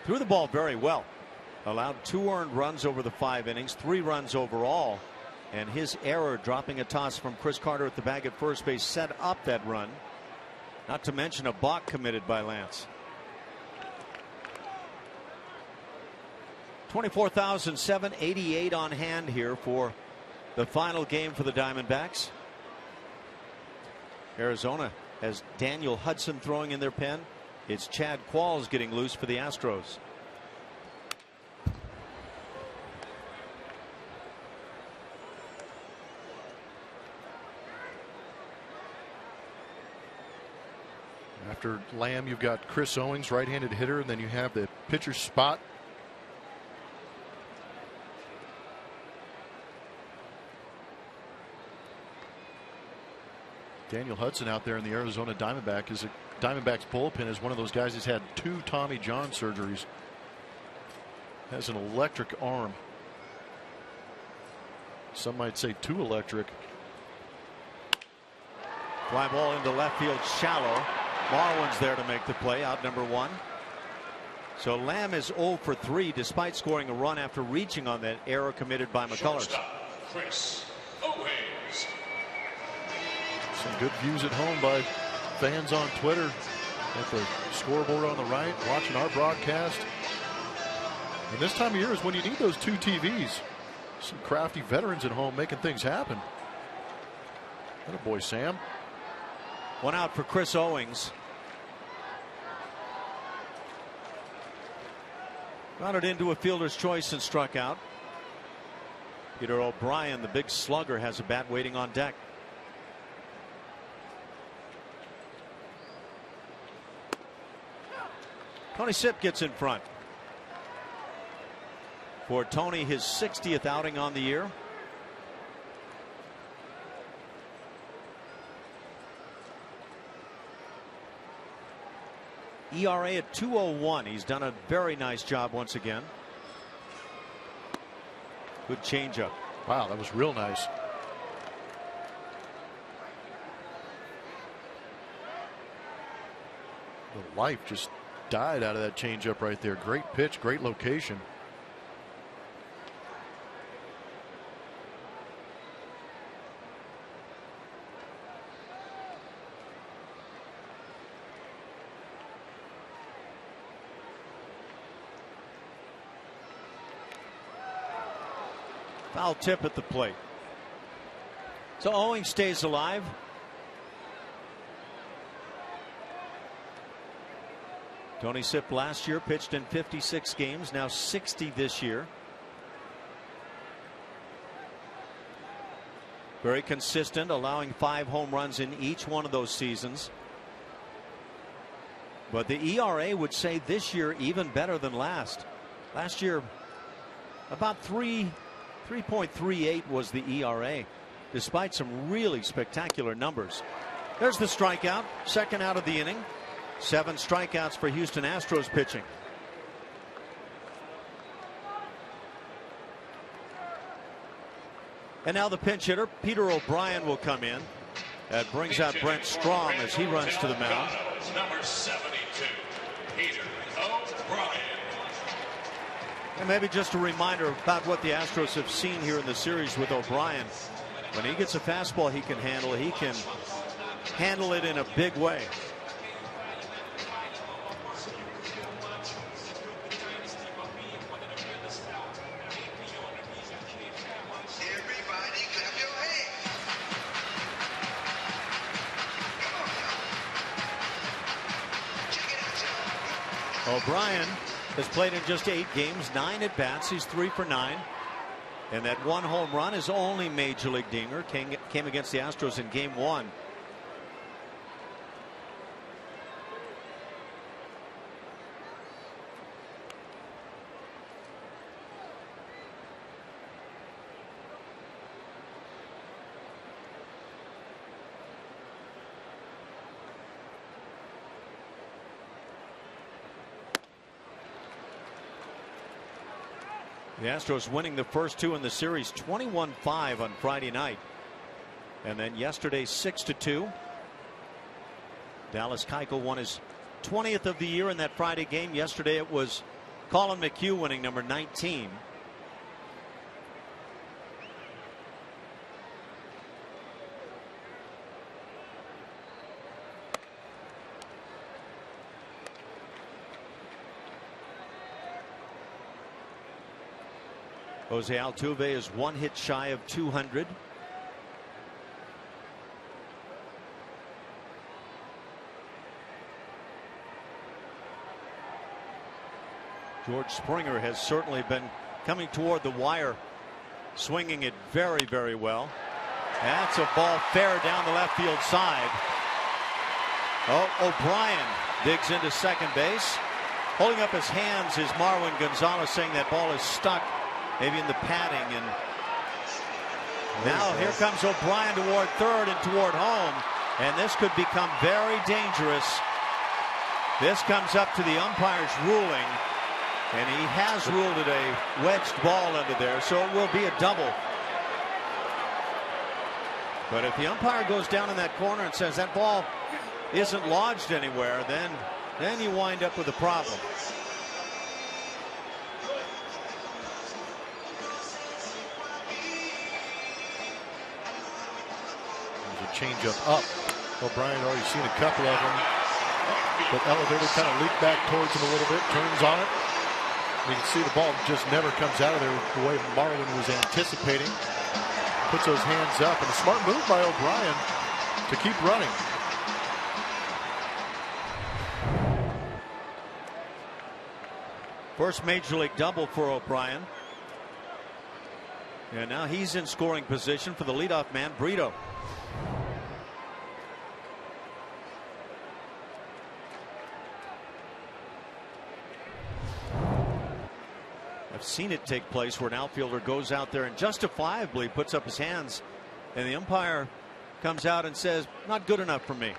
[SPEAKER 4] Threw the ball very well. Allowed 2 earned runs over the 5 innings, 3 runs overall. And his error dropping a toss from Chris Carter at the bag at first base set up that run. Not to mention a balk committed by Lance. 24,788 on hand here for the final game for the Diamondbacks. Arizona has Daniel Hudson throwing in their pen. It's Chad Qualls getting loose for the Astros.
[SPEAKER 5] After Lamb, you've got Chris Owings, right-handed hitter, and then you have the pitcher's spot. Daniel Hudson out there in the Arizona Diamondbacks bullpen is one of those guys who's had 2 Tommy John surgeries. Has an electric arm. Some might say too electric.
[SPEAKER 4] Fly ball into left field shallow. Marlins there to make the play, out number 1. So Lamb is 0 for 3 despite scoring a run after reaching on that error committed by McCullers.
[SPEAKER 6] Chris Owings.
[SPEAKER 5] Some good views at home by fans on Twitter. At the scoreboard on the right, watching our broadcast. And this time of year is when you need those 2 TVs. Some crafty veterans at home making things happen. Atta boy, Sam.
[SPEAKER 4] 1 out for Chris Owings. Grounded into a fielder's choice and struck out. Peter O'Brien, the big slugger, has a bat waiting on deck. Tony Sipp gets in front. For Tony, his 60th outing on the year. ERA at 2.01. He's done a very nice job once again. Good changeup.
[SPEAKER 5] Wow, that was real nice. The life just died out of that changeup right there. Great pitch, great location.
[SPEAKER 4] Foul tip at the plate. So Owings stays alive. Tony Sipp last year pitched in 56 games, now 60 this year. Very consistent, allowing 5 home runs in each one of those seasons. But the ERA would say this year even better than last. Last year about 3.38 was the ERA, despite some really spectacular numbers. There's the strikeout, second out of the inning. 7 strikeouts for Houston Astros pitching. And now the pinch hitter, Peter O'Brien, will come in. That brings out Brent Strom as he runs to the mound.
[SPEAKER 6] Number 72, Peter O'Brien.
[SPEAKER 4] And maybe just a reminder about what the Astros have seen here in the series with O'Brien. When he gets a fastball he can handle it in a big way. O'Brien has played in just 8 games, 9 at bats. He's 3 for 9. And that 1 home run, his only major league dinger, came against the Astros in game 1. The Astros winning the first two in the series, 21-5 on Friday night. And then yesterday 6-2. Dallas Keuchel won his 20th of the year in that Friday game. Yesterday it was Colin McHugh winning number 19. Jose Altuve is one hit shy of 200. George Springer has certainly been coming toward the wire, swinging it very, very well. That's a ball fair down the left field side. Oh, O'Brien digs into second base. Holding up his hands is Marwin Gonzalez, saying that ball is stuck maybe in the padding. And now here comes O'Brien toward third and toward home. And this could become very dangerous. This comes up to the umpire's ruling. And he has ruled it a wedged ball under there, so it will be a double. But if the umpire goes down in that corner and says that ball isn't lodged anywhere, then you wind up with a problem.
[SPEAKER 5] There's a changeup up. O'Brien already seen a couple of them, but elevator kind of leaked back towards him a little bit, turns on it. You can see the ball just never comes out of there the way Marlin was anticipating. Puts those hands up, and a smart move by O'Brien to keep running.
[SPEAKER 4] First major league double for O'Brien. And now he's in scoring position for the leadoff man, Brito. I've seen it take place where an outfielder goes out there and justifiably puts up his hands, and the umpire comes out and says, not good enough for me.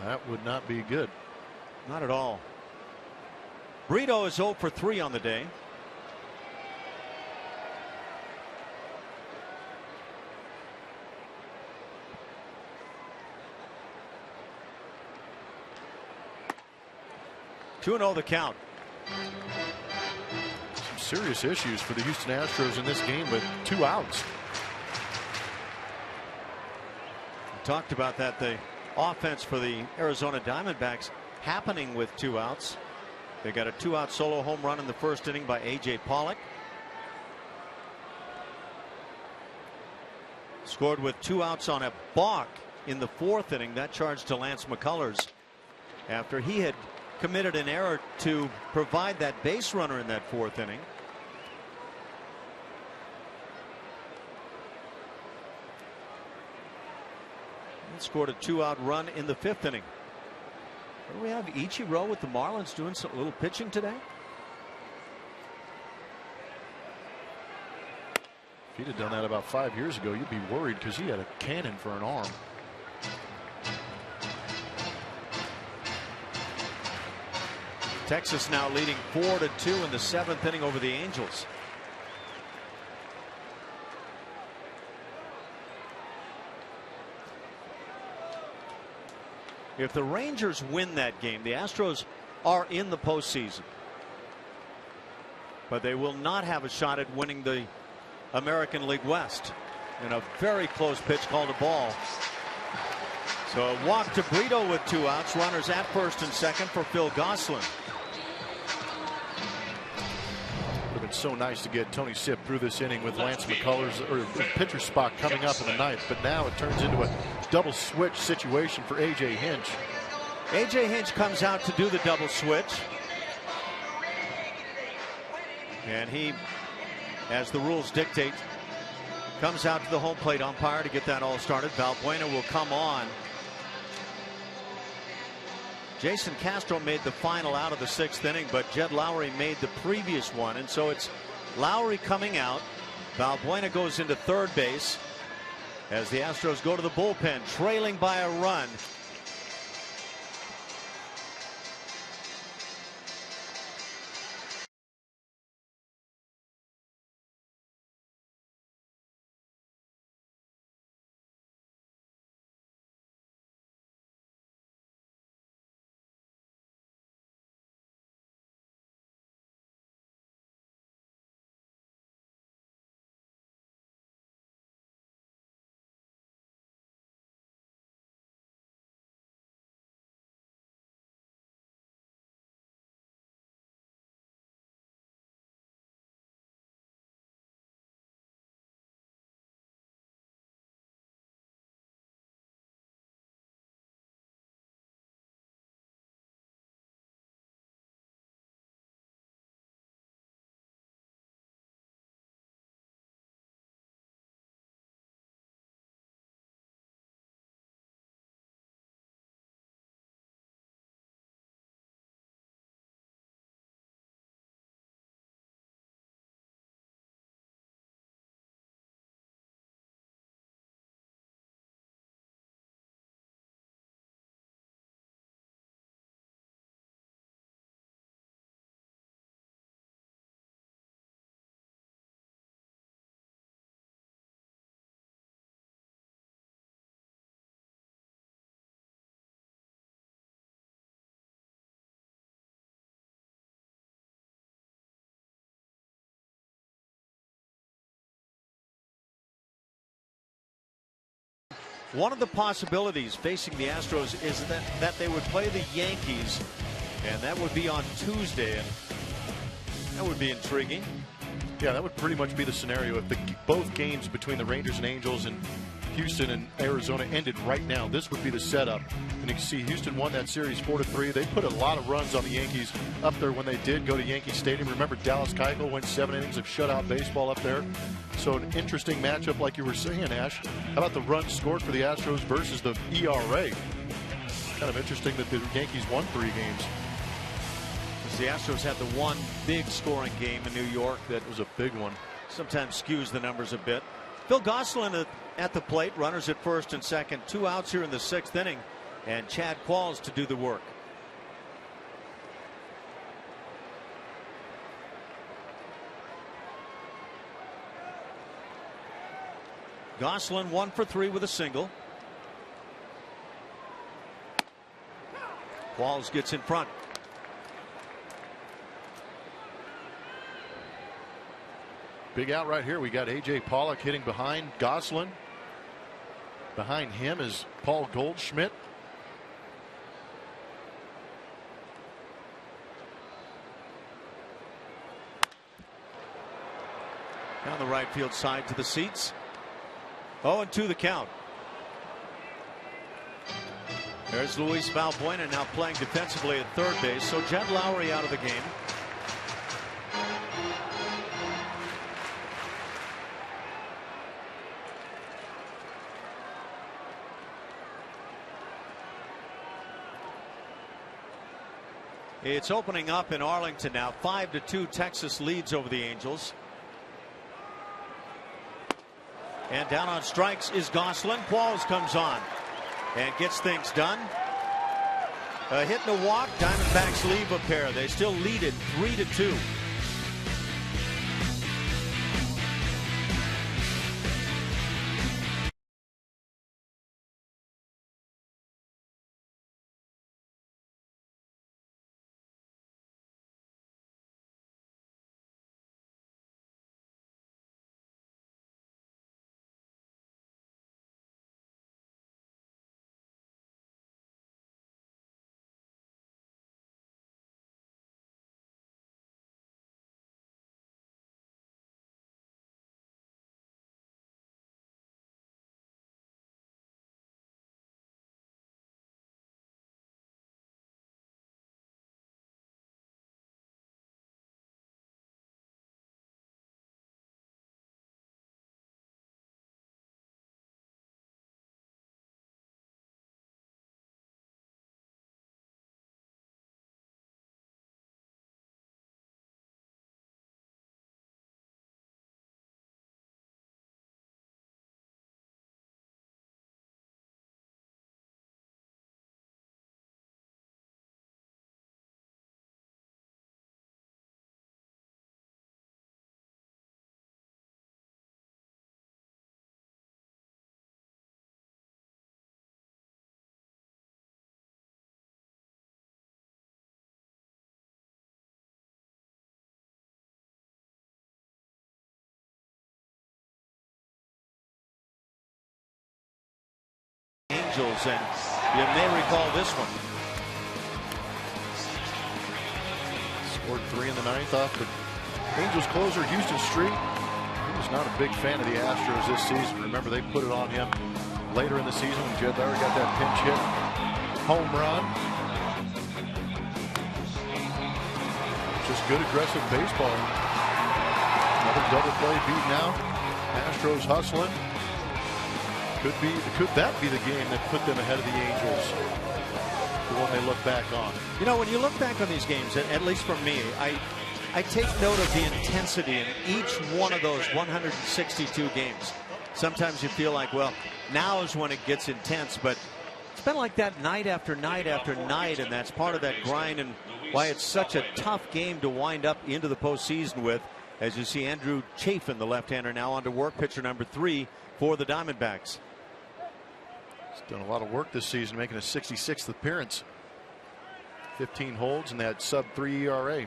[SPEAKER 5] That would not be good.
[SPEAKER 4] Not at all. Brito is 0 for 3 on the day. Two and 0 the count.
[SPEAKER 5] Some serious issues for the Houston Astros in this game with 2 outs.
[SPEAKER 4] We talked about that, the offense for the Arizona Diamondbacks happening with 2 outs. They got a 2-out solo home run in the first inning by A.J. Pollock. Scored with 2 outs on a balk in the 4th inning. That charge to Lance McCullers after he had committed an error to provide that base runner in that 4th inning. And scored a 2-out run in the 5th inning. Do we have Ichiro with the Marlins doing some little pitching today?
[SPEAKER 5] If he'd have done that about 5 years ago, you'd be worried because he had a cannon for an arm.
[SPEAKER 4] Texas now leading 4-2 in the 7th inning over the Angels. If the Rangers win that game, the Astros are in the postseason. But they will not have a shot at winning the American League West. And a very close pitch called a ball. So a walk to Brito with 2 outs. Runners at first and second for Phil Gosselin.
[SPEAKER 5] It's so nice to get Tony Sipp through this inning with Lance McCullers or pitcher spot coming up in the 9th, but now it turns into a double switch situation for A.J. Hinch.
[SPEAKER 4] A.J. Hinch comes out to do the double switch, and he, as the rules dictate, comes out to the home plate umpire to get that all started. Valbuena will come on. Jason Castro made the final out of the 6th inning, but Jed Lowry made the previous one, and so it's Lowry coming out. Valbuena goes into third base as the Astros go to the bullpen, trailing by a run. One of the possibilities facing the Astros is that they would play the Yankees, and that would be on Tuesday, and that would be intriguing.
[SPEAKER 5] Yeah, that would pretty much be the scenario if both games between the Rangers and Angels and Houston and Arizona ended right now. This would be the setup. And you can see Houston won that series 4-3. They put a lot of runs on the Yankees up there when they did go to Yankee Stadium. Remember, Dallas Keuchel went 7 innings of shutout baseball up there. So an interesting matchup, like you were saying, Ash. How about the runs scored for the Astros versus the ERA? Kind of interesting that the Yankees won 3 games.
[SPEAKER 4] The Astros had the one big scoring game in New York that
[SPEAKER 5] was a big one.
[SPEAKER 4] Sometimes skews the numbers a bit. Phil Gosselin at the plate, runners at first and second, 2 outs here in the 6th inning, and Chad Qualls to do the work. Gosselin 1 for 3 with a single. Qualls gets in front.
[SPEAKER 5] Big out right here. We got A.J. Pollock hitting behind Gosselin. Behind him is Paul Goldschmidt.
[SPEAKER 4] Down the right field side to the seats. 0-2 the count. There's Luis Valbuena now playing defensively at third base. So Jed Lowry out of the game. It's opening up in Arlington now. 5-2 Texas leads over the Angels. And down on strikes is Gosselin. Qualls comes on and gets things done. A hit and a walk. Diamondbacks leave a pair. They still lead it 3-2. Angels, and you may recall this one.
[SPEAKER 5] Scored 3 in the 9th off the Angels closer Houston Street. He was not a big fan of the Astros this season. Remember, they put it on him later in the season when Jed Lowry got that pinch hit home run. Just good aggressive baseball. Another double play beat now. Astros hustling. Could that be the game that put them ahead of the Angels? The one they look back on.
[SPEAKER 4] You know, when you look back on these games, at least for me, I take note of the intensity in each one of those 162 games. Sometimes you feel like, well, now is when it gets intense, but it's been like that night after night after night, and that's part of that grind and why it's such a tough game to wind up into the postseason with. As you see, Andrew Chafin, the left-hander, now on to work, pitcher number 3 for the Diamondbacks.
[SPEAKER 5] He's done a lot of work this season, making a 66th appearance. 15 holds and that sub-3 ERA.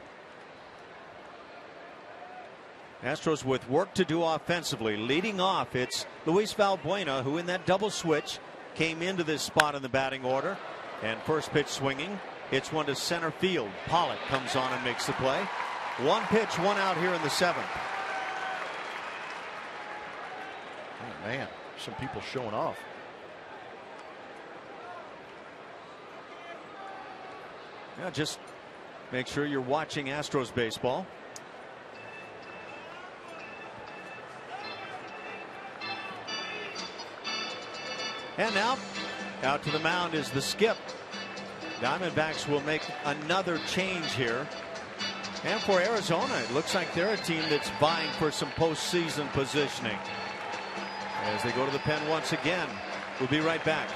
[SPEAKER 4] Astros with work to do offensively. Leading off, it's Luis Valbuena, who in that double switch came into this spot in the batting order. And first pitch swinging. Hits one to center field. Pollock comes on and makes the play. One pitch, one out here in the 7th.
[SPEAKER 5] Oh, man, some people showing off.
[SPEAKER 4] Yeah, just make sure you're watching Astros baseball. And now out to the mound is the skip. Diamondbacks will make another change here. And for Arizona, it looks like they're a team that's vying for some postseason positioning. As they go to the pen once again. We'll be right back.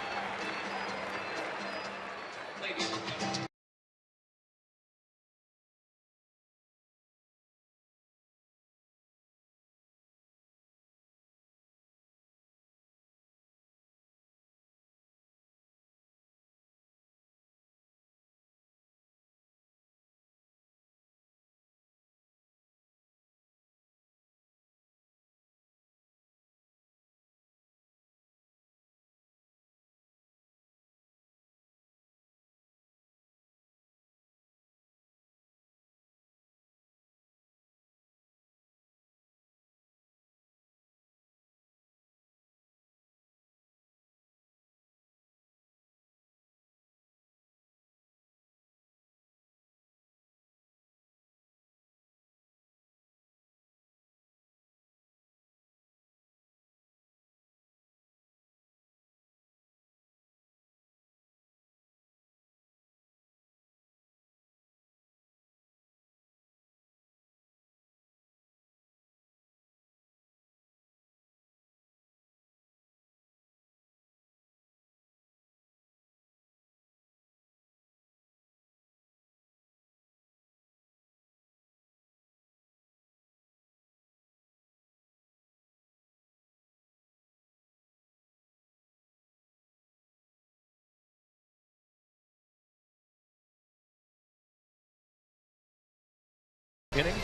[SPEAKER 5] Inning.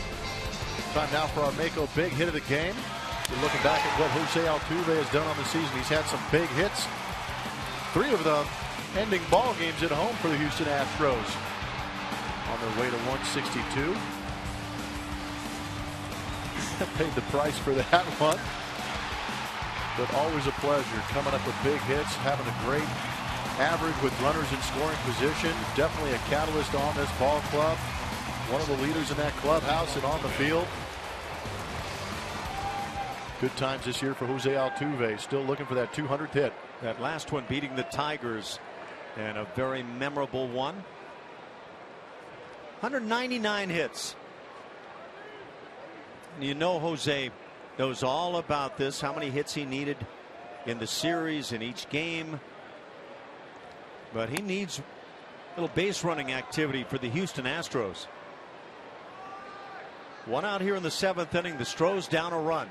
[SPEAKER 5] Time now for our Mako big hit of the game. We're looking back at what HOU Altuve has done on the season. He's had some big hits. 3 of them ending ball games at home for the Houston Astros. On their way to 162. Paid the price for that one. But always a pleasure coming up with big hits, having a great average with runners in scoring position. Definitely a catalyst on this ball club. One of the leaders in that clubhouse and on the field. Good times this year for Jose Altuve. Still looking for that 200th hit.
[SPEAKER 4] That last one beating the Tigers, and a very memorable one. 199 hits. And you know Jose knows all about this, how many hits he needed in the series, in each game. But he needs a little base running activity for the Houston Astros. One out here in the 7th inning. The Stros down a run.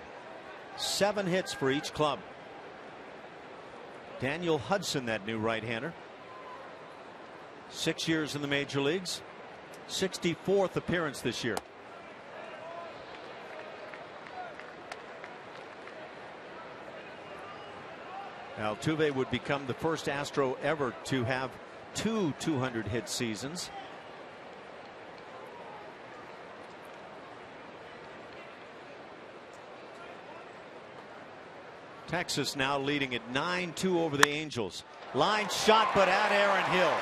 [SPEAKER 4] 7 hits for each club. Daniel Hudson, that new right-hander. 6 years in the major leagues. 64th appearance this year. Altuve would become the first Astro ever to have 2 200-hit seasons. Texas now leading at 9-2 over the Angels. Line shot, but at Aaron Hill.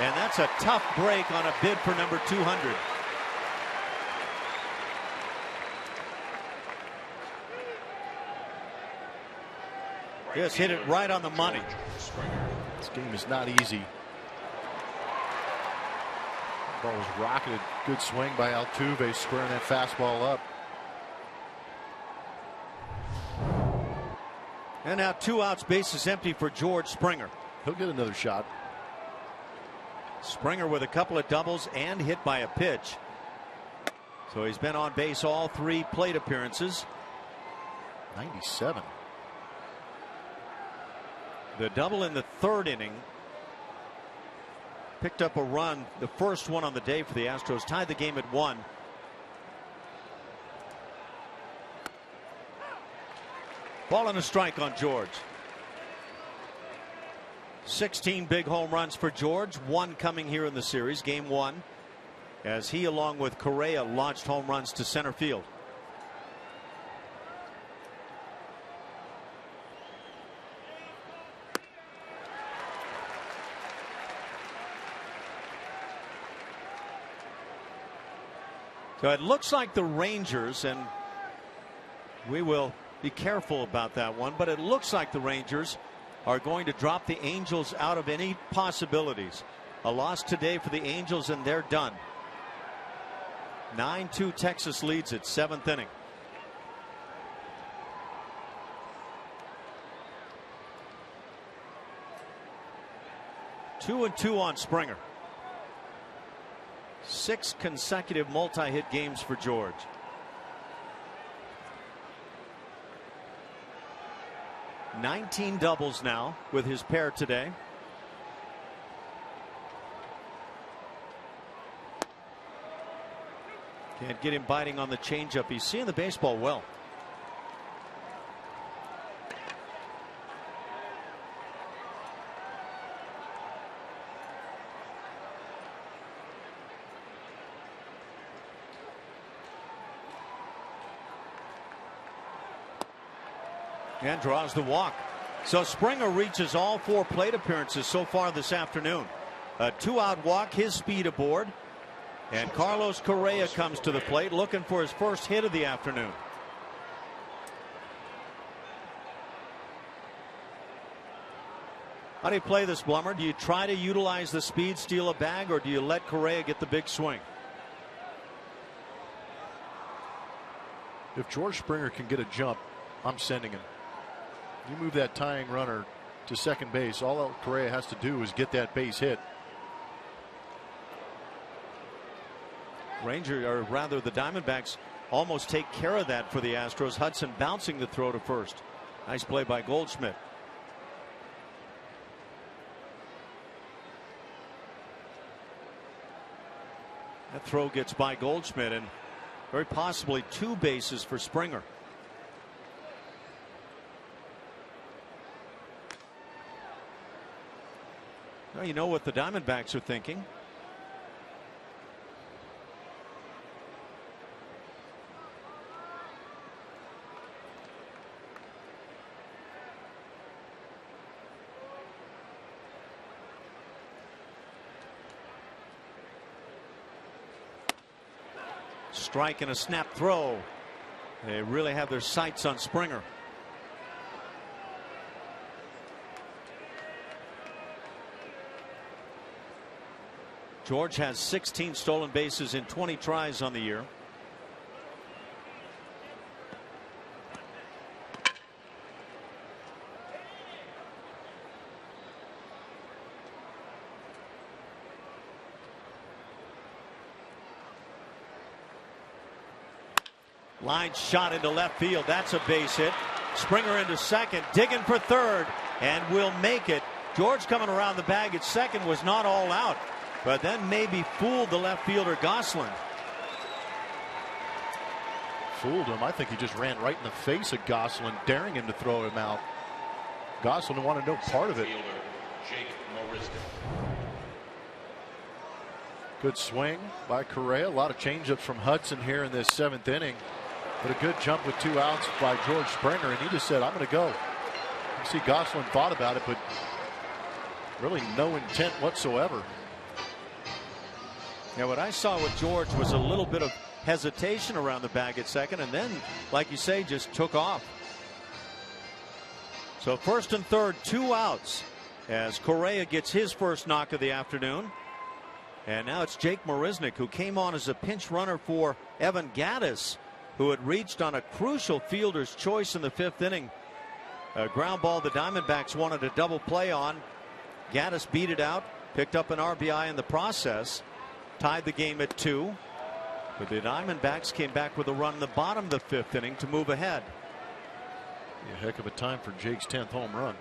[SPEAKER 4] And that's a tough break on a bid for number 200. Just hit it right on the money.
[SPEAKER 5] This game is not easy. Ball was rocketed. Good swing by Altuve, squaring that fastball up.
[SPEAKER 4] And now 2 outs, bases empty for George Springer.
[SPEAKER 5] He'll get another shot.
[SPEAKER 4] Springer with a couple of doubles and hit by a pitch. So he's been on base all 3 plate appearances.
[SPEAKER 5] 97.
[SPEAKER 4] The double in the 3rd inning picked up a run, the first one on the day for the Astros, tied the game at 1. Ball and a strike on George. 16 big home runs for George, one coming here in the series, game one, as he, along with Correa, launched home runs to center field. So it looks like the Rangers, and we will be careful about that one, but it looks like the Rangers are going to drop the Angels out of any possibilities. A loss today for the Angels and they're done. 9-2 Texas leads it, 7th inning. Two and two on Springer. 6 consecutive multi-hit games for George. $19 doubles now with his pair today. Can't get him biting on the changeup. He's seeing the baseball well. And draws the walk. So Springer reaches all 4 plate appearances so far this afternoon. A 2-out walk, his speed aboard. And Carlos Correa comes to the plate looking for his first hit of the afternoon. How do you play this, Blummer? Do you try to utilize the speed, steal a bag, or do you let Correa get the big swing?
[SPEAKER 5] If George Springer can get a jump, I'm sending him. You move that tying runner to second base, all Correa has to do is get that base hit.
[SPEAKER 4] Or rather the Diamondbacks almost take care of that for the Astros. Hudson bouncing the throw to first. Nice play by Goldschmidt. That throw gets by Goldschmidt, and very possibly 2 bases for Springer. Well, you know what the Diamondbacks are thinking. Strike and a snap throw. They really have their sights on Springer. George has 16 stolen bases in 20 tries on the year. Line shot into left field. That's a base hit. Springer into second, digging for third, and will make it. George coming around the bag at second was not all out, but then maybe fooled the left fielder Gosselin.
[SPEAKER 5] Fooled him. I think he just ran right in the face of Gosselin, daring him to throw him out. Gosselin wanted no part of it. Good swing by Correa. A lot of changeups from Hudson here in this 7th inning. But a good jump with 2 outs by George Springer, and he just said, I'm going to go. You see Gosselin thought about it, but really no intent whatsoever.
[SPEAKER 4] Yeah, what I saw with George was a little bit of hesitation around the bag at second, and then, like you say, just took off. So first and third, 2 outs as Correa gets his first knock of the afternoon. And now it's Jake Marisnick, who came on as a pinch runner for Evan Gattis, who had reached on a crucial fielder's choice in the 5th inning. A ground ball the Diamondbacks wanted a double play on. Gattis beat it out, picked up an RBI in the process, tied the game at 2. But the Diamondbacks came back with a run in the bottom of the 5th inning to move ahead.
[SPEAKER 5] A heck of a time for Jake's 10th home run.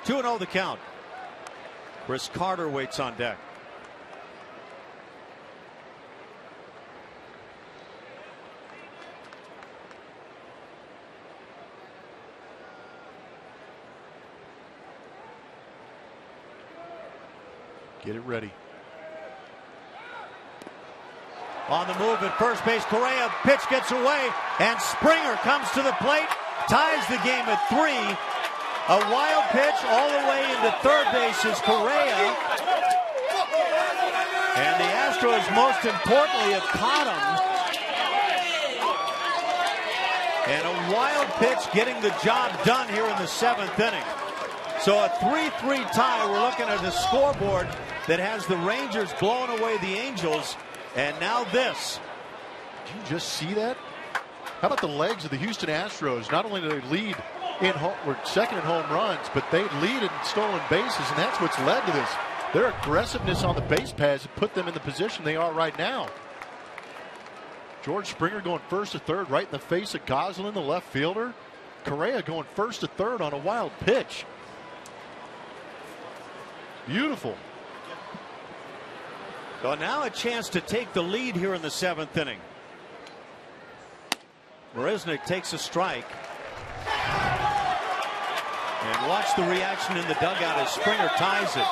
[SPEAKER 4] Two 2-0 the count. Chris Carter waits on deck.
[SPEAKER 5] Get it ready.
[SPEAKER 4] On the move at first base, Correa, pitch gets away, and Springer comes to the plate, ties the game at 3. A wild pitch all the way into third base is Correa. And the Astros, most importantly, have caught him. And a wild pitch getting the job done here in the 7th inning. So a 3-3 tie. We're looking at a scoreboard that has the Rangers blowing away the Angels. And now this.
[SPEAKER 5] Did you just see that? How about the legs of the Houston Astros? Not only do they lead in second in home runs, but they lead in stolen bases, and that's what's led to this. Their aggressiveness on the base paths have put them in the position they are right now. George Springer going first to third right in the face of Goslin, the left fielder. Correa going first to third on a wild pitch. Beautiful.
[SPEAKER 4] So now a chance to take the lead here in the 7th inning. Marisnick takes a strike. And watch the reaction in the dugout as Springer ties it.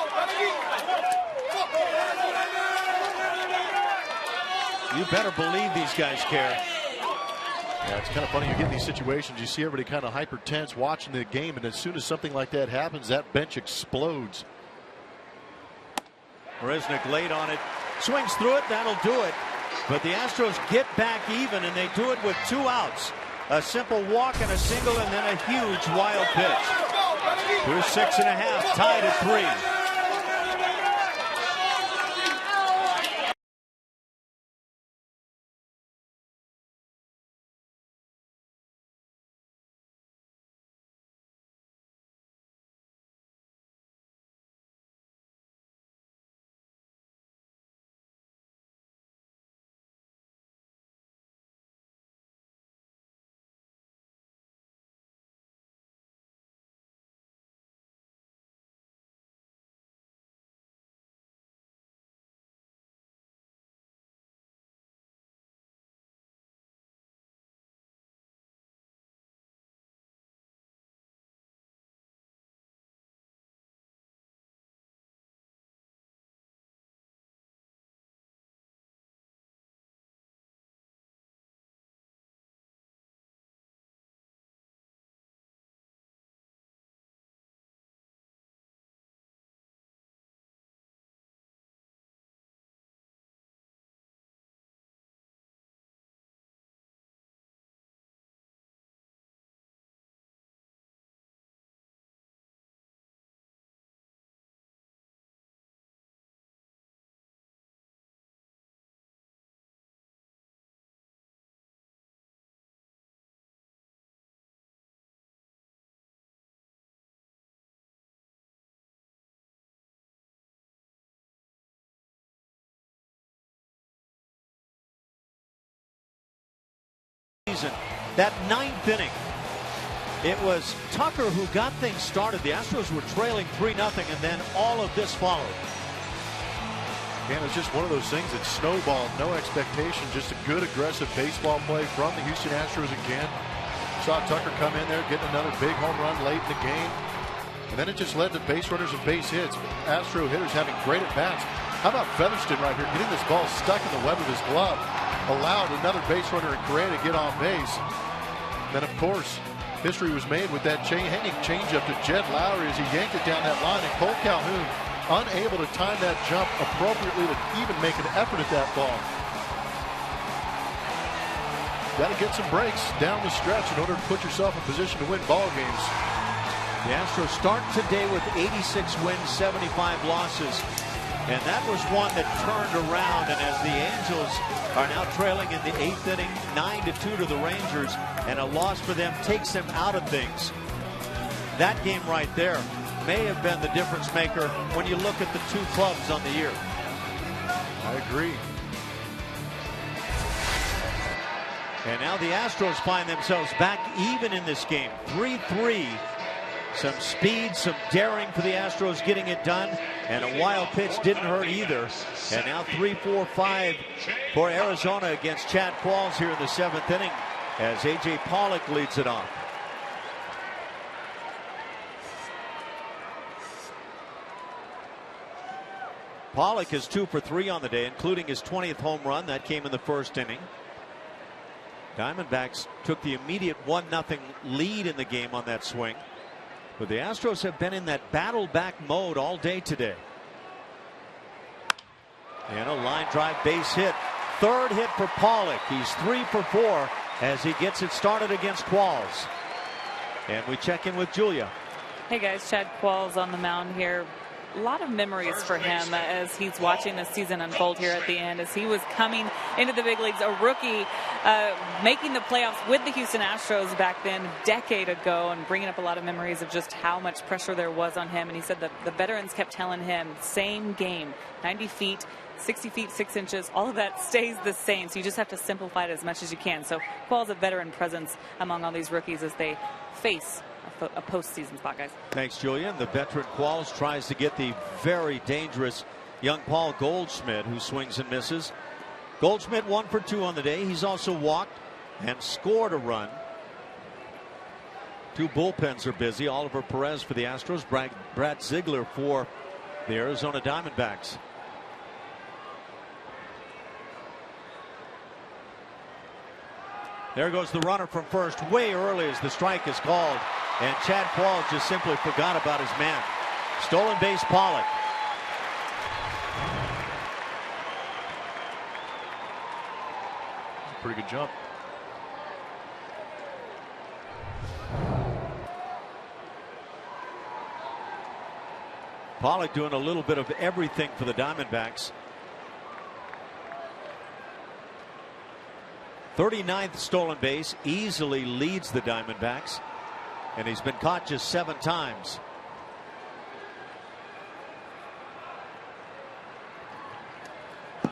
[SPEAKER 4] You better believe these guys care.
[SPEAKER 5] Yeah, it's kind of funny. You get in these situations, you see everybody kind of hyper tense watching the game, and as soon as something like that happens, that bench explodes.
[SPEAKER 4] Marisnick late on it, swings through it, that'll do it. But the Astros get back even, and they do it with 2 outs. A simple walk and a single, and then a huge wild pitch. Through 6.5, tied at 3. That 9th inning, it was Tucker who got things started. The Astros were trailing 3-0, and then all of this followed.
[SPEAKER 5] And it's just one of those things that snowballed. No expectation, just a good aggressive baseball play from the Houston Astros again. Saw Tucker come in there, getting another big home run late in the game. And then it just led to base runners and base hits. Astro hitters having great at-bats. How about Featherston right here, getting this ball stuck in the web of his glove. Allowed another base runner in Correa to get on base. Then, of course, history was made with that hanging changeup to Jed Lowry as he yanked it down that line. And Cole Calhoun unable to time that jump appropriately to even make an effort at that ball. Got to get some breaks down the stretch in order to put yourself in position to win ball games.
[SPEAKER 4] The Astros start today with 86 wins, 75 losses. And that was one that turned around, and as the Angels are now trailing in the 8th inning, 9-2 to the Rangers, and a loss for them takes them out of things. That game right there may have been the difference maker when you look at the 2 clubs on the year.
[SPEAKER 5] I agree.
[SPEAKER 4] And now the Astros find themselves back even in this game, 3-3. Some speed, some daring for the Astros getting it done, and a wild pitch didn't hurt either. And now 3-4-5 for Arizona against Chad Qualls here in the 7th inning as A.J. Pollock leads it off. Pollock is 2 for 3 on the day, including his 20th home run. That came in the 1st inning. Diamondbacks took the immediate 1-0 lead in the game on that swing. But the Astros have been in that battle back mode all day today. And a line drive base hit. 3rd hit for Pollock. He's 3 for 4 as he gets it started against Qualls. And we check in with Julia.
[SPEAKER 1] Hey guys, Chad Qualls on the mound here. A lot of memories for him as he's watching this season unfold here at the end, as he was coming into the big leagues, a rookie, making the playoffs with the Houston Astros back then, a decade ago, and bringing up a lot of memories of just how much pressure there was on him. And he said that the veterans kept telling him, same game, 90 feet, 60 feet, 6 inches, all of that stays the same. So you just have to simplify it as much as you can. So Qualls a veteran presence among all these rookies as they face a postseason spot, guys.
[SPEAKER 4] Thanks, Julian. The veteran Qualls tries to get the very dangerous young Paul Goldschmidt, who swings and misses. Goldschmidt 1 for 2 on the day. He's also walked and scored a run. 2 bullpens are busy. Oliver Perez for the Astros, Brad Ziegler for the Arizona Diamondbacks. There goes the runner from first way early as the strike is called. And Chad Qualls just simply forgot about his man. Stolen base, Pollock.
[SPEAKER 5] Pretty good jump.
[SPEAKER 4] Pollock doing a little bit of everything for the Diamondbacks. 39th stolen base, easily leads the Diamondbacks. And he's been caught just 7 times.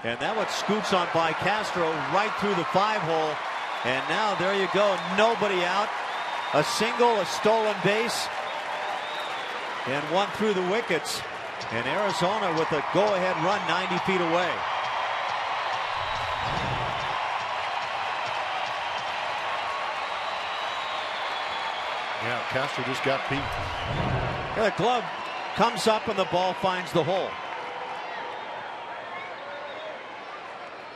[SPEAKER 4] And that one scoots on by Castro right through the 5-hole. And now there you go. Nobody out. A single, a stolen base. And 1 through the wickets. And Arizona with a go-ahead run 90 feet away.
[SPEAKER 5] Yeah, Castro just got beat.
[SPEAKER 4] The glove comes up and the ball finds the hole.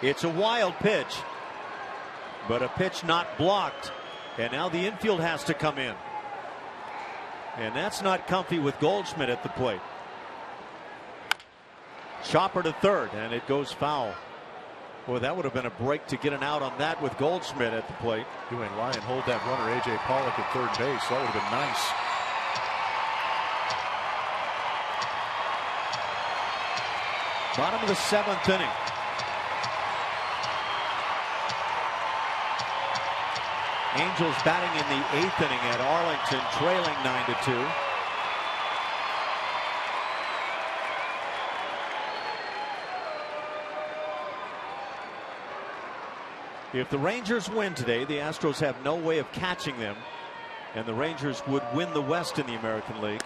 [SPEAKER 4] It's a wild pitch, but a pitch not blocked. And now the infield has to come in. And that's not comfy with Goldschmidt at the plate. Chopper to third, and it goes foul. Boy, that would have been a break to get an out on that with Goldschmidt at the plate.
[SPEAKER 5] Dwayne Lyon hold that runner A.J. Pollock at third base. That would have been nice.
[SPEAKER 4] Bottom of the 7th inning. Angels batting in the 8th inning at Arlington, trailing 9-2. If the Rangers win today, the Astros have no way of catching them, and the Rangers would win the West in the American League.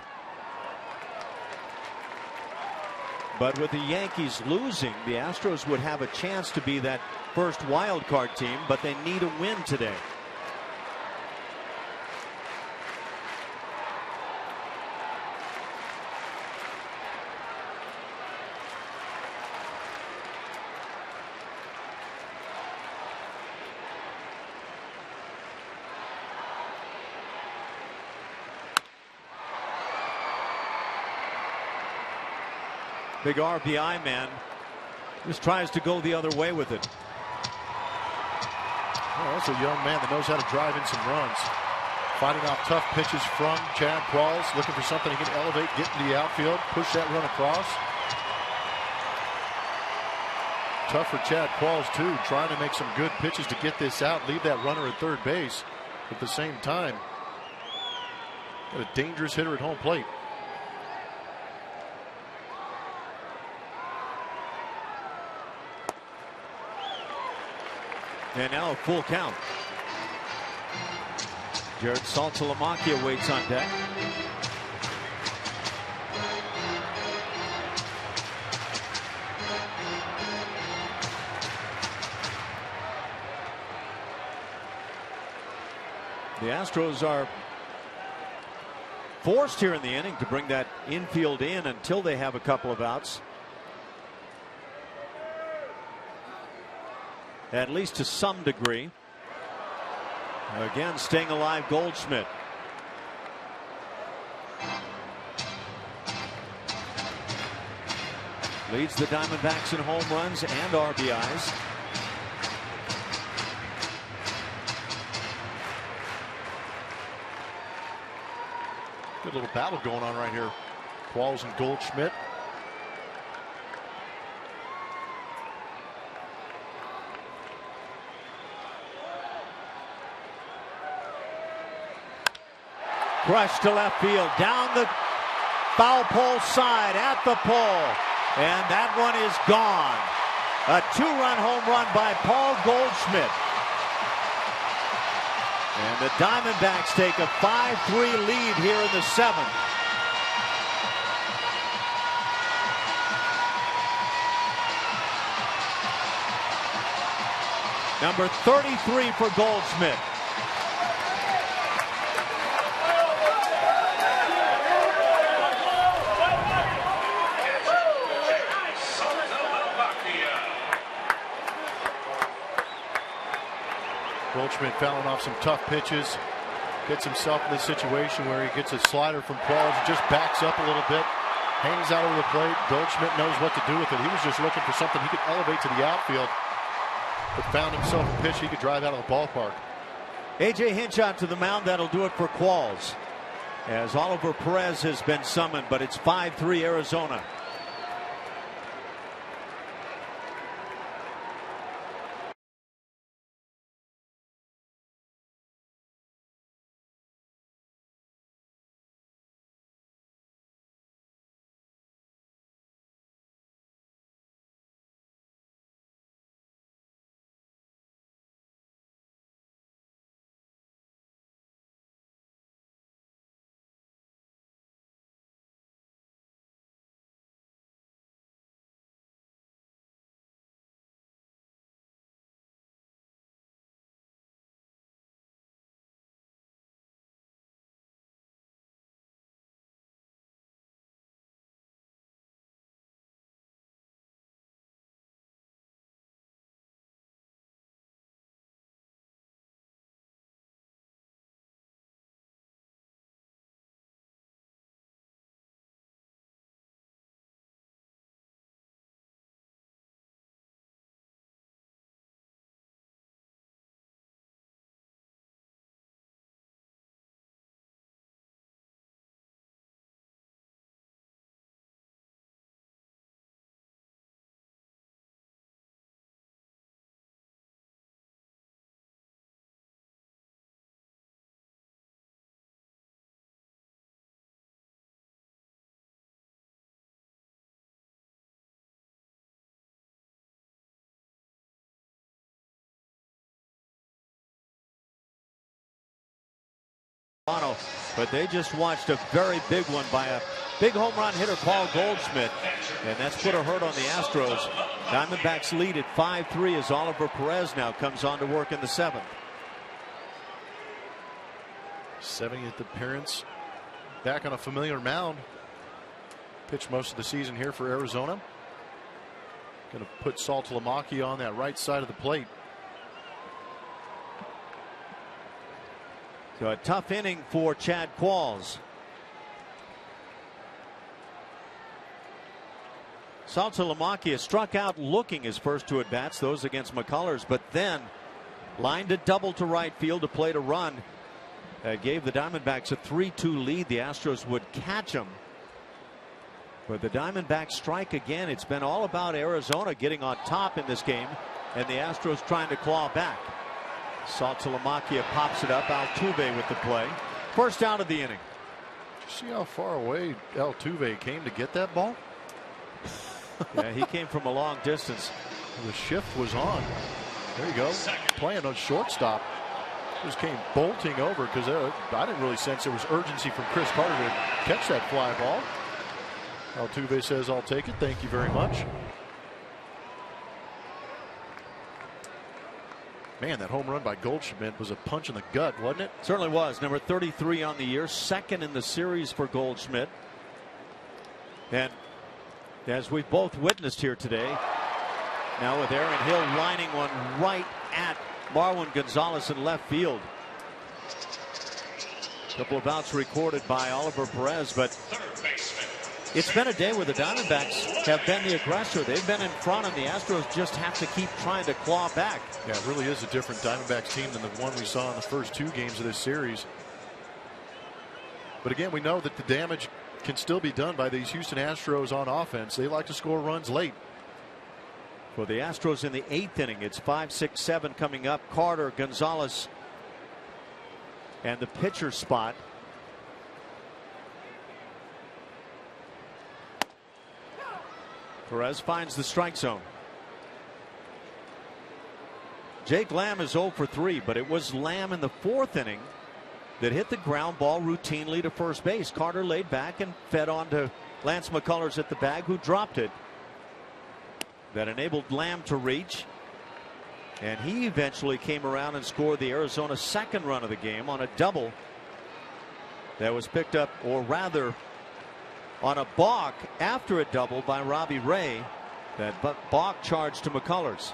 [SPEAKER 4] But with the Yankees losing, the Astros would have a chance to be that first wild card team, but they need a win today. Big RBI man just tries to go the other way with it.
[SPEAKER 5] Well, that's a young man that knows how to drive in some runs. Fighting off tough pitches from Chad Qualls, looking for something he can elevate, get into the outfield, push that run across. Tough for Chad Qualls too, trying to make some good pitches to get this out, leave that runner at third base. At the same time, got a dangerous hitter at home plate.
[SPEAKER 4] And now a full count. Jared Saltalamacchia waits on deck. The Astros are forced here in the inning to bring that infield in until they have a couple of outs. At least to some degree. Again, staying alive, Goldschmidt. Leads the Diamondbacks in home runs and RBIs.
[SPEAKER 5] Good little battle going on right here. Qualls and Goldschmidt.
[SPEAKER 4] Crushed to left field, down the foul pole side, at the pole, and that one is gone. A 2-run home run by Paul Goldschmidt. And the Diamondbacks take a 5-3 lead here in the 7th. Number 33 for Goldschmidt.
[SPEAKER 5] Goldschmidt fouling off some tough pitches. Gets himself in this situation where he gets a slider from Qualls and just backs up a little bit. Hangs out over the plate. Goldschmidt knows what to do with it. He was just looking for something he could elevate to the outfield. But found himself a pitch he could drive out of the ballpark.
[SPEAKER 4] A.J. Hinch out to the mound. That'll do it for Qualls. As Oliver Perez has been summoned, but it's 5-3 Arizona. But they just watched a very big one by a big home run hitter, Paul Goldschmidt, and that's put a hurt on the Astros. Diamondbacks lead at 5-3 as Oliver Perez now comes on to work in the 7th.
[SPEAKER 5] 70th appearance, back on a familiar mound. Pitched most of the season here for Arizona. Going to put Saltalamacchia on that right side of the plate.
[SPEAKER 4] So a tough inning for Chad Qualls. Saltalamacchia struck out looking his first 2 at-bats, those against McCullers, but then lined a double to right field to plate a run. Gave the Diamondbacks a 3-2 lead. The Astros would catch him. But the Diamondbacks strike again. It's been all about Arizona getting on top in this game, and the Astros trying to claw back. Saltalamacchia pops it up. Altuve with the play. First out of the inning.
[SPEAKER 5] Did you see how far away Altuve came to get that ball?
[SPEAKER 4] Yeah, he came from a long distance.
[SPEAKER 5] The shift was on. There you go. Playing on shortstop. Just came bolting over because I didn't really sense there was urgency from Chris Carter to catch that fly ball. Altuve says, "I'll take it. Thank you very much." Man, that home run by Goldschmidt was a punch in the gut, wasn't it?
[SPEAKER 4] Certainly was. Number 33 on the year, second in the series for Goldschmidt. And as we've both witnessed here today, now with Aaron Hill lining one right at Marwin Gonzalez in left field. A couple of outs recorded by Oliver Perez, but it's been a day where the Diamondbacks have been the aggressor. They've been in front, and the Astros just have to keep trying to claw back.
[SPEAKER 5] Yeah, it really is a different Diamondbacks team than the one we saw in the first 2 games of this series. But again, we know that the damage can still be done by these Houston Astros on offense. They like to score runs late.
[SPEAKER 4] For the Astros in the 8th inning, it's 5, 6, 7 coming up. Carter, Gonzalez, and the pitcher spot. Perez finds the strike zone. Jake Lamb is 0 for 3, but it was Lamb in the 4th inning that hit the ground ball routinely to first base. Carter laid back and fed on to Lance McCullers at the bag, who dropped it. That enabled Lamb to reach, and he eventually came around and scored the Arizona 2nd run of the game on a double that was picked up, or rather on a balk after a double by Robbie Ray. That balk charged to McCullers.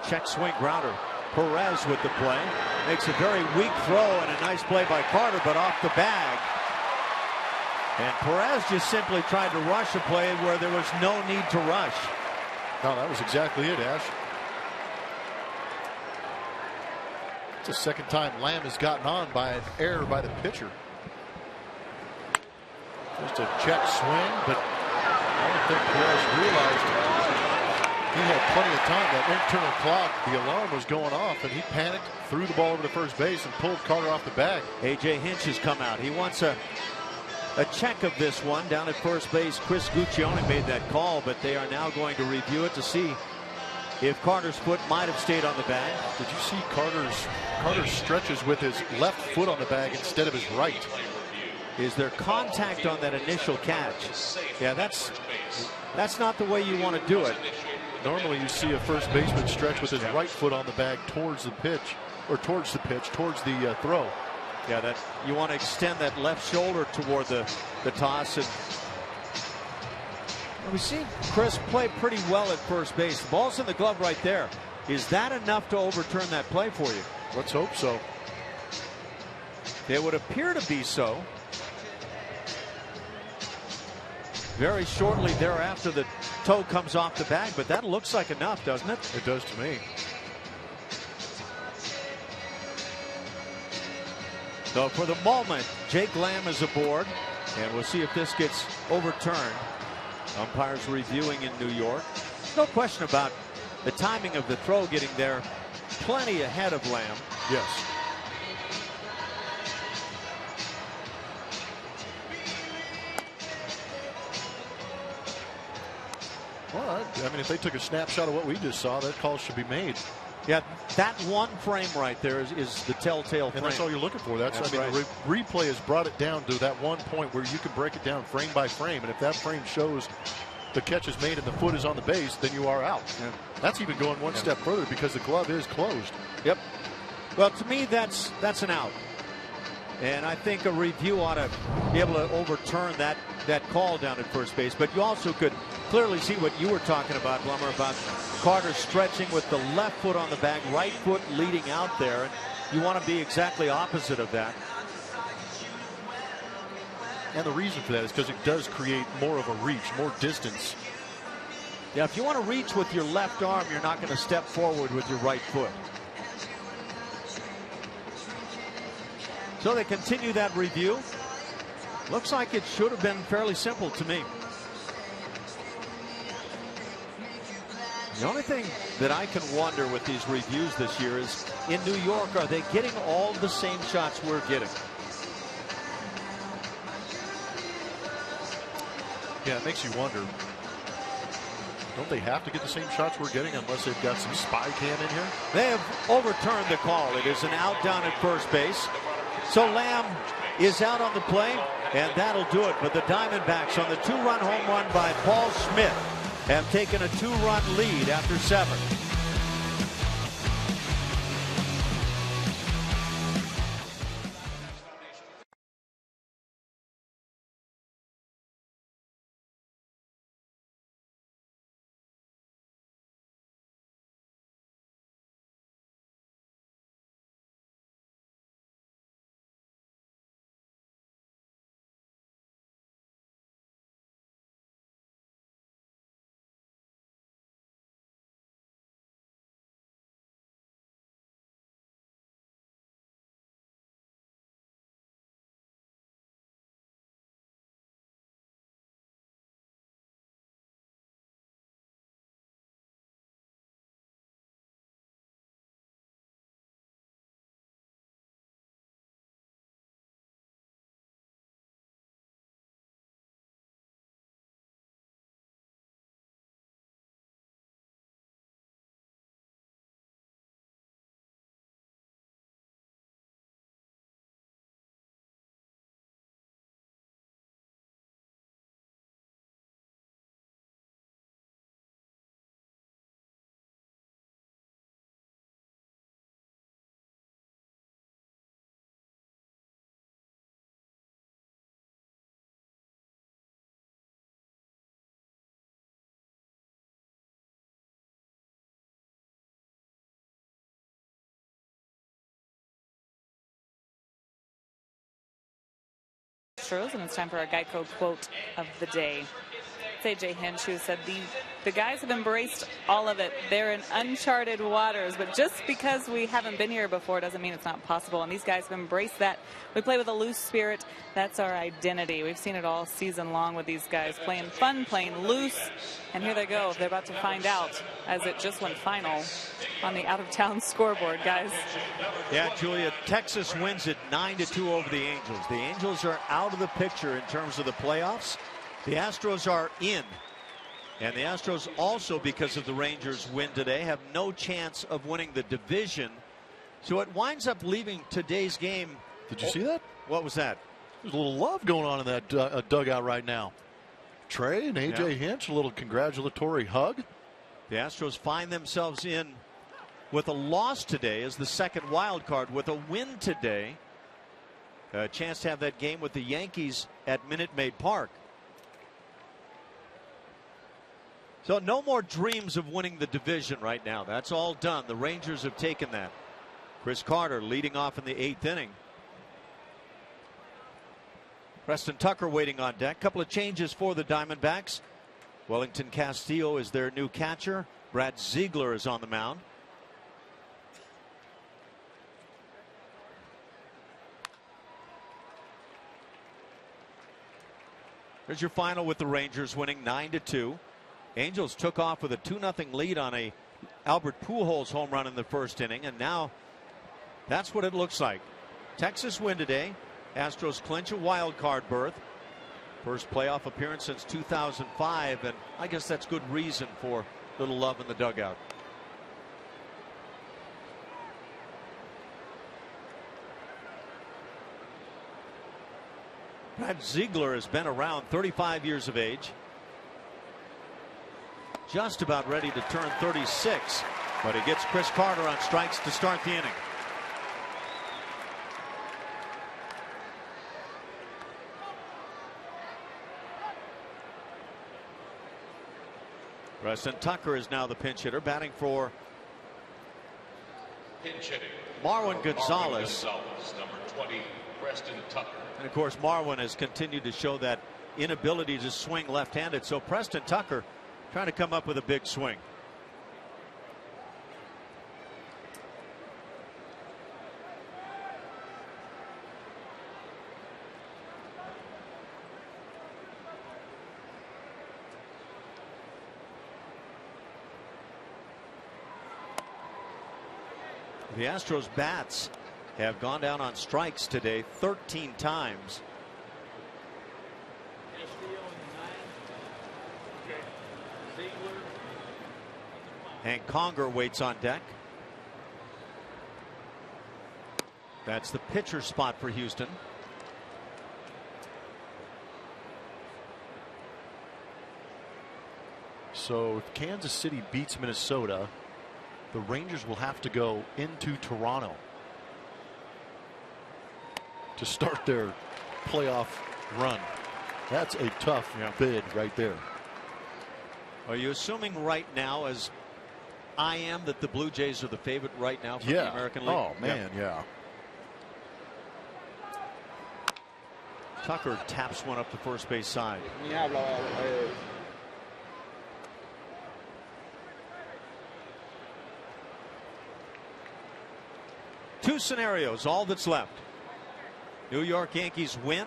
[SPEAKER 4] Check swing grounder. Perez with the play. Makes a very weak throw, and a nice play by Carter, but off the bag. And Perez just simply tried to rush a play where there was no need to rush.
[SPEAKER 5] No, that was exactly it, Ash. It's the 2nd time Lamb has gotten on by an error by the pitcher. Just a check swing, but I don't think Perez realized he had plenty of time. That internal clock, the alarm was going off, and he panicked, threw the ball over to first base, and pulled Carter off the bag.
[SPEAKER 4] A.J. Hinch has come out. He wants a check of this one down at first base. Chris Guccione made that call, but they are now going to review it to see if Carter's foot might have stayed on the bag.
[SPEAKER 5] Did you see Carter stretches with his left foot on the bag instead of his right?
[SPEAKER 4] Is there contact on that initial catch? Yeah, that's not the way you want to do it.
[SPEAKER 5] Normally you see a first baseman stretch with his right foot on the bag towards the pitch, or towards the throw.
[SPEAKER 4] Yeah, that you want to extend that left shoulder toward the toss. And we see Chris play pretty well at first base. The ball's in the glove right there. Is that enough to overturn that play for you?
[SPEAKER 5] Let's hope so.
[SPEAKER 4] It would appear to be so. Very shortly thereafter, the toe comes off the bag, but that looks like enough, doesn't it?
[SPEAKER 5] It does to me.
[SPEAKER 4] So for the moment, Jake Lamb is aboard, and we'll see if this gets overturned. Umpires reviewing in New York. No question about the timing of the throw getting there plenty ahead of Lamb.
[SPEAKER 5] Yes. Well, I mean, if they took a snapshot of what we just saw, that call should be made.
[SPEAKER 4] Yeah, that one frame right there is the telltale frame.
[SPEAKER 5] And that's all you're looking for. That's I mean,
[SPEAKER 4] right.
[SPEAKER 5] The replay has brought it down to that one point where you can break it down frame by frame. And if that frame shows the catch is made and the foot is on the base, then you are out. Yeah. That's even going one step further because the glove is closed.
[SPEAKER 4] Yep. Well, to me, that's an out. And I think a review ought to be able to overturn that call down at first base. But you also could clearly see what you were talking about, Blummer, about Carter stretching with the left foot on the bag, right foot leading out there. And you want to be exactly opposite of that.
[SPEAKER 5] And the reason for that is because it does create more of a reach, more distance.
[SPEAKER 4] Yeah, if you want to reach with your left arm, you're not going to step forward with your right foot. So they continue that review. Looks like it should have been fairly simple to me. The only thing that I can wonder with these reviews this year is, in New York, are they getting all the same shots we're getting?
[SPEAKER 5] Yeah, it makes you wonder. Don't they have to get the same shots we're getting unless they've got some spy cam in here?
[SPEAKER 4] They have overturned the call. It is an out down at first base. So Lamb is out on the play, and that'll do it. But the Diamondbacks on the 2-run home run by Paul Schmidt have taken a 2-run lead after 7.
[SPEAKER 1] Astros, and it's time for our Geico quote of the day. It's AJ Hinch who said the guys have embraced all of it. They're in uncharted waters, but just because we haven't been here before doesn't mean it's not possible, and these guys have embraced that. We play with a loose spirit. That's our identity. We've seen it all season long with these guys playing fun, playing loose, and here they go. They're about to find out, as it just went final on the out-of-town scoreboard, guys.
[SPEAKER 4] Yeah, Julia, Texas wins it 9-2 over the Angels. The Angels are out of the picture in terms of the playoffs. The Astros are in. And the Astros also, because of the Rangers' win today, have no chance of winning the division. So it winds up leaving today's game.
[SPEAKER 5] Did you see that?
[SPEAKER 4] What was that?
[SPEAKER 5] There's a little love going on in that dugout right now. Trey and AJ Hinch, a little congratulatory hug.
[SPEAKER 4] The Astros find themselves in with a loss today as the second wild card. With a win today, a chance to have that game with the Yankees at Minute Maid Park. So no more dreams of winning the division right now. That's all done. The Rangers have taken that. Chris Carter leading off in the 8th inning. Preston Tucker waiting on deck. Couple of changes for the Diamondbacks. Wellington Castillo is their new catcher. Brad Ziegler is on the mound. There's your final with the Rangers winning 9-2. Angels took off with a 2-0 lead on a Albert Pujols home run in the first inning, and now that's what it looks like. Texas win today. Astros clinch a wild card berth. First playoff appearance since 2005, and I guess that's good reason for a little love in the dugout. Brad Ziegler has been around, 35 years of age. Just about ready to turn 36, but he gets Chris Carter on strikes to start the inning. Preston Tucker is now the pinch hitter, batting for Marwin Gonzalez.
[SPEAKER 6] Number 20, Preston Tucker.
[SPEAKER 4] And of course, Marwin has continued to show that inability to swing left-handed. So Preston Tucker trying to come up with a big swing. The Astros bats have gone down on strikes today 13 times. Hank Conger waits on deck. That's the pitcher spot for Houston.
[SPEAKER 5] So if Kansas City beats Minnesota, the Rangers will have to go into Toronto to start their playoff run. That's a tough bid right there.
[SPEAKER 4] Are you assuming right now, as I am, that the Blue Jays are the favorite right now for the American League?
[SPEAKER 5] Oh man, yeah.
[SPEAKER 4] Tucker taps one up the first base side. Two scenarios, all that's left. New York Yankees win,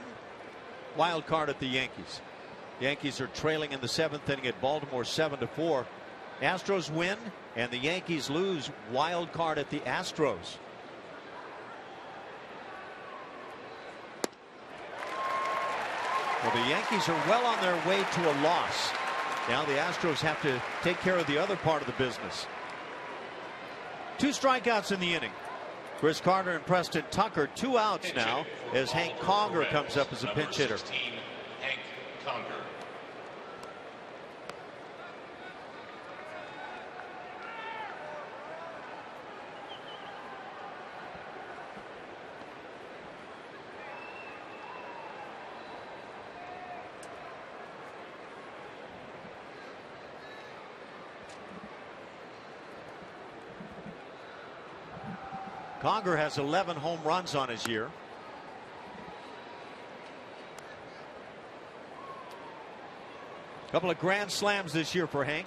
[SPEAKER 4] wild card at the Yankees. Yankees are trailing in the 7th inning at Baltimore 7-4. Astros win and the Yankees lose, wild card at the Astros. Well, the Yankees are well on their way to a loss. Now the Astros have to take care of the other part of the business. 2 strikeouts in the inning. Chris Carter and Preston Tucker, 2 outs now as Hank Conger comes up as a pinch hitter.
[SPEAKER 6] Hank Conger.
[SPEAKER 4] Conger has 11 home runs on his year. A couple of grand slams this year for Hank.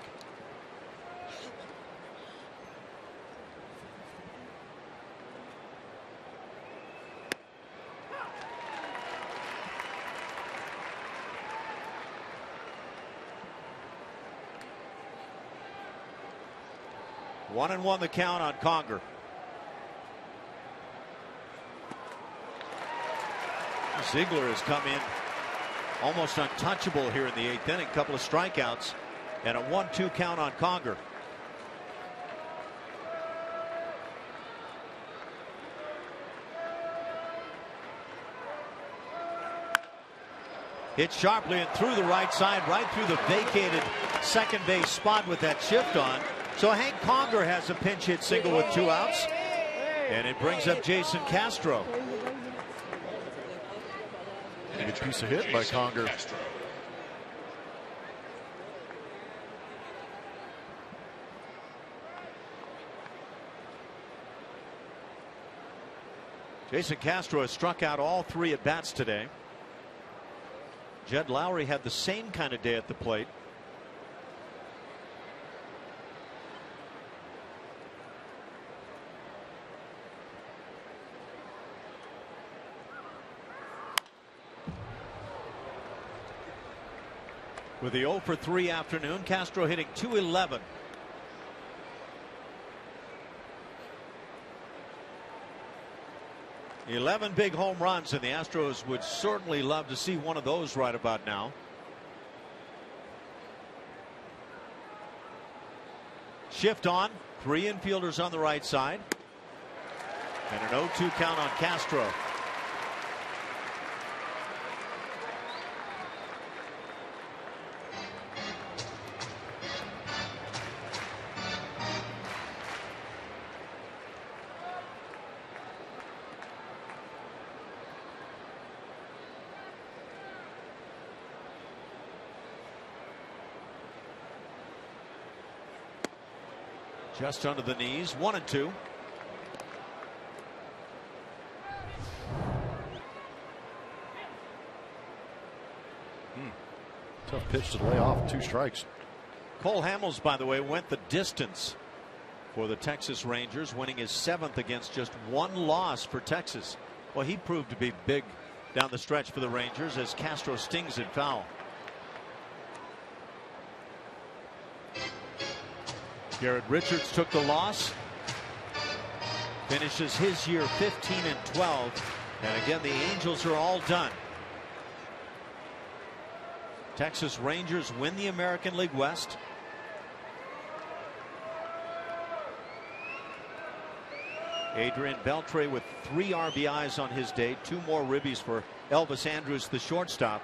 [SPEAKER 4] One and one the count on Conger. Ziegler has come in almost untouchable here in the 8th inning. Couple of strikeouts and a 1-2 count on Conger. Hit sharply and through the right side, right through the vacated second base spot with that shift on. So Hank Conger has a pinch hit single with 2 outs, and it brings up Jason Castro.
[SPEAKER 5] Good piece of hit by Conger.
[SPEAKER 4] Jason Castro has struck out all 3 at bats today. Jed Lowry had the same kind of day at the plate. With the 0 for 3 afternoon, Castro hitting .211. $11 big home runs, and the Astros would certainly love to see one of those right about now. Shift on, 3 infielders on the right side, and an 0-2 count on Castro. Just under the knees, 1-2.
[SPEAKER 5] Tough pitch to lay off, 2 strikes.
[SPEAKER 4] Cole Hamels, by the way, went the distance for the Texas Rangers, winning his 7th against just 1 loss for Texas. Well, he proved to be big down the stretch for the Rangers as Castro stings it foul. Garrett Richards took the loss, finishes his year 15-12, and again the Angels are all done. Texas Rangers win the American League West. Adrian Beltre with 3 RBIs on his day. 2 more ribbies for Elvis Andrus, the shortstop.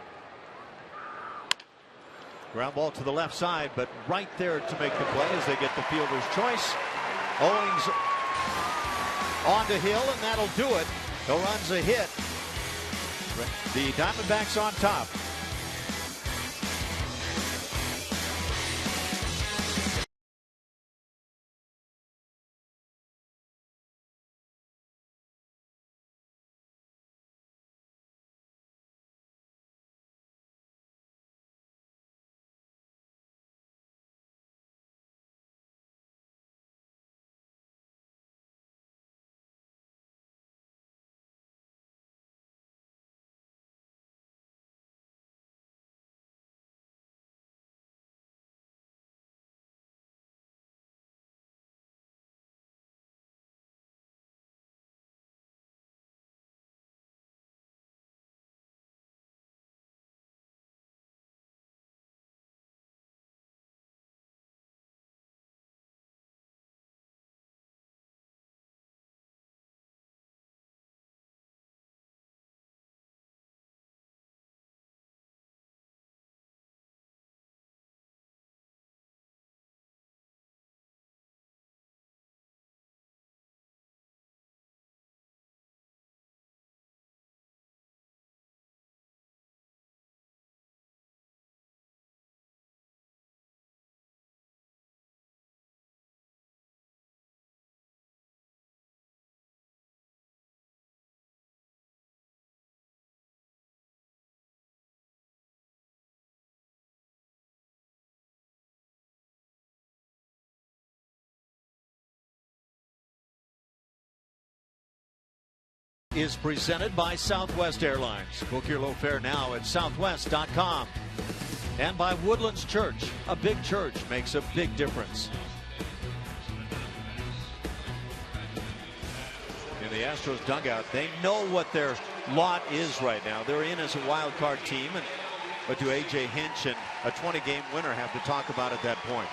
[SPEAKER 4] Ground ball to the left side, but right there to make the play as they get the fielder's choice. Owings on to Hill, and that'll do it. No runs, a hit. The Diamondbacks on top. Is presented by Southwest Airlines. Book your low fare now at southwest.com. And by Woodlands Church. A big church makes a big difference. In the Astros dugout, they know what their lot is right now. They're in as a wild card team, and what do A.J. Hinch and a 20-game winner have to talk about at that point?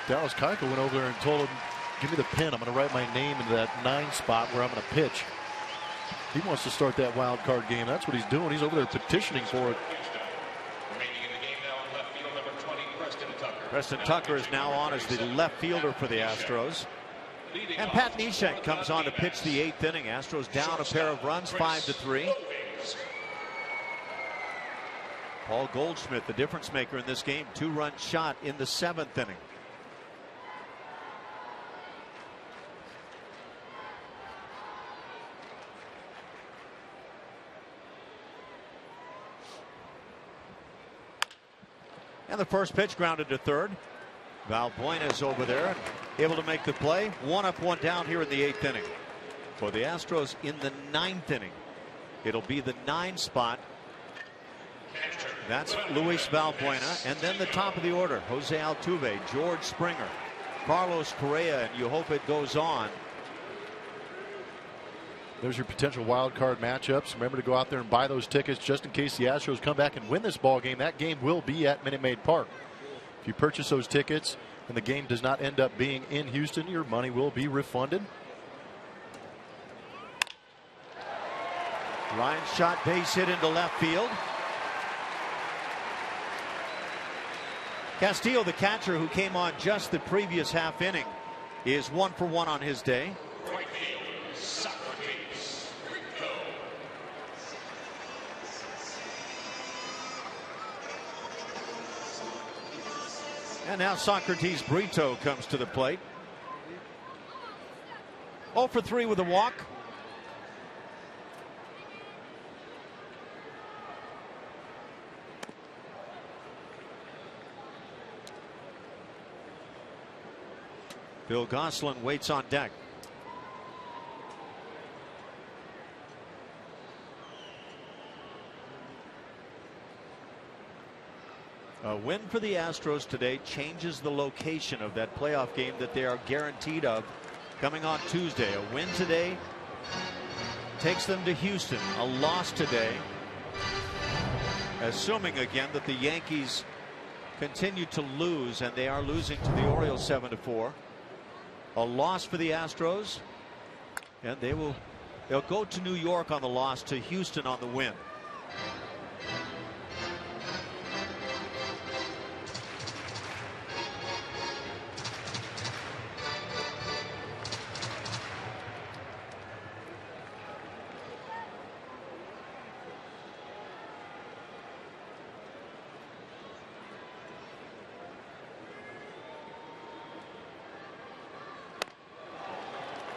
[SPEAKER 5] Dallas Keuchel went over there and told him, give me the pen. I'm going to write my name into that 9 spot where I'm going to pitch. He wants to start that wild card game. That's what he's doing. He's over there petitioning for it.
[SPEAKER 4] Preston Tucker is now on as the left fielder for the Astros. And Pat Neshek comes on to pitch the 8th inning. Astros down a pair of runs, 5-3. Paul Goldschmidt, the difference maker in this game, 2-run shot in the 7th inning. And the first pitch grounded to third. Valbuena is over there, able to make the play. 1 up, 1 down here in the 8th inning. For the Astros in the 9th inning, it'll be the 9 spot. That's Luis Valbuena. And then the top of the order, Jose Altuve, George Springer, Carlos Correa, and you hope it goes on.
[SPEAKER 5] There's your potential wild card matchups. Remember to go out there and buy those tickets just in case the Astros come back and win this ball game. That game will be at Minute Maid Park. If you purchase those tickets and the game does not end up being in Houston, your money will be refunded.
[SPEAKER 4] Ryan shot base hit into left field. Castillo, the catcher who came on just the previous half inning, is 1 for 1 on his day. And now Socrates Brito comes to the plate. 0 for 3 with a walk. Bill Gosselin waits on deck. A win for the Astros today changes the location of that playoff game that they are guaranteed of coming on Tuesday. A win today takes them to Houston. A loss today, assuming again that the Yankees continue to lose, and they are losing to the Orioles 7-4. a loss for the Astros, and they'll go to New York on the loss, to Houston on the win.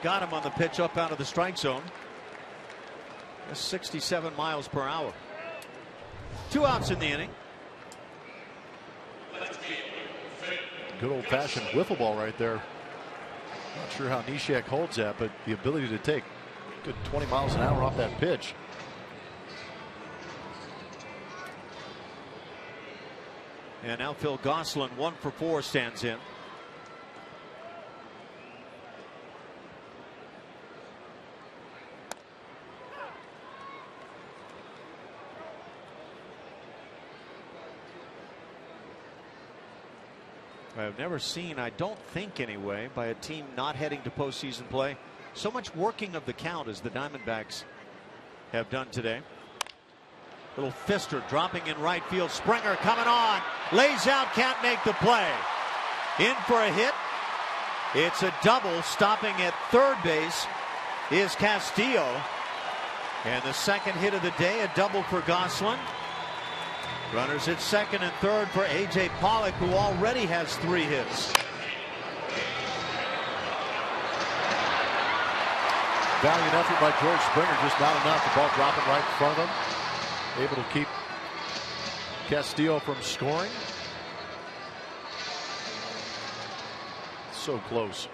[SPEAKER 4] Got him on the pitch up out of the strike zone. That's 67 miles per hour. 2 outs in the inning.
[SPEAKER 5] Good old-fashioned wiffle ball right there. Not sure how Neshek holds that, but the ability to take good 20 miles an hour off that pitch.
[SPEAKER 4] And now Phil Gosselin, 1 for 4, stands in. I've never seen, I don't think anyway, by a team not heading to postseason play, so much working of the count as the Diamondbacks have done today. Little fister dropping in right field. Springer coming on, lays out, can't make the play. In for a hit. It's a double. Stopping at third base is Castillo, and the second hit of the day, a double for Gosselin. Runners at second and third for A.J. Pollock, who already has 3 hits.
[SPEAKER 5] Valiant effort by George Springer, just not enough. The ball dropping right in front of him. Able to keep Castillo from scoring. So close.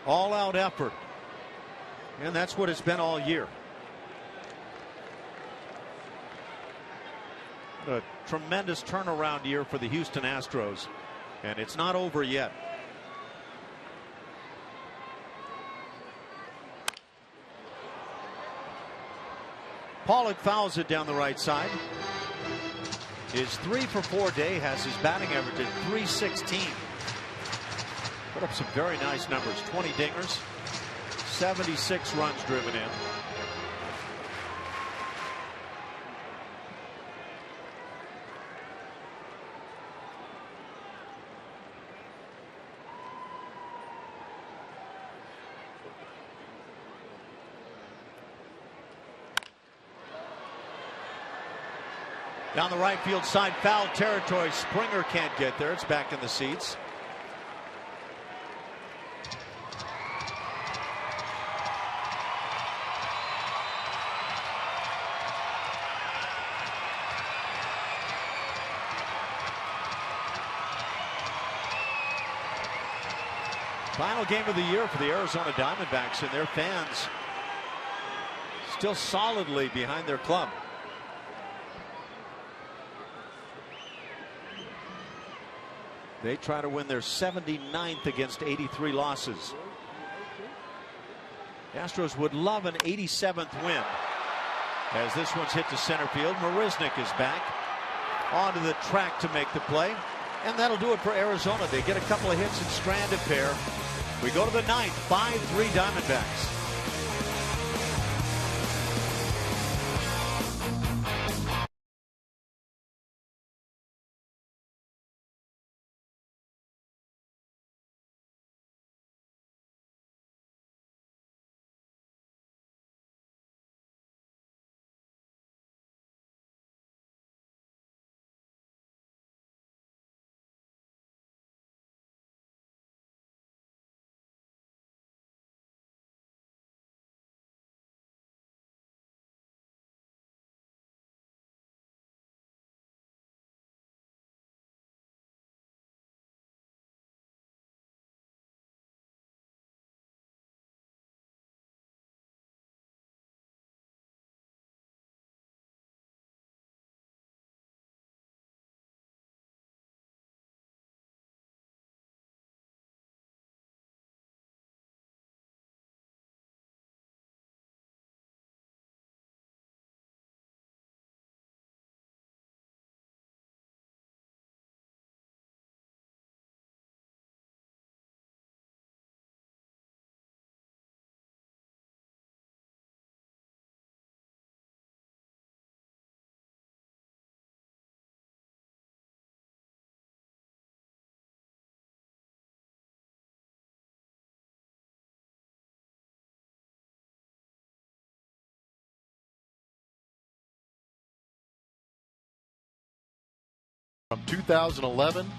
[SPEAKER 4] All-out effort, and that's what it's been all year. A tremendous turnaround year for the Houston Astros, and it's not over yet. Pollock fouls it down the right side. His 3 for 4 day has his batting average at .316. Put up some very nice numbers. 20 dingers, 76 runs driven in. Down the right field side, foul territory. Springer can't get there. It's back in the seats. Final game of the year for the Arizona Diamondbacks, and their fans still solidly behind their club. They try to win their 79th against 83 losses. The Astros would love an 87th win, as this one's hit to center field. Marisnik is back onto the track to make the play, and that'll do it for Arizona. They get a couple of hits and stranded pair. We go to the 9th, 5-3 Diamondbacks.
[SPEAKER 5] From 2011,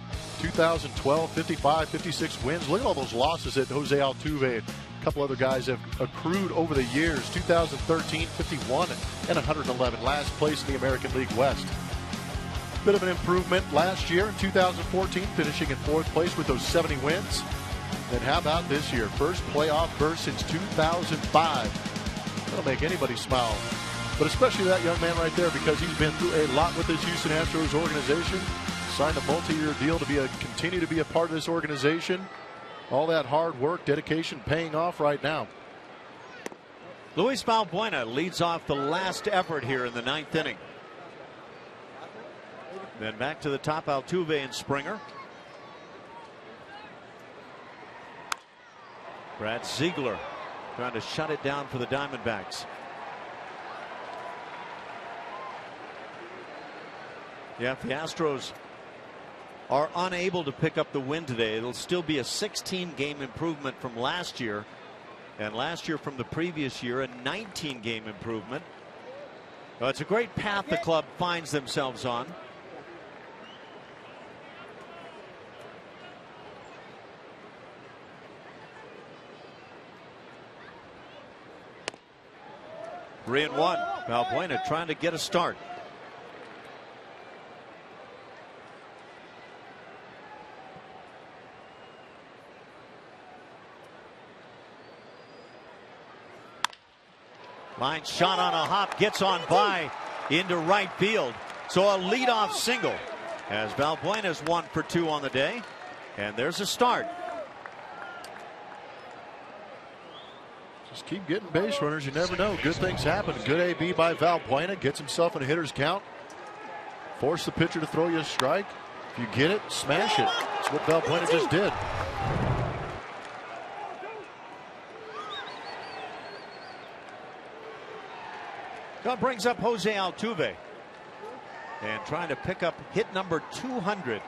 [SPEAKER 5] 2012, 55, 56 wins. Look at all those losses that Jose Altuve and a couple other guys have accrued over the years. 2013, 51 and 111. Last place in the American League West. Bit of an improvement last year in 2014, finishing in 4th place with those 70 wins. Then how about this year? First playoff berth since 2005. That'll make anybody smile. But especially that young man right there, because he's been through a lot with this Houston Astros organization. Signed a multi-year deal to continue to be a part of this organization. All that hard work, dedication paying off right now.
[SPEAKER 4] Luis Valbuena leads off the last effort here in the 9th inning. Then back to the top, Altuve and Springer. Brad Ziegler trying to shut it down for the Diamondbacks. Yeah, if the Astros are unable to pick up the win today, it'll still be a 16-game improvement from last year. And last year from the previous year, a 19-game improvement. Well, it's a great path the club finds themselves on. Three and one. Valbuena trying to get a start. Line shot on a hop, gets on by into right field. So a leadoff single as Valbuena's 1 for 2 on the day. And there's a start.
[SPEAKER 5] Just keep getting base runners. You never know. Good things happen. Good AB by Valbuena. Gets himself in a hitter's count. Force the pitcher to throw you a strike. If you get it, smash it. That's what Valbuena just did.
[SPEAKER 4] That brings up Jose Altuve. And trying to pick up hit number 200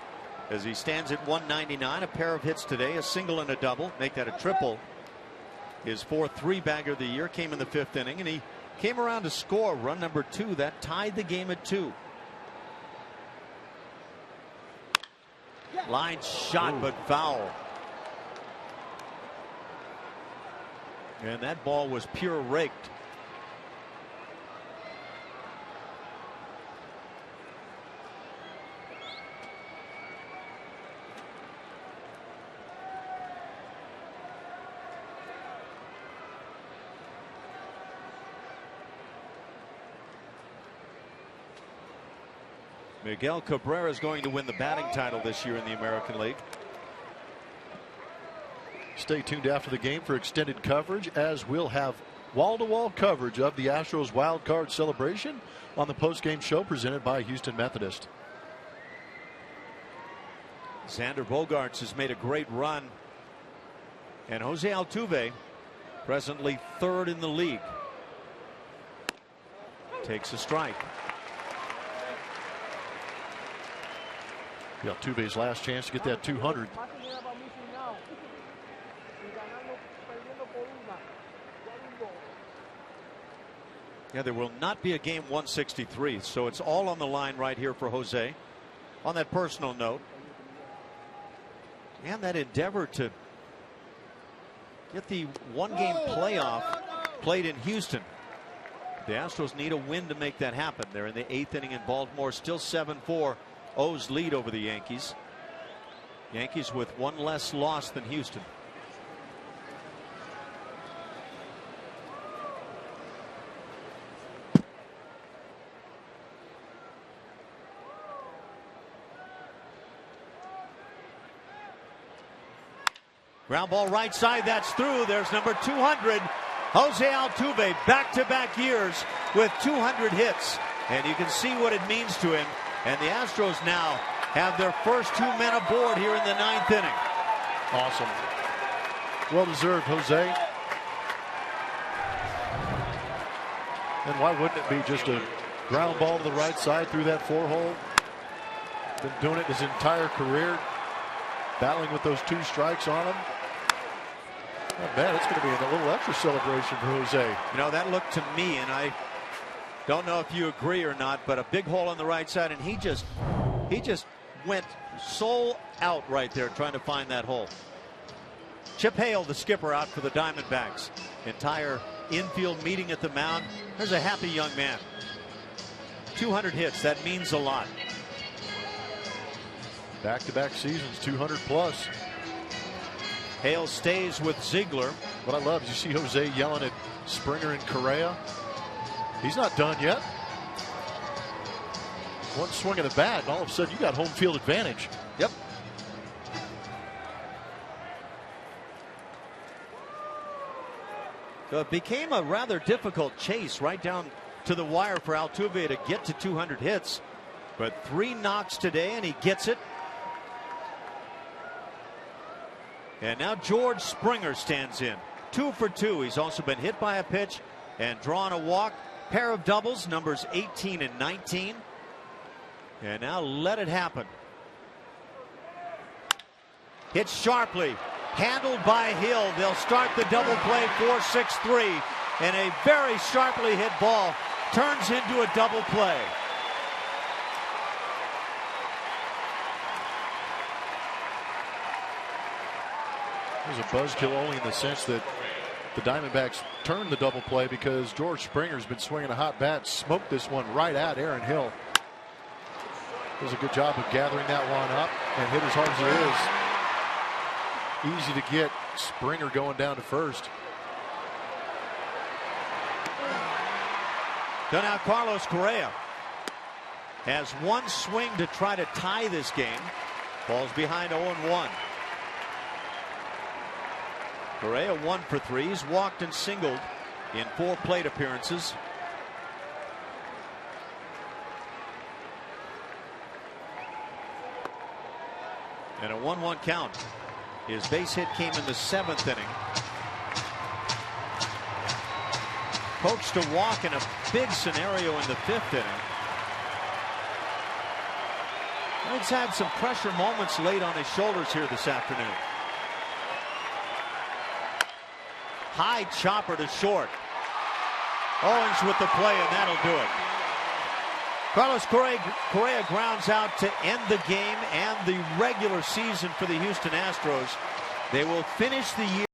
[SPEAKER 4] as he stands at 199. A pair of hits today, a single and a double. Make that a triple. His 4th 3-bagger of the year came in the 5th inning, and he came around to score run number 2. That tied the game at 2. Line shot, but foul. And that ball was pure raked. Miguel Cabrera is going to win the batting title this year in the American League.
[SPEAKER 5] Stay tuned after the game for extended coverage, as we'll have wall-to-wall coverage of the Astros wild card celebration on the post-game show presented by Houston Methodist.
[SPEAKER 4] Xander Bogaerts has made a great run, and Jose Altuve presently 3rd in the league. Takes a strike.
[SPEAKER 5] Altuve's last chance to get that 200.
[SPEAKER 4] Yeah, there will not be a game 163, so it's all on the line right here for Jose. On that personal note, and that endeavor to get the 1-game playoff played in Houston. The Astros need a win to make that happen. They're in the 8th inning in Baltimore, still 7-4. O's lead over the Yankees. Yankees with 1 less loss than Houston. Ground ball right side, that's through. There's number 200. Jose Altuve, back-to-back years with 200 hits. And you can see what it means to him. And the Astros now have their first 2 men aboard here in the 9th inning.
[SPEAKER 5] Awesome. Well deserved, Jose. And why wouldn't it be just a ground ball to the right side through that 4-hole? Been doing it his entire career, battling with those 2 strikes on him. Oh, man, it's going to be a little extra celebration for Jose.
[SPEAKER 4] You know, that looked to me, and I don't know if you agree or not, but a big hole on the right side, and he just went soul out right there trying to find that hole. Chip Hale, the skipper, out for the Diamondbacks. Entire infield meeting at the mound. There's a happy young man. 200 hits, that means a lot.
[SPEAKER 5] Back-to-back seasons, 200 plus.
[SPEAKER 4] Hale stays with Ziegler.
[SPEAKER 5] What I love is you see Jose yelling at Springer and Correa. He's not done yet. One swing of the bat, and all of a sudden you got home field advantage.
[SPEAKER 4] Yep. So it became a rather difficult chase right down to the wire for Altuve to get to 200 hits. But 3 knocks today, and he gets it. And now George Springer stands in. 2 for 2. He's also been hit by a pitch and drawn a walk. Pair of doubles, numbers 18 and 19. And now let it happen. Hit sharply. Handled by Hill. They'll start the double play 4-6-3. And a very sharply hit ball turns into a double play.
[SPEAKER 5] There's a buzzkill only in the sense that the Diamondbacks turned the double play because George Springer's been swinging a hot bat, smoked this one right at Aaron Hill. Does a good job of gathering that one up and hit as hard as it is. Easy to get Springer going down to first.
[SPEAKER 4] So now Carlos Correa has one swing to try to tie this game. Falls behind 0-1. Correa 1 for 3. He's walked and singled in 4 plate appearances. And a 1-1 count. His base hit came in the 7th inning. Coached a walk in a big scenario in the 5th inning. He's had some pressure moments late on his shoulders here this afternoon. High chopper to short. Owens with the play, and that'll do it. Carlos Correa grounds out to end the game and the regular season for the Houston Astros. They will finish the year